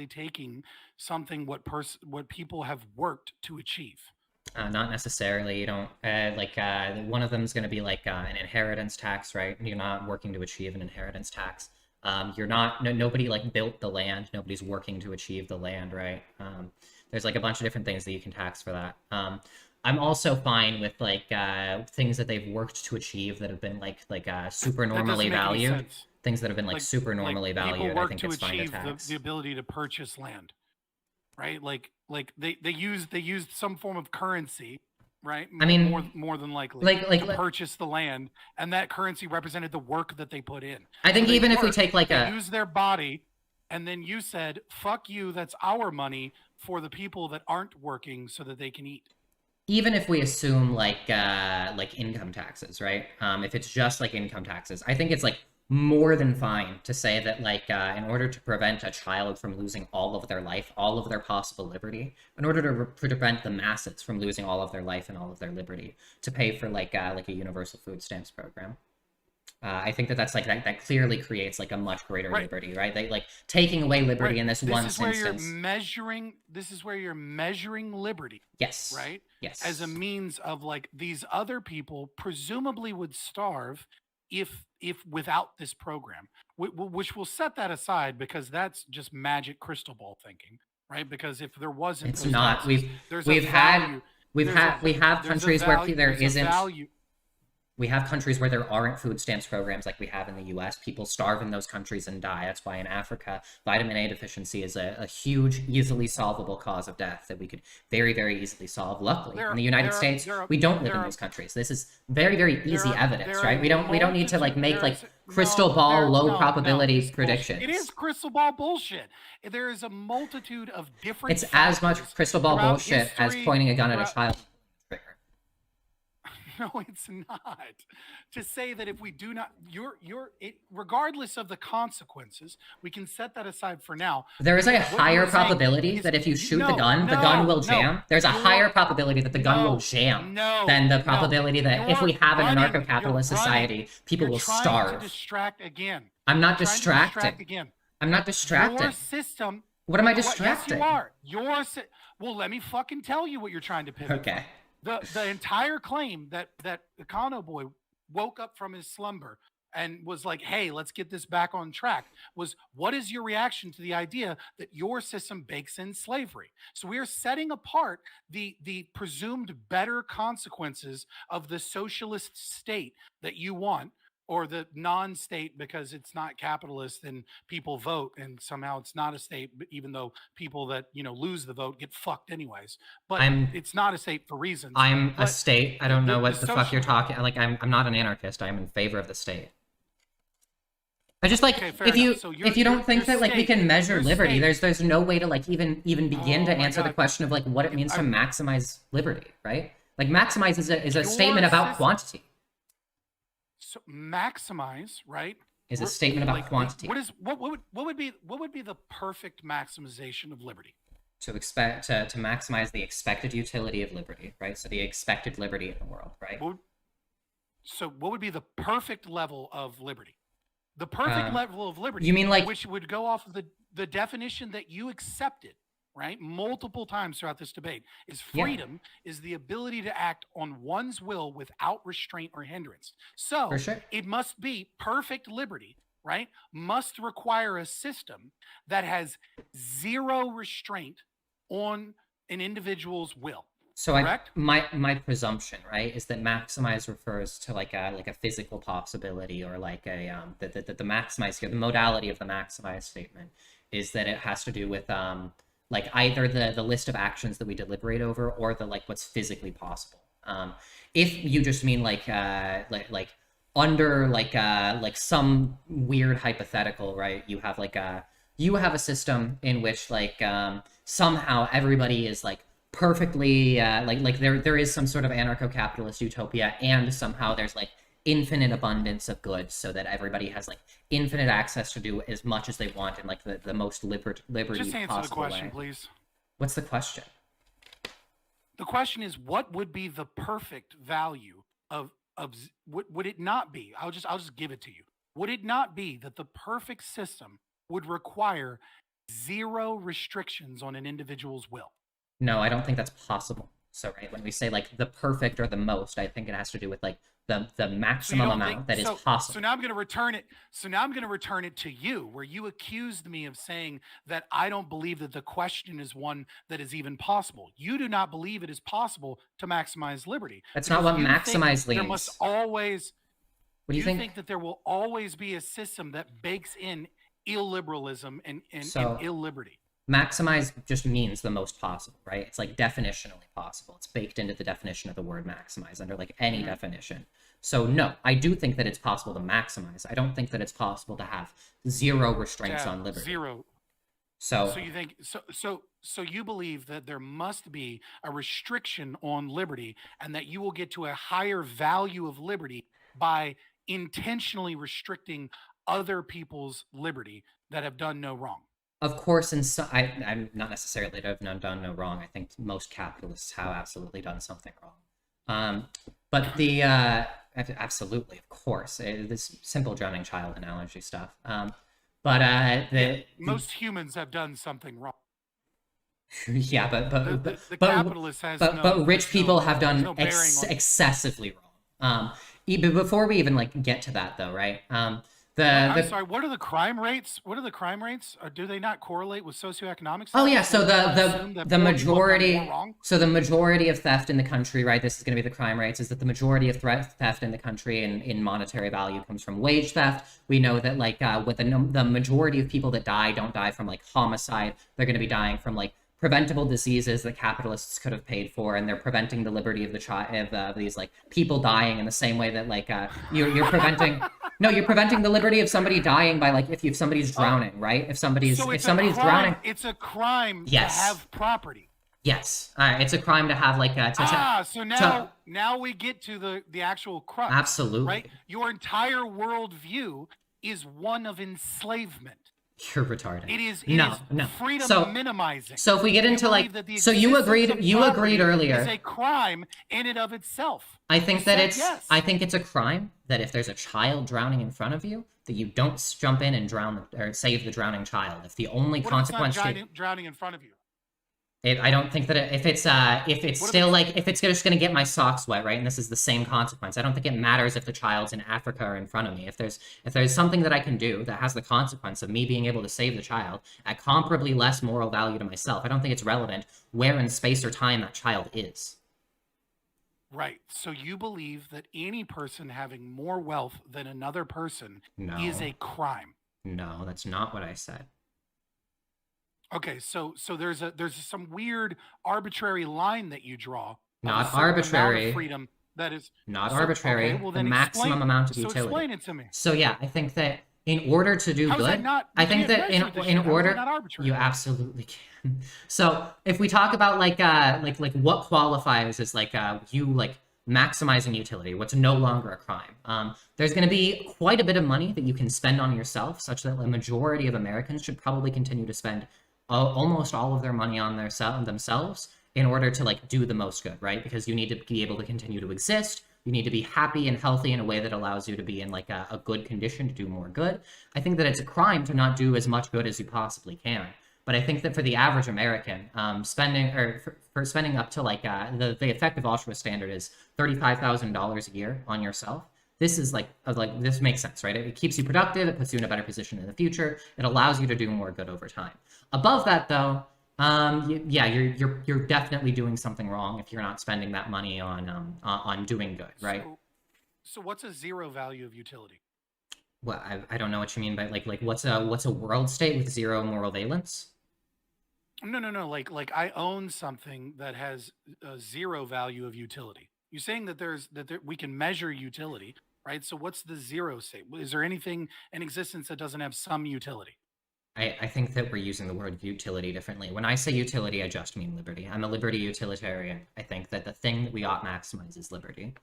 B: taking something what people have worked to achieve.
A: Not necessarily. You don't one of them is going to be like an inheritance tax, right? You're not working to achieve an inheritance tax. Nobody like built the land. Nobody's working to achieve the land, right? There's like a bunch of different things that you can tax for that. I'm also fine with like things that they've worked to achieve that have been like super normally valued. Things that have been like super normally valued. I think it's fine to tax.
B: The ability to purchase land, right? Like they used some form of currency. Right.
A: I mean,
B: more than likely, to purchase the land, and that currency represented the work that they put in.
A: I think even if we take like
B: use their body, and then you said, "Fuck you, that's our money for the people that aren't working, so that they can eat."
A: Even if we assume like income taxes, right? If it's just like income taxes, I think it's like more than fine to say that like in order to prevent a child from losing all of their life, all of their possible liberty, in order to prevent the masses from losing all of their life and all of their liberty, to pay for like a universal food stamps program. I think that's like that clearly creates like a much greater liberty, right? They like taking away liberty in this one instance.
B: This is where you're measuring liberty.
A: Yes.
B: Right?
A: Yes.
B: As a means of like these other people presumably would starve if without this program, which we'll set that aside because that's just magic crystal ball thinking, right? Because if there wasn't,
A: it's not. We have countries where there isn't. We have countries where there aren't food stamps programs like we have in the US. People starve in those countries and die. That's why in Africa, vitamin A deficiency is a huge, easily solvable cause of death that we could very, very easily solve. Luckily, in the United States, we don't live in those countries. This is very, very easy evidence, right? We don't need to like make like crystal ball, low probability predictions.
B: It is crystal ball bullshit. There is a multitude of different.
A: It's as much crystal ball bullshit as
B: history,
A: pointing a gun at a child.
B: No, it's not. To say that if we do not, regardless of the consequences, we can set that aside for now.
A: There is a higher probability that if you shoot the gun will jam. There's a higher probability that the gun will jam than the probability that if we have an anarcho-capitalist society, people will starve.
B: To distract again.
A: I'm not distracting. I'm not distracting.
B: Your system.
A: What am I distracting?
B: Yes, you are. Well, let me fucking tell you what you're trying to pivot.
A: Okay.
B: The entire claim that Econo Boy woke up from his slumber and was like, hey, let's get this back on track, was what is your reaction to the idea that your system bakes in slavery? So we are setting apart the presumed better consequences of the socialist state that you want, or the non-state because it's not capitalist and people vote and somehow it's not a state, even though people that, lose the vote get fucked anyways. But it's not a state for reasons.
A: I'm a state. I don't know what the fuck you're talking. Like, I'm not an anarchist. I'm in favor of the state. I just like, if you don't think that like we can measure liberty, there's no way to like even begin to answer the question of like what it means to maximize liberty, right? Like maximize is a statement about quantity.
B: So maximize, right?
A: Is a statement about quantity.
B: What would be the perfect maximization of liberty?
A: To maximize the expected utility of liberty, right? So the expected liberty in the world, right?
B: So what would be the perfect level of liberty? The perfect level of liberty.
A: You mean like
B: which would go off of the definition that you accepted, right? Multiple times throughout this debate, is freedom is the ability to act on one's will without restraint or hindrance. So it must be perfect liberty, right? Must require a system that has zero restraint on an individual's will.
A: So my presumption, right, is that maximize refers to like a physical possibility, or like a the maximize here, the modality of the maximize statement is that it has to do with like either the list of actions that we deliberate over, or the like what's physically possible. If you just mean like under like some weird hypothetical, right? You have a system in which like somehow everybody is like perfectly like there is some sort of anarcho-capitalist utopia, and somehow there's like infinite abundance of goods, so that everybody has like infinite access to do as much as they want in like the most liberty
B: Just answer
A: possible
B: the question,
A: way.
B: Please.
A: What's the question?
B: The question is, what would be the perfect value of would it not be? I'll just give it to you. Would it not be that the perfect system would require zero restrictions on an individual's will?
A: No, I don't think that's possible. So right, when we say like the perfect or the most, I think it has to do with like the maximum amount that is possible.
B: So now I'm going to return it. So now I'm going to return it to you, where you accused me of saying that I don't believe that the question is one that is even possible. You do not believe it is possible to maximize liberty.
A: That's not what maximize means.
B: There must always.
A: What do you think?
B: That there will always be a system that bakes in illiberalism and illiberty?
A: Maximize just means the most possible, right? It's like definitionally possible. It's baked into the definition of the word maximize under like any definition. So no, I do think that it's possible to maximize. I don't think that it's possible to have zero restraints on liberty.
B: Zero. So you think so you believe that there must be a restriction on liberty, and that you will get to a higher value of liberty by intentionally restricting other people's liberty that have done no wrong.
A: Of course, I'm not necessarily that I've done no wrong. I think most capitalists have absolutely done something wrong. But absolutely, of course, this simple drowning child analogy stuff.
B: Most humans have done something wrong.
A: Yeah,
B: the capitalist has
A: but rich people have done excessively wrong. Before we even like get to that though, right?
B: I'm
A: The
B: sorry. What are the crime rates? What are the crime rates? Or do they not correlate with socioeconomic?
A: Oh yeah,
B: status?
A: so
B: Do they not assume that
A: the
B: poor people have done
A: majority
B: more wrong?
A: so the majority of theft in the country, right? This is going to be the crime rates. Is that the majority of theft in the country in monetary value comes from wage theft. We know that like with the majority of people that die don't die from like homicide. They're going to be dying from like preventable diseases that capitalists could have paid for, and they're preventing the liberty of the child of these like people dying in the same way that like you're preventing. No, you're preventing the liberty of somebody dying by like if somebody's drowning, right? If somebody's drowning,
B: it's a crime
A: Yes.
B: to have property.
A: yes, it's a crime to have like
B: So now we get to the actual crux.
A: Absolutely.
B: Right? Your entire worldview is one of enslavement.
A: You're retarded.
B: It is
A: no.
B: freedom minimizing.
A: So if we get into like,
B: believe that the
A: so you
B: existence of
A: agreed
B: property
A: earlier.
B: is a crime in and of itself.
A: I think
B: You
A: that
B: said
A: it's
B: yes.
A: I think it's a crime that if there's a child drowning in front of you, that you don't jump in and drown or save the drowning child. If the only
B: What
A: consequence
B: if it's not drowning in front of you?
A: I don't think that if it's still like if it's just gonna get my socks wet, right? And this is the same consequence. I don't think it matters if the child's in Africa or in front of me. If there's something that I can do that has the consequence of me being able to save the child at comparably less moral value to myself, I don't think it's relevant where in space or time that child is.
B: Right. So you believe that any person having more wealth than another person
A: No.
B: is a crime.
A: No, that's not what I said.
B: Okay, so there's some weird arbitrary line that you draw. of a
A: Not
B: certain amount of
A: arbitrary.
B: freedom that is
A: Not
B: so-
A: arbitrary.
B: okay, well
A: The
B: then
A: maximum
B: explain-
A: amount of
B: so
A: utility.
B: explain it to me.
A: So yeah, I think that in order to do
B: How is that
A: good,
B: not-
A: I
B: you
A: think
B: can't
A: that
B: measure this shit.
A: in
B: How is that
A: order
B: not arbitrary?
A: you absolutely can. So if we talk about like what qualifies as like you like maximizing utility, what's no longer a crime. There's going to be quite a bit of money that you can spend on yourself, such that the majority of Americans should probably continue to spend almost all of their money on themselves in order to like do the most good, right? Because you need to be able to continue to exist. You need to be happy and healthy in a way that allows you to be in like a good condition to do more good. I think that it's a crime to not do as much good as you possibly can. But I think that for the average American, spending or for spending up to like the effective altruist standard is $35,000 a year on yourself. This is like this makes sense, right? It keeps you productive. It puts you in a better position in the future. It allows you to do more good over time. Above that, though, you're definitely doing something wrong if you're not spending that money on doing good, right?
B: So what's a zero value of utility?
A: Well, I don't know what you mean by like what's a world state with zero moral valence?
B: No. Like I own something that has a zero value of utility. You're saying that we can measure utility, right? So what's the zero state? Is there anything in existence that doesn't have some utility?
A: I think that we're using the word utility differently. When I say utility, I just mean liberty. I'm a liberty utilitarian. I think that the thing that we ought maximize is liberty.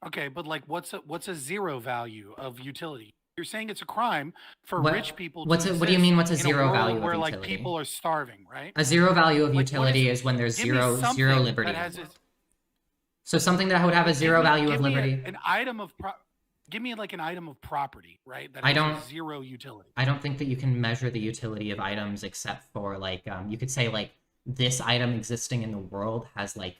B: Okay, but like what's a zero value of utility? You're saying it's a crime for
A: What-
B: rich people
A: what do you
B: exist
A: mean, what's a
B: in
A: zero
B: world
A: value of
B: where like
A: utility?
B: people are starving, right?
A: A zero value of
B: Like, what
A: utility is when there's
B: give me
A: zero
B: something
A: liberty.
B: that has
A: So something that would have a zero value of
B: give me
A: liberty.
B: an item of give me like an item of property, right? That
A: I
B: has
A: don't-
B: zero utility.
A: I don't think that you can measure the utility of items except for like you could say like this item existing in the world has like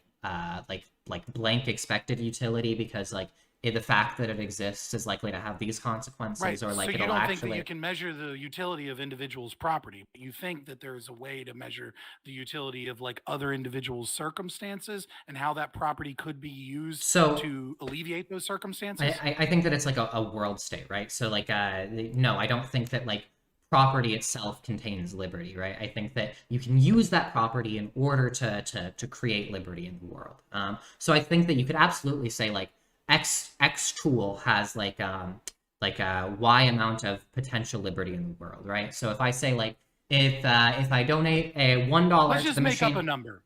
A: blank expected utility because like the fact that it exists is likely to have these consequences
B: Right.
A: or like
B: so you
A: it'll
B: don't
A: actually
B: think that you can measure the utility of individuals' property. You think that there is a way to measure the utility of like other individuals' circumstances and how that property could be used
A: So-
B: to alleviate those circumstances.
A: I think that it's like a world state, right? So like no, I don't think that like property itself contains liberty, right? I think that you can use that property in order to create liberty in the world. So I think that you could absolutely say like X tool has like a Y amount of potential liberty in the world, right? So if I say like if I donate a $1
B: Let's
A: to
B: just
A: the
B: make
A: machine,
B: up a number.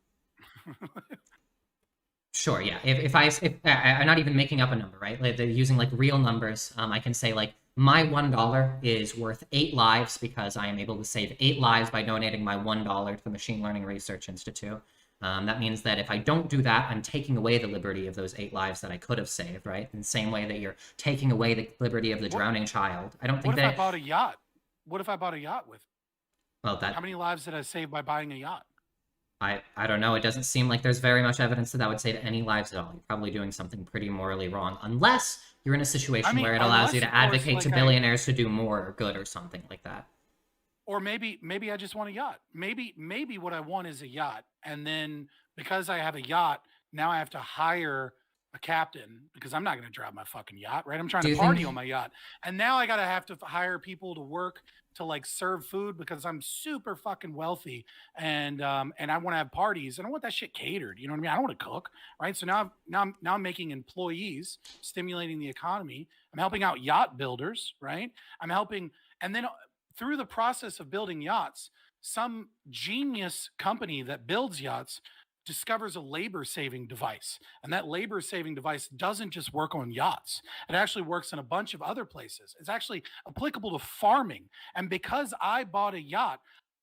A: sure, yeah. If I'm not even making up a number, right? Like they're using like real numbers. I can say like my $1 is worth 8 lives because I am able to save 8 lives by donating my $1 to the Machine Learning Research Institute. That means that if I don't do that, I'm taking away the liberty of those 8 lives that I could have saved, right? In the same way that you're taking away the liberty of the drowning child. I don't think
B: What if I
A: that.
B: bought a yacht? What if I bought a yacht with?
A: Well, that
B: How many lives did I save by buying a yacht?
A: I don't know. It doesn't seem like there's very much evidence that would save any lives at all. You're probably doing something pretty morally wrong, unless you're in a situation where it allows you to advocate to billionaires to do more good or something like that.
B: Or maybe I just want a yacht. Maybe what I want is a yacht, and then because I have a yacht, now I have to hire a captain because I'm not going to drive my fucking yacht, right? I'm trying to party on my yacht, and now I have to hire people to work to like serve food because I'm super fucking wealthy, and I want to have parties and I want that shit catered. You know what I mean? I don't want to cook, right? So now I'm making employees, stimulating the economy. I'm helping out yacht builders, right? I'm helping, and then through the process of building yachts, some genius company that builds yachts discovers a labor-saving device. And that labor-saving device doesn't just work on yachts. It actually works in a bunch of other places. It's actually applicable to farming. And because I bought a yacht,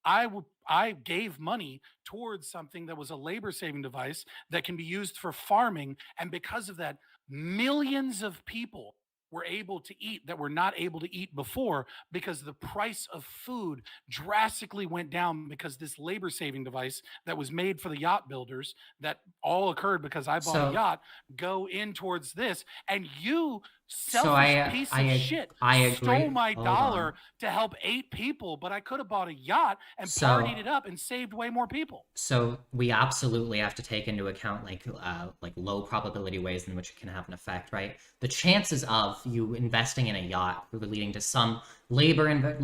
B: I gave money towards something that was a labor-saving device that can be used for farming. And because of that, millions of people were able to eat that were not able to eat before, because the price of food drastically went down because this labor saving device that was made for the yacht builders, that all occurred because I bought a yacht, go in towards this. And you selfish piece of shit stole my dollar to help 8 people, but I could have bought a yacht and partied it up and saved way more people.
A: So we absolutely have to take into account like low probability ways in which it can have an effect, right? The chances of you investing in a yacht leading to some labor that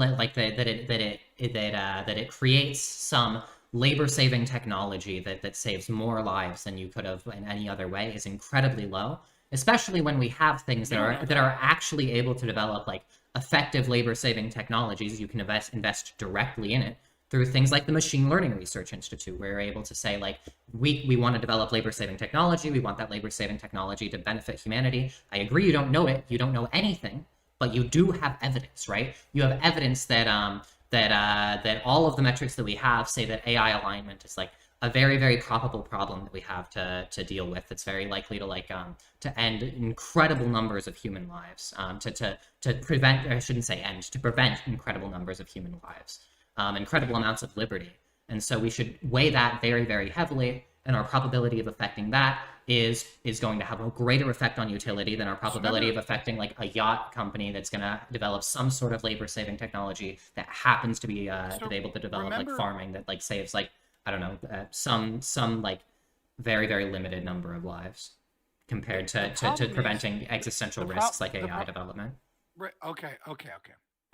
A: it creates some labor-saving technology that saves more lives than you could have in any other way is incredibly low. Especially when we have things that are actually able to develop like effective labor-saving technologies. You can invest directly in it through things like the Machine Learning Research Institute, where you're able to say like, we want to develop labor-saving technology. We want that labor-saving technology to benefit humanity. I agree, you don't know it. You don't know anything, but you do have evidence, right? You have evidence that that all of the metrics that we have say that AI alignment is like a very, very probable problem that we have to deal with. It's very likely to end incredible numbers of human lives, to prevent, I shouldn't say end, to prevent incredible numbers of human lives, incredible amounts of liberty. And so we should weigh that very, very heavily, and our probability of affecting that is going to have a greater effect on utility than our probability of affecting like a yacht company that's going to develop some sort of labor-saving technology that happens to be able to develop like farming that like saves like, I don't know, some like very, very limited number of lives compared to preventing existential risks like AI development.
B: Right. Okay.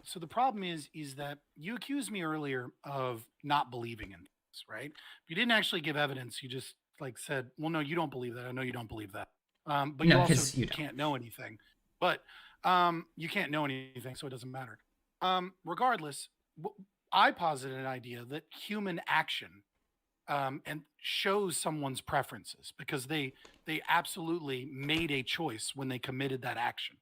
B: So the problem is that you accused me earlier of not believing in this, right? You didn't actually give evidence. You just like said, well, no, you don't believe that. I know you don't believe that. But you also can't know anything. But you can't know anything, so it doesn't matter. Regardless, I posited an idea that human action and shows someone's preferences because they absolutely made a choice when they committed that action,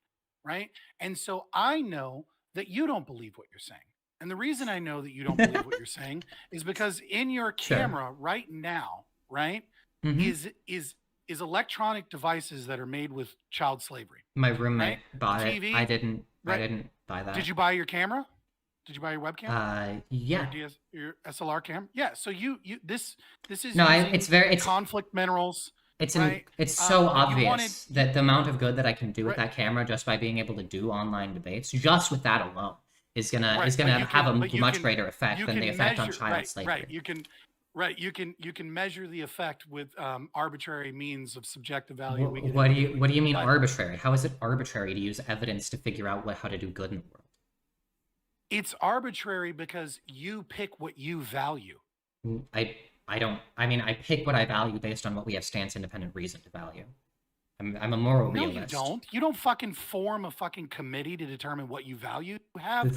B: right? And so I know that you don't believe what you're saying. And the reason I know that you don't believe what you're saying is because in your camera right now, right, is electronic devices that are made with child slavery.
A: My roommate bought it. I didn't buy that.
B: Did you buy your camera? Did you buy your webcam?
A: Yeah.
B: Your SLR cam? Yeah. So this is
A: it's
B: conflict minerals.
A: It's so obvious that the amount of good that I can do with that camera just by being able to do online debates, just with that alone, is gonna have a much greater effect than the effect on child slavery.
B: You can measure the effect with arbitrary means of subjective value.
A: What do you mean arbitrary? How is it arbitrary to use evidence to figure out how to do good in the world?
B: It's arbitrary because you pick what you value.
A: I pick what I value based on what we have stance-independent reason to value. I'm a moral realist.
B: No, you don't. You don't fucking form a fucking committee to determine what you value. You have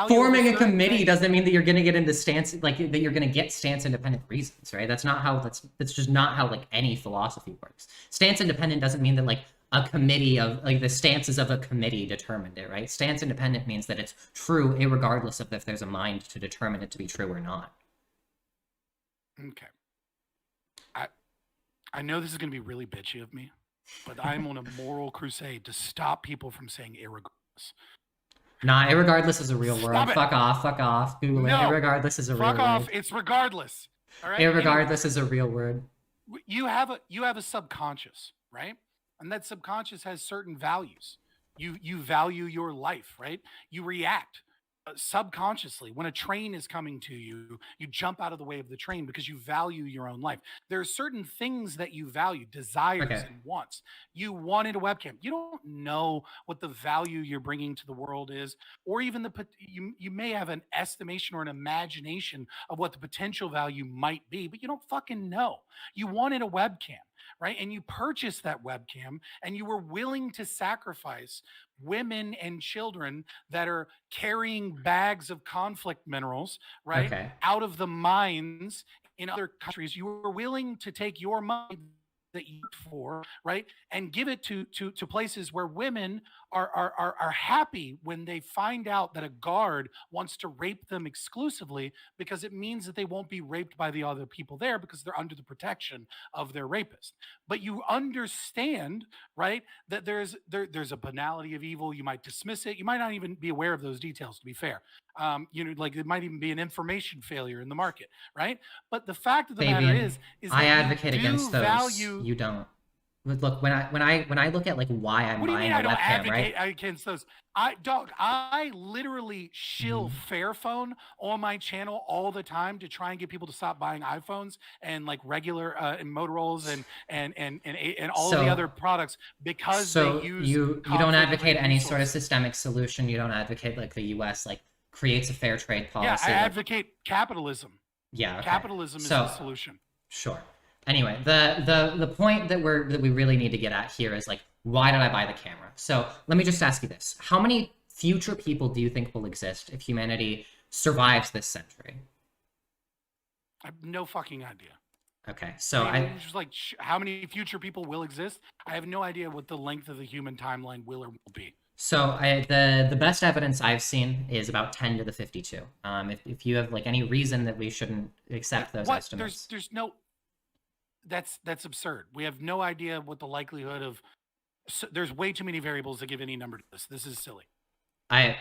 A: forming a committee doesn't mean that you're going to get into stance, like that you're going to get stance-independent reasons, right? That's just not how like any philosophy works. Stance-independent doesn't mean that like a committee of like the stances of a committee determined it, right? Stance-independent means that it's true irregardless of if there's a mind to determine it to be true or not.
B: Okay. I know this is going to be really bitchy of me, but I'm on a moral crusade to stop people from saying irregardless.
A: Nah, irregardless is a real word. Fuck off. Google it. Irregardless is a real word.
B: Fuck off. It's regardless. All right.
A: Irregardless is a real word.
B: You have a subconscious, right? And that subconscious has certain values. You value your life, right? You react subconsciously when a train is coming to you. You jump out of the way of the train because you value your own life. There are certain things that you value, desires
A: Okay.
B: and wants. You wanted a webcam. You don't know what the value you're bringing to the world is, or even you may have an estimation or an imagination of what the potential value might be, but you don't fucking know. You wanted a webcam, right? And you purchased that webcam, and you were willing to sacrifice women and children that are carrying bags of conflict minerals, right,
A: Okay.
B: out of the mines in other countries. You were willing to take your money that you worked for, right, and give it to places where women are happy when they find out that a guard wants to rape them exclusively, because it means that they won't be raped by the other people there because they're under the protection of their rapist. But you understand, right, that there's a banality of evil. You might dismiss it. You might not even be aware of those details, to be fair. Like it might even be an information failure in the market, right? But the fact of the matter
A: Fabian,
B: is
A: I
B: that
A: advocate
B: you do
A: against those.
B: value.
A: You don't. Look, when I look at like why I'm
B: What do you
A: buying
B: mean
A: a
B: I don't
A: webcam, right?
B: advocate against those? I literally shill Fairphone on my channel all the time to try and get people to stop buying iPhones and like regular and Motorola's and all the
A: So-
B: other products because
A: So
B: they use
A: you don't
B: conflict-free
A: advocate any sort of
B: resources.
A: systemic solution. You don't advocate like the U.S. like creates a fair trade policy.
B: Yeah, I
A: like-
B: advocate capitalism.
A: yeah. Okay.
B: Capitalism is
A: So-
B: the solution.
A: Sure. Anyway, the point that we really need to get at here is like, why did I buy the camera? So let me just ask you this: how many future people do you think will exist if humanity survives this century?
B: I have no fucking idea.
A: Okay, so
B: It's just like how many future people will exist? I have no idea what the length of the human timeline will or will be.
A: So the best evidence I've seen is about 10 to the 52. If you have like any reason that we shouldn't accept those
B: What?
A: estimates,
B: There's no. That's absurd. We have no idea what the likelihood of. So there's way too many variables to give any number to this. This is silly.
A: I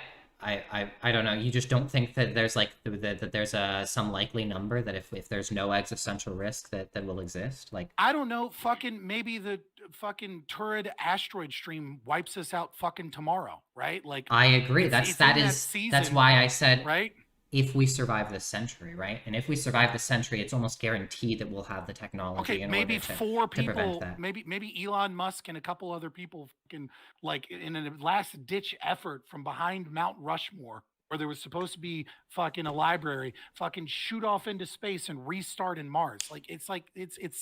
A: don't know. You just don't think that there's like that there's some likely number that if there's no existential risk that will exist. Like
B: I don't know. Fucking maybe the fucking Turid asteroid stream wipes us out fucking tomorrow, right? Like
A: I agree.
B: it's
A: That's
B: in that season,
A: why I said
B: right.
A: if we survive this century, right? And if we survive this century, it's almost guaranteed that we'll have the technology.
B: Okay,
A: in
B: maybe
A: order to,
B: four
A: to prevent
B: people,
A: that.
B: maybe Elon Musk and a couple other people fucking like in a last ditch effort from behind Mount Rushmore, where there was supposed to be fucking a library, fucking shoot off into space and restart in Mars. Like it's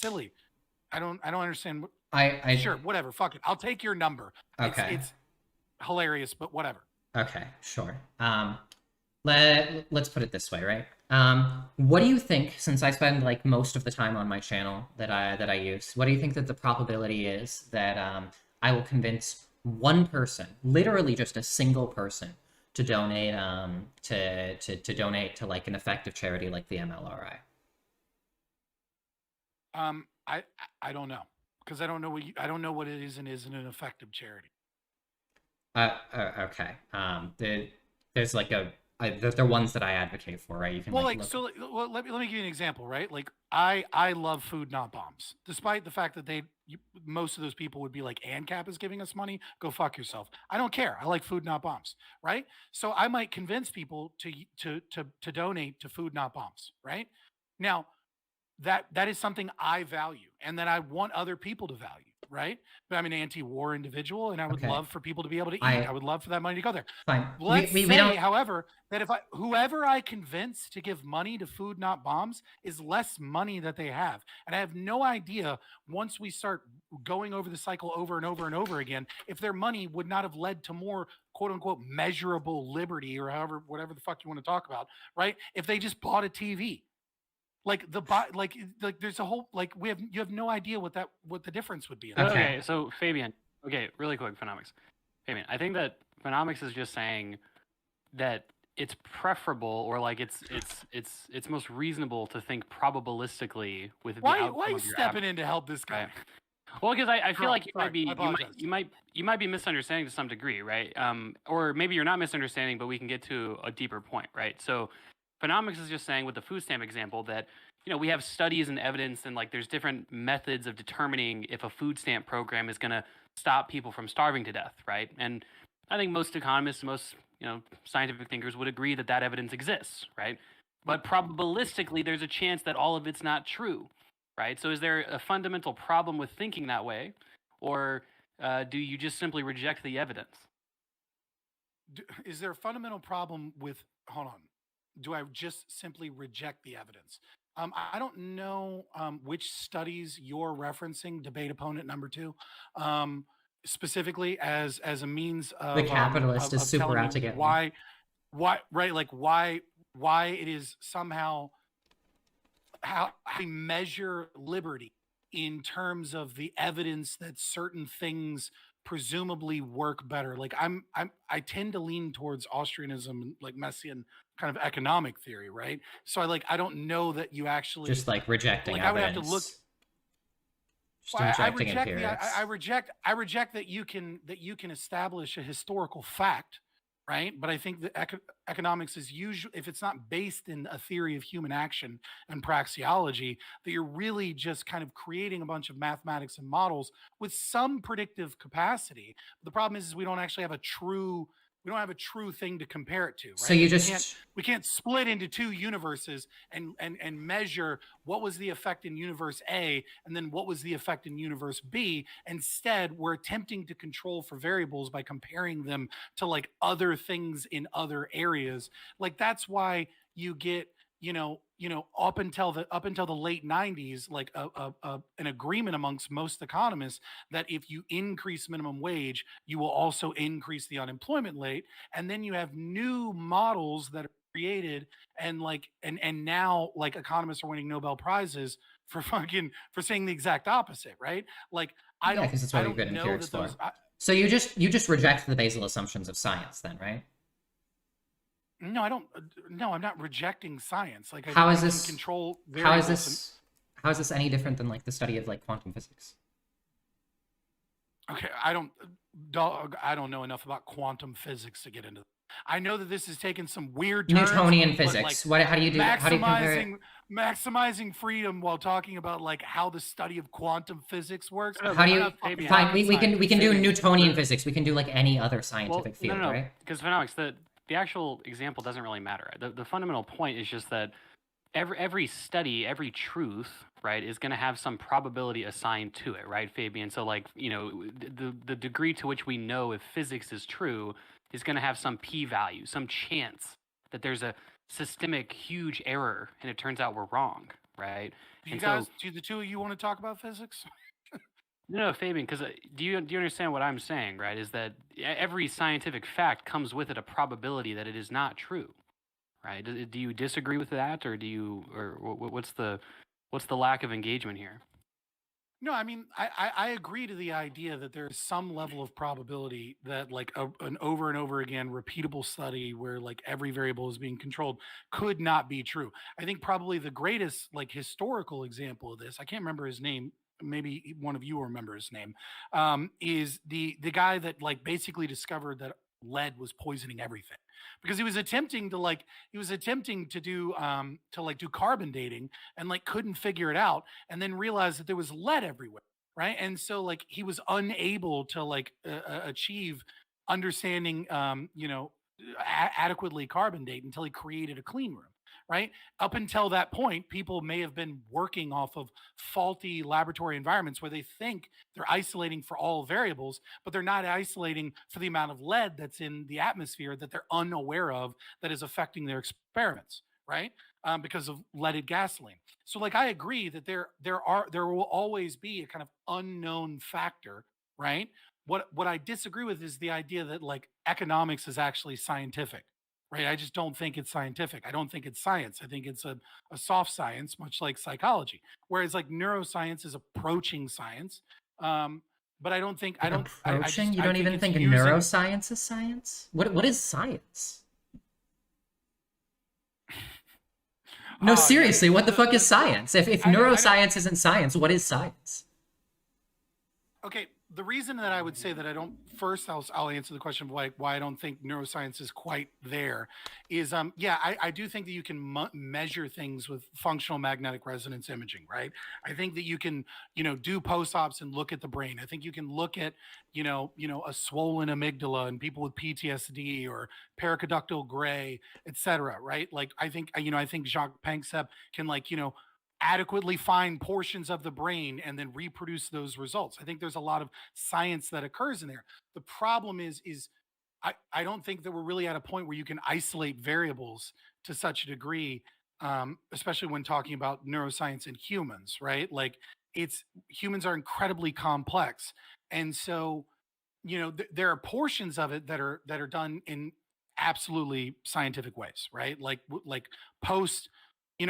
B: silly. I don't understand.
A: I
B: Sure, whatever. Fuck it. I'll take your number.
A: Okay.
B: It's hilarious, but whatever.
A: Okay, sure. Let's put it this way, right? What do you think, since I spend like most of the time on my channel that I use, what do you think that the probability is that I will convince one person, literally just a single person, to donate to donate to like an effective charity like the MLRI?
B: I don't know, because I don't know what it is and isn't an effective charity.
A: Okay. There's like they're ones that I advocate for, right? You can
B: Well,
A: like
B: like,
A: look-
B: so let me give you an example, right? Like I love Food Not Bombs, despite the fact that most of those people would be like, ANCAP is giving us money, go fuck yourself. I don't care. I like Food Not Bombs, right? So I might convince people to donate to Food Not Bombs, right? Now that is something I value and that I want other people to value, right? But I'm an anti-war individual, and I would
A: Okay.
B: love for people to be able to eat.
A: I-
B: I would love for that money to go there.
A: fine.
B: Let's
A: We
B: say,
A: don't.
B: however, that if whoever I convince to give money to Food Not Bombs is less money that they have, and I have no idea once we start going over the cycle over and over and over again, if their money would not have led to more quote unquote measurable liberty or whatever the fuck you want to talk about, right? If they just bought a TV. Like there's a whole you have no idea what the difference would be. In that.
A: Okay.
D: Okay, so Fabian, really quick, Phenomics. Fabian, I think that Phenomics is just saying that it's preferable, or like it's most reasonable to think probabilistically with the
B: Why
D: outcome
B: are you
D: of your
B: stepping in to help this guy?
D: Right. Well, because I feel
B: Wrong.
D: like
B: Sorry, I apologize.
D: you might be misunderstanding to some degree, right? Or maybe you're not misunderstanding, but we can get to a deeper point, right? So Phenomics is just saying with the food stamp example that, we have studies and evidence and like there's different methods of determining if a food stamp program is going to stop people from starving to death, right? And I think most economists, most, scientific thinkers would agree that that evidence exists, right? But probabilistically, there's a chance that all of it's not true, right? So is there a fundamental problem with thinking that way? Or do you just simply reject the evidence?
B: Is there a fundamental problem with, hold on, do I just simply reject the evidence? I don't know which studies you're referencing, debate opponent number 2, specifically as a means of
A: The capitalist is super
B: telling
A: out
B: me
A: to get me.
B: why, right? Like why it is somehow how I measure liberty in terms of the evidence that certain things presumably work better. Like I tend to lean towards Austrianism and like Messian kind of economic theory, right? So I don't know that you actually
A: Just like rejecting
B: like
A: evidence.
B: I would have to look.
A: Just
B: Well, I
A: rejecting
B: reject
A: empirics.
B: I reject that you can establish a historical fact, right? But I think that economics is usually, if it's not based in a theory of human action and praxeology, that you're really just kind of creating a bunch of mathematics and models with some predictive capacity. The problem is we don't actually have a true thing to compare it to, right?
A: So you just
B: we can't split into 2 universes and measure what was the effect in universe A and then what was the effect in universe B. Instead, we're attempting to control for variables by comparing them to like other things in other areas. Like that's why you get, up until the late 90s, like an agreement amongst most economists that if you increase minimum wage, you will also increase the unemployment rate. And then you have new models that are created and now like economists are winning Nobel Prizes for saying the exact opposite, right? Like I don't,
A: because that's what
B: I
A: we've
B: don't
A: been
B: know
A: empirics
B: that those.
A: for. So you just reject the basal assumptions of science then, right?
B: No, I don't. No, I'm not rejecting science. Like,
A: How
B: I
A: is
B: can
A: this?
B: control
A: How is
B: variables.
A: this? How is this any different than like the study of like quantum physics?
B: Okay, I don't know enough about quantum physics to get into. I know that this has taken some weird turns,
A: Newtonian
B: but,
A: physics.
B: like,
A: How do you do that? How do you compare it?
B: maximizing freedom while talking about like how the study of quantum physics works.
A: How do you?
D: Maybe
A: Fine, we can do
D: Maybe-
A: Newtonian physics. We can do like any other scientific field,
D: no,
A: right?
D: because phenomics, the actual example doesn't really matter. The fundamental point is just that every study, every truth, right, is going to have some probability assigned to it, right, Fabian? So like, the degree to which we know if physics is true is going to have some p-value, some chance that there's a systemic huge error and it turns out we're wrong, right?
B: Do the two of you want to talk about physics?
D: No, Fabian, because do you understand what I'm saying, right? Is that every scientific fact comes with it a probability that it is not true, right? Do you disagree with that, or what's the lack of engagement here?
B: No, I mean, I agree to the idea that there's some level of probability that like an over and over again repeatable study where like every variable is being controlled could not be true. I think probably the greatest like historical example of this, I can't remember his name, maybe one of you will remember his name, is the guy that like basically discovered that lead was poisoning everything because he was attempting to do carbon dating and like couldn't figure it out and then realized that there was lead everywhere, right? And so like he was unable to like achieve understanding adequately carbon date until he created a clean room, right? Up until that point, people may have been working off of faulty laboratory environments where they think they're isolating for all variables, but they're not isolating for the amount of lead that's in the atmosphere that they're unaware of that is affecting their experiments, right? Because of leaded gasoline. So like I agree that there will always be a kind of unknown factor, right? What I disagree with is the idea that like economics is actually scientific. Right. I just don't think it's scientific. I don't think it's science. I think it's a soft science, much like psychology. Whereas like neuroscience is approaching science. But I don't think
A: Approaching? You don't even think
B: using...
A: neuroscience is science? What is science? No, seriously, what the fuck is science? If neuroscience isn't science, what is science?
B: Okay, the reason that I would say that I don't first, I'll answer the question of why I don't think neuroscience is quite there is yeah, I do think that you can measure things with functional magnetic resonance imaging, right? I think that you can do post-ops and look at the brain. I think you can look at a swollen amygdala and people with PTSD or periconductal gray, etc. Right? Like I think Jacques Panksepp can adequately find portions of the brain and then reproduce those results. I think there's a lot of science that occurs in there. The problem is I don't think that we're really at a point where you can isolate variables to such a degree, especially when talking about neuroscience in humans, right? Like humans are incredibly complex. And so, there are portions of it that are done in absolutely scientific ways, right? Like post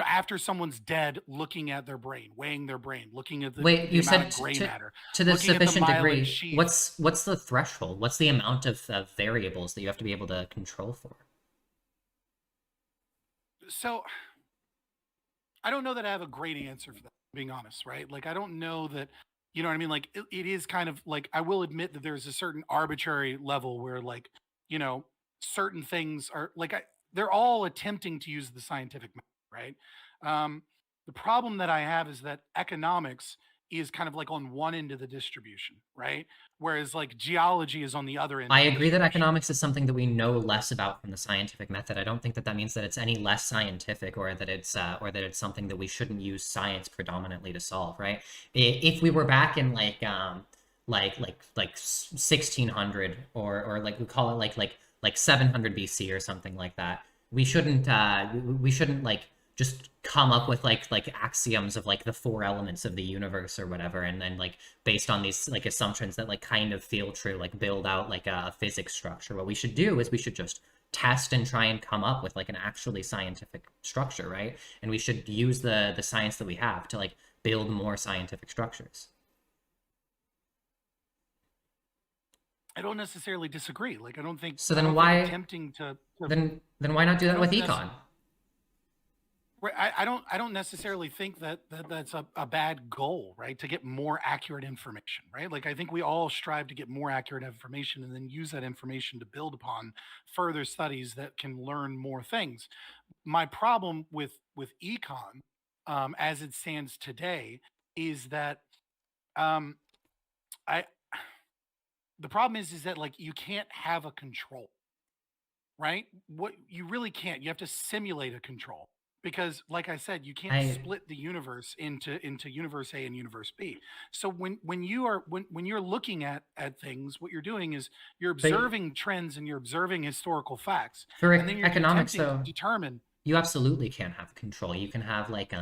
B: after someone's dead, looking at their brain, weighing their brain, looking at the
A: Wait,
B: the
A: you
B: amount
A: said
B: of gray matter,
A: to the
B: looking at the
A: sufficient
B: myelin
A: degree.
B: sheath.
A: What's the threshold? What's the amount of variables that you have to be able to control for?
B: So I don't know that I have a great answer for that, being honest, right? Like I don't know that, you know what I mean? Like it is kind of like, I will admit that there's a certain arbitrary level where like, certain things are like, they're all attempting to use the scientific method, right? The problem that I have is that economics is kind of like on one end of the distribution, right? Whereas like geology is on the other end.
A: I
B: of the
A: agree that
B: distribution.
A: economics is something that we know less about from the scientific method. I don't think that means that it's any less scientific, or that it's something that we shouldn't use science predominantly to solve, right? If we were back in like 1600, or like we call it like 700 BC or something like that, we shouldn't like just come up with like axioms of like the 4 elements of the universe or whatever, and then like based on these like assumptions that like kind of feel true, like build out like a physics structure. What we should do is we should just test and try and come up with like an actually scientific structure, right? And we should use the science that we have to like build more scientific structures.
B: I don't necessarily disagree. Like I don't think.
A: So
B: I
A: then
B: don't
A: why
B: think attempting to
A: then why not do that with econ?
B: Right. I don't necessarily think that's a bad goal, right? To get more accurate information, right? Like I think we all strive to get more accurate information and then use that information to build upon further studies that can learn more things. My problem with econ, as it stands today, is that um, I the problem is that like you can't have a control, right? What you really can't. You have to simulate a control because, like I said, you can't split the universe into universe A and universe B. So when you're looking at things, what you're doing is you're observing trends and you're observing historical facts,
A: For
B: and then you're
A: economics,
B: attempting
A: though,
B: to determine.
A: you absolutely can have control. You can have like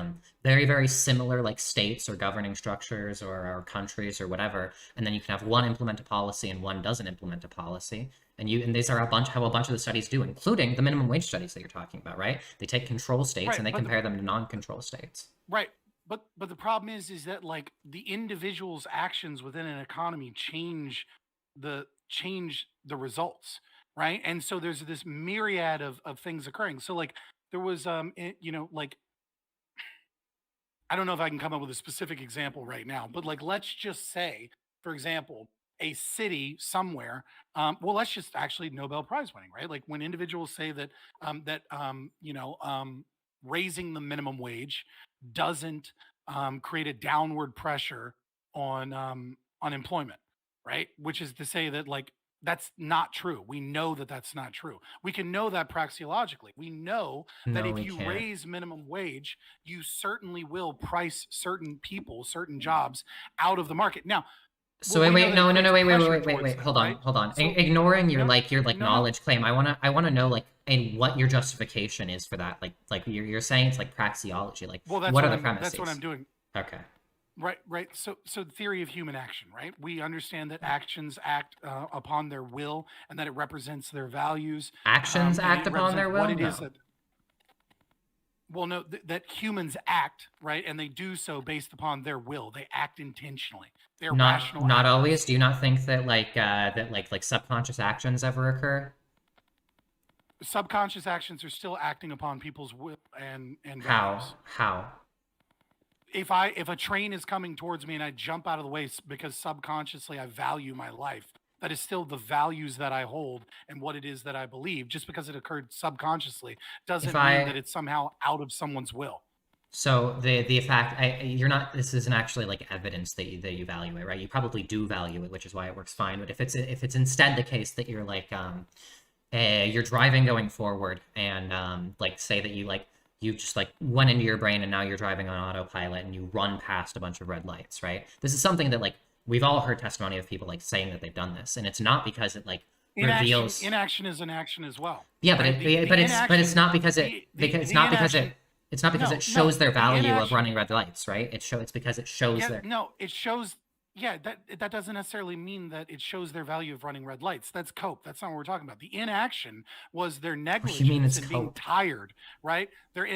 A: very, very similar like states or governing structures or countries or whatever, and then you can have one implement a policy and one doesn't implement a policy. And these are how a bunch of the studies do, including the minimum wage studies that you're talking about, right? They take control states
B: Right,
A: and they compare them to non-control states.
B: Right. But the problem is that like the individual's actions within an economy change the results, right? And so there's this myriad of things occurring. So like there was like I don't know if I can come up with a specific example right now, but like let's just say, for example, a city somewhere. Well, let's just actually Nobel Prize winning, right? Like when individuals say that raising the minimum wage doesn't create a downward pressure on unemployment, right? Which is to say that like that's not true. We know that that's not true. We can know that praxeologically. We know that
A: No,
B: if
A: we
B: you
A: can't.
B: raise minimum wage, you certainly will price certain people, certain jobs out of the market. Now,
A: So
B: we know
A: wait,
B: that
A: no,
B: it
A: no, no,
B: creates
A: wait,
B: pressure towards
A: wait,
B: them,
A: hold on,
B: right?
A: hold on.
B: So
A: Ignoring your
B: no,
A: like
B: no,
A: knowledge claim, I wanna know like and what your justification is for that. Like you're saying it's like praxeology. Like
B: well,
A: what are the premises?
B: that's what I'm doing.
A: Okay.
B: Right. So the theory of human action, right? We understand that actions act upon their will, and that it represents their values.
A: Actions
B: and
A: act
B: it
A: upon their will?
B: represents what it is
A: No.
B: that. Well, no, that humans act, right, and they do so based upon their will. They act intentionally. They're rational.
A: Not
B: actors.
A: always. Do you not think that like subconscious actions ever occur?
B: Subconscious actions are still acting upon people's will and
A: How?
B: values.
A: How?
B: if a train is coming towards me and I jump out of the way because subconsciously I value my life, that is still the values that I hold and what it is that I believe. Just because it occurred subconsciously doesn't mean that it's somehow out of someone's will.
A: So the fact you're not, this isn't actually like evidence that you evaluate, right? You probably do value it, which is why it works fine. But if it's instead the case that you're like you're driving going forward and like say that you just like went into your brain and now you're driving on autopilot and you run past a bunch of red lights, right? This is something that like we've all heard testimony of people like saying that they've done this, and it's not because it like reveals
B: inaction is an action as well.
A: Yeah, but
B: right?
A: it's not because it shows their value of running red lights, right? It's because it shows their
B: it shows. Yeah, that doesn't necessarily mean that it shows their value of running red lights. That's cope. That's not what we're talking about. The inaction was their negligence and being tired, right? Their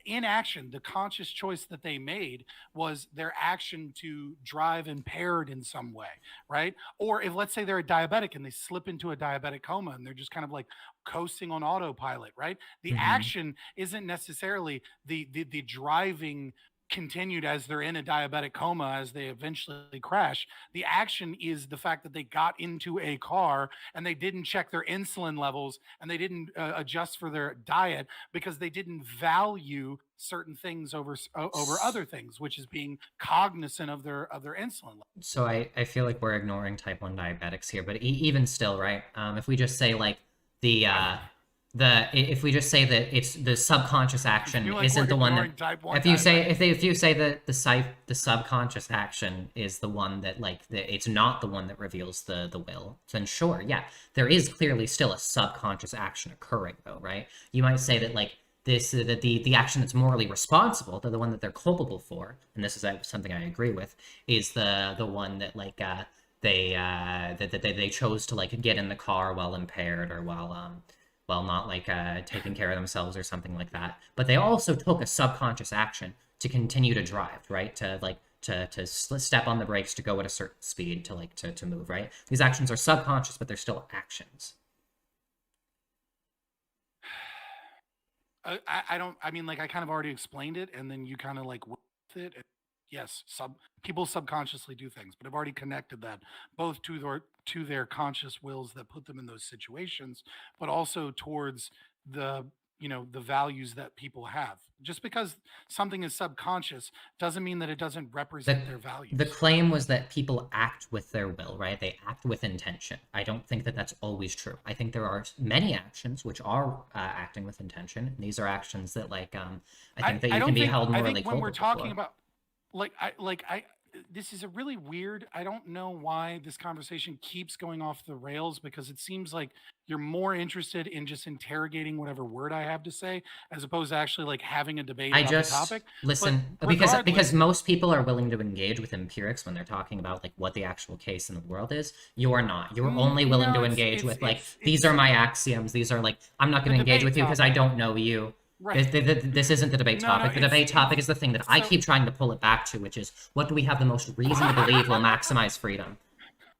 B: inaction, the conscious choice that they made was their action to drive impaired in some way, right? Or if let's say they're a diabetic and they slip into a diabetic coma and they're just kind of like coasting on autopilot, right? The action isn't necessarily the driving continued as they're in a diabetic coma as they eventually crash. The action is the fact that they got into a car and they didn't check their insulin levels and they didn't adjust for their diet because they didn't value certain things over other things, which is being cognizant of their insulin levels.
A: So I feel like we're ignoring type 1 diabetics here, but even still, right? If we just say like if we just say that it's the subconscious action isn't the one that if you say that the subconscious action is the one that like it's not the one that reveals the will, then sure, yeah, there is clearly still a subconscious action occurring though, right? You might say that like that the action that's morally responsible, the one that they're culpable for, and this is something I agree with, is the one that like they chose to like get in the car while impaired or while not like taking care of themselves or something like that. But they also took a subconscious action to continue to drive, right? To like to step on the brakes, to go at a certain speed, to like to move, right? These actions are subconscious, but they're still actions.
B: I mean, like I kind of already explained it, and then you kind of like with it. Yes, people subconsciously do things, but I've already connected that both to their conscious wills that put them in those situations, but also towards the values that people have. Just because something is subconscious doesn't mean that it doesn't represent their values.
A: The claim was that people act with their will, right? They act with intention. I don't think that that's always true. I think there are many actions which are acting with intention. These are actions that like I think that you can be held morally culpable.
B: When we're talking about this is a really weird, I don't know why this conversation keeps going off the rails, because it seems like you're more interested in just interrogating whatever word I have to say as opposed to actually like having a debate about the topic.
A: Listen, because most people are willing to engage with empirics when they're talking about like what the actual case in the world is. You are not. You're only willing to engage with like, these are my axioms. These are like, I'm not going to engage with you because I don't know you. Right. This isn't the debate topic. The debate topic is the thing that I keep trying to pull it back to, which is what do we have the most reason to believe will maximize freedom?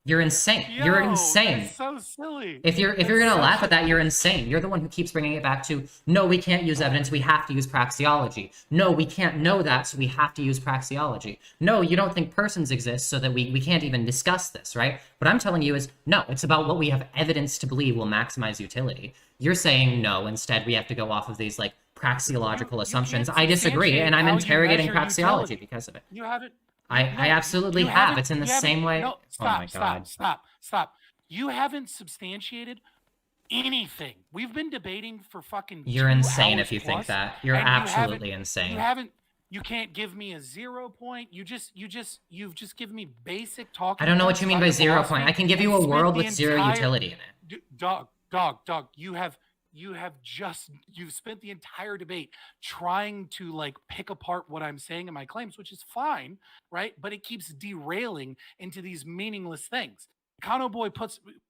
A: You're insane. You're insane.
B: That's so silly.
A: If you're gonna laugh at that, you're insane. You're the one who keeps bringing it back to, no, we can't use evidence. We have to use praxeology. No, we can't know that, so we have to use praxeology. No, you don't think persons exist, so that we can't even discuss this, right? What I'm telling you is, no, it's about what we have evidence to believe will maximize utility. You're saying no. Instead, we have to go off of these like praxeological assumptions. I disagree, and I'm interrogating praxeology because of it.
B: You haven't.
A: I absolutely have. It's in the same way.
B: No, stop. You haven't substantiated anything. We've been debating for fucking.
A: You're
B: 2
A: insane
B: hours
A: if you
B: plus,
A: think that. You're absolutely insane.
B: You can't give me a 0 point. You've just given me basic talk.
A: I don't know what you mean by 0 point. I can give you a world with zero utility in it.
B: Dog. You've spent the entire debate trying to like pick apart what I'm saying in my claims, which is fine, right? But it keeps derailing into these meaningless things. Econo Boy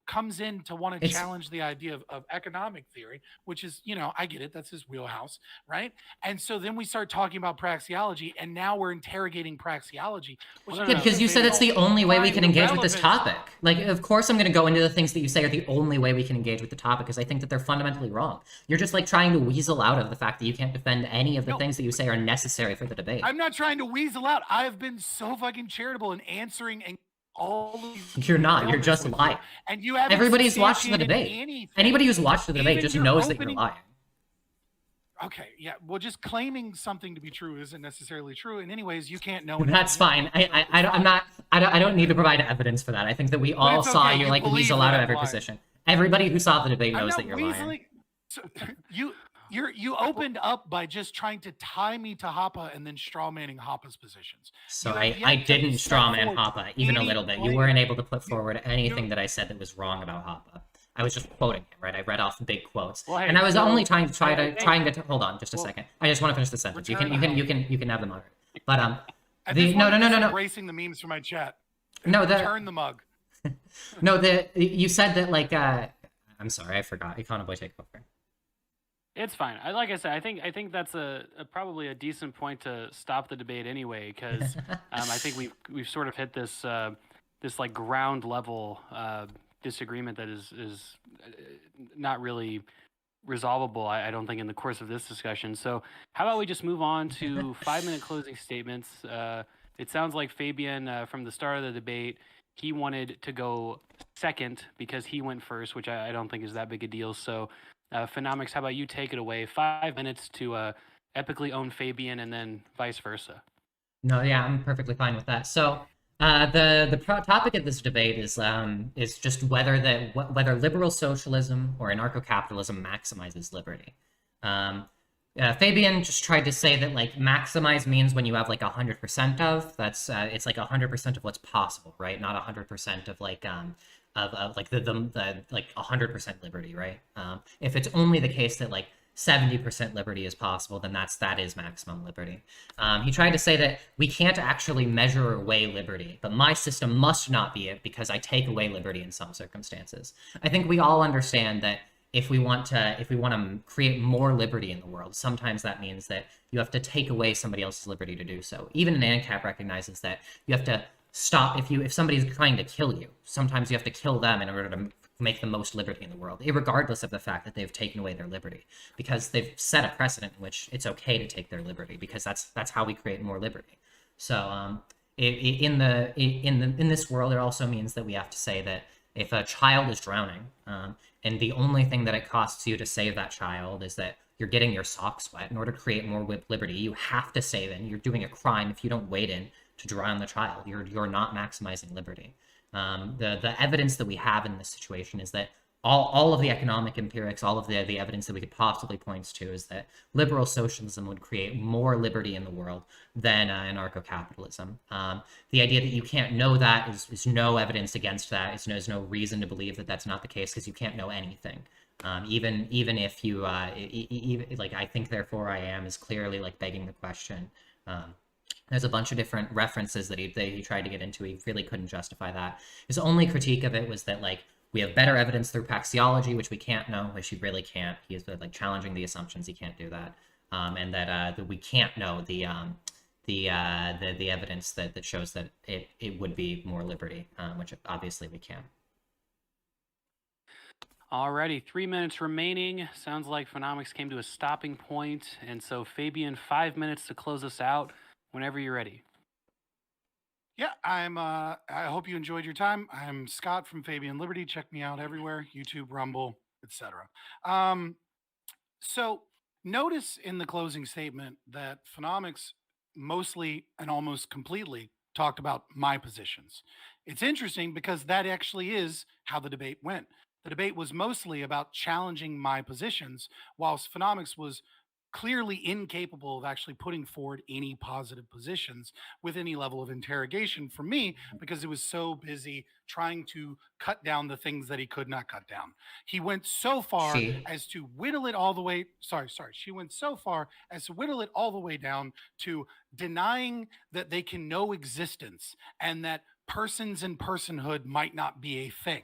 B: comes in to want to
A: It's-
B: challenge the idea of economic theory, which is, I get it. That's his wheelhouse, right? And so then we start talking about praxeology, and now we're interrogating praxeology. Which
D: Well,
B: is
A: Yeah, because you said it's the only way we can engage with this topic. Like, of course I'm going to go into the things that you say are the only way we can engage with the topic, because I think that they're fundamentally wrong. You're just, like, trying to weasel out of the fact that you can't defend any of the things that you say are necessary for the debate.
B: I'm not trying to weasel out. I've been so fucking charitable in answering and all these.
A: You're not. You're just lying.
B: And you haven't
A: Everybody's watched the
B: substantiated
A: debate.
B: anything.
A: Anybody who's watched the debate
B: Even
A: just
B: your
A: knows that you're
B: opening-
A: lying.
B: Okay, yeah. Well, just claiming something to be true isn't necessarily true. And anyways, you can't know.
A: That's fine. I don't need to provide evidence for that. I think that we all
B: it's
A: saw
B: okay.
A: you
B: You
A: like
B: believe
A: weasel
B: that
A: out of
B: I'm
A: every
B: lying.
A: position. Everybody who saw the debate
B: I'm
A: knows
B: not
A: that you're
B: weaseling.
A: lying.
B: So, you opened up by just trying to tie me to Hoppa and then straw manning Hoppa's positions.
A: So
B: You have
A: I
B: yet to
A: didn't
B: step
A: strawman
B: forward
A: Hoppa even a
B: any
A: little bit. You
B: way-
A: weren't able to put forward anything that I said that was wrong about Hoppa. I was just quoting him, right? I read off big quotes,
D: Well, hey,
A: and I was
D: so-
A: only trying to
D: hey,
A: hold on just a second. I just want to finish the sentence. You can have the moderate. But
B: At
A: the
B: this
A: no
B: point,
A: no
B: I'm
A: no
B: just
A: no
B: Embracing the memes from my chat.
A: no the
B: Turn the mug.
A: no the you said that like I'm sorry, I forgot. Econoboy, take over.
D: It's fine. Like I said, I think that's probably a decent point to stop the debate anyway, because I think we've sort of hit this this like ground level disagreement that is not really resolvable. I don't think in the course of this discussion. So how about we just move on to 5-minute closing statements? It sounds like Fabian from the start of the debate, he wanted to go second because he went first, which I don't think is that big a deal. So. Phenomics, how about you take it away? 5 minutes to epically own Fabian, and then vice versa.
A: No, yeah, I'm perfectly fine with that. So the topic of this debate is just whether liberal socialism or anarcho-capitalism maximizes liberty. Fabian just tried to say that like maximize means when you have like 100% of that's it's like 100% of what's possible, right? Not 100% of like of like the like 100% liberty, right? If it's only the case that like 70% liberty is possible, then that is maximum liberty. He tried to say that we can't actually measure away liberty, but my system must not be it because I take away liberty in some circumstances. I think we all understand that if we want to create more liberty in the world, sometimes that means that you have to take away somebody else's liberty to do so. Even an ANCAP recognizes that you have to stop if somebody's trying to kill you. Sometimes you have to kill them in order to make the most liberty in the world, regardless of the fact that they've taken away their liberty, because they've set a precedent in which it's okay to take their liberty, because that's how we create more liberty. So in this world, it also means that we have to say that if a child is drowning, and the only thing that it costs you to save that child is that you're getting your socks wet, in order to create more liberty, you have to save it. You're doing a crime if you don't wade in to drown the child. You're not maximizing liberty. The evidence that we have in this situation is that all of the economic empirics, all of the evidence that we could possibly point to is that liberal socialism would create more liberty in the world than anarcho-capitalism. The idea that you can't know that is no evidence against that. There's no reason to believe that that's not the case, because you can't know anything. Even if you like, I think therefore I am is clearly like begging the question. There's a bunch of different references that he tried to get into. He really couldn't justify that. His only critique of it was that like we have better evidence through praxeology, which we can't know, which he really can't. He is like challenging the assumptions. He can't do that, and that we can't know the evidence that shows that it would be more liberty, which obviously we can.
D: Alrighty, 3 minutes remaining. Sounds like Phenomics came to a stopping point, and so Fabian, 5 minutes to close us out. Whenever you're ready.
B: Yeah, I hope you enjoyed your time. I'm Scott from Fabian Liberty. Check me out everywhere: YouTube, Rumble, etc. So notice in the closing statement that Phenomics mostly and almost completely talked about my positions. It's interesting because that actually is how the debate went. The debate was mostly about challenging my positions, whilst Phenomics was clearly incapable of actually putting forward any positive positions with any level of interrogation from me, because it was so busy trying to cut down the things that he could not cut down. He went so far as to whittle it all the way. She went so far as to whittle it all the way down to denying that they can know existence, and that persons and personhood might not be a thing.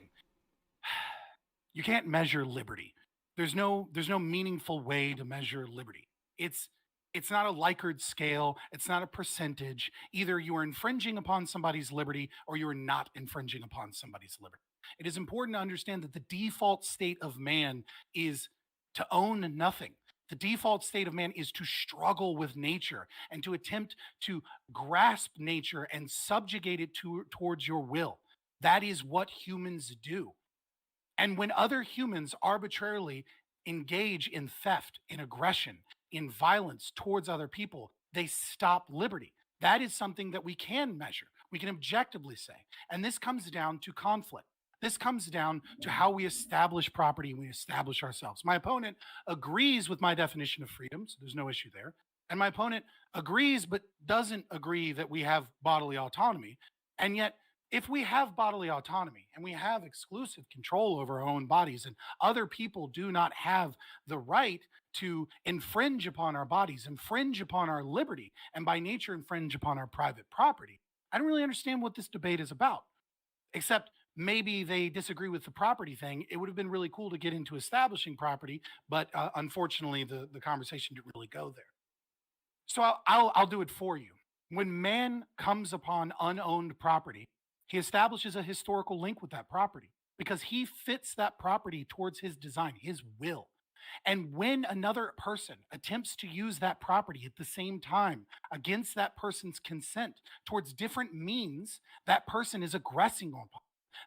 B: You can't measure liberty. There's no meaningful way to measure liberty. It's not a Likert scale. It's not a percentage. Either you are infringing upon somebody's liberty or you are not infringing upon somebody's liberty. It is important to understand that the default state of man is to own nothing. The default state of man is to struggle with nature and to attempt to grasp nature and subjugate it towards your will. That is what humans do. And when other humans arbitrarily engage in theft, in aggression, in violence towards other people, they stop liberty. That is something that we can measure. We can objectively say. And this comes down to conflict. This comes down to how we establish property and we establish ourselves. My opponent agrees with my definition of freedom, so there's no issue there. And my opponent agrees but doesn't agree that we have bodily autonomy. And yet, if we have bodily autonomy and we have exclusive control over our own bodies and other people do not have the right to infringe upon our bodies, infringe upon our liberty, and by nature infringe upon our private property, I don't really understand what this debate is about. Except maybe they disagree with the property thing. It would have been really cool to get into establishing property, but unfortunately the conversation didn't really go there. So I'll do it for you. When man comes upon unowned property, he establishes a historical link with that property because he fits that property towards his design, his will. And when another person attempts to use that property at the same time against that person's consent towards different means, that person is aggressing upon.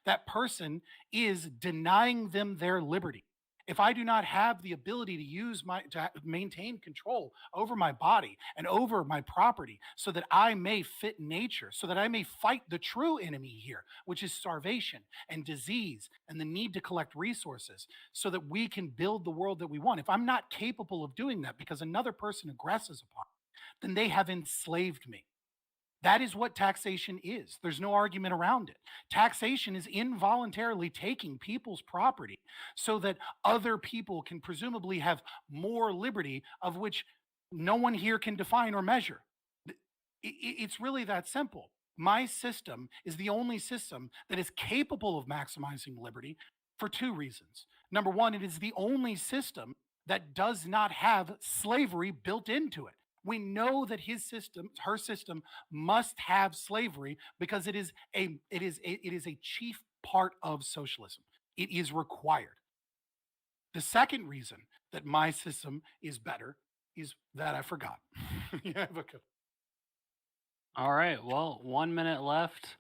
B: That person is denying them their liberty. If I do not have the ability to maintain control over my body and over my property so that I may fit nature, so that I may fight the true enemy here, which is starvation and disease and the need to collect resources so that we can build the world that we want. If I'm not capable of doing that because another person aggresses upon me, then they have enslaved me. That is what taxation is. There's no argument around it. Taxation is involuntarily taking people's property so that other people can presumably have more liberty, of which no one here can define or measure. It's really that simple. My system is the only system that is capable of maximizing liberty for two reasons. Number one, it is the only system that does not have slavery built into it. We know that her system must have slavery because it is a chief part of socialism. It is required. The second reason that my system is better is that I forgot. Yeah,
D: All right. Well, 1 minute left.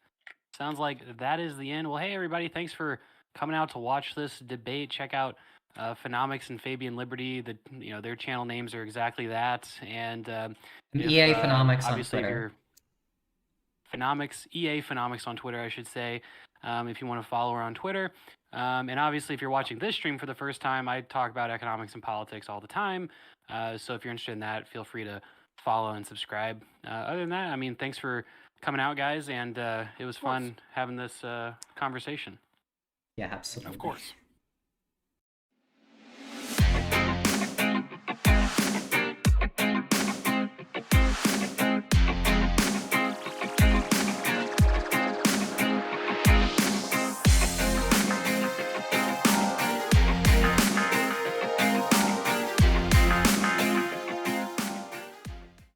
D: Sounds like that is the end. Well, hey everybody, thanks for coming out to watch this debate. Check out Phenomics and Fabian Liberty. Their channel names are exactly that. And
A: EA Phenomics on
D: obviously,
A: Twitter.
D: EA Phenomics on Twitter, I should say, if you want to follow her on Twitter. And obviously, if you're watching this stream for the first time, I talk about economics and politics all the time. So if you're interested in that, feel free to follow and subscribe. Other than that, I mean, thanks for coming out, guys. And it was fun having this conversation.
A: Yeah, absolutely.
B: Of course.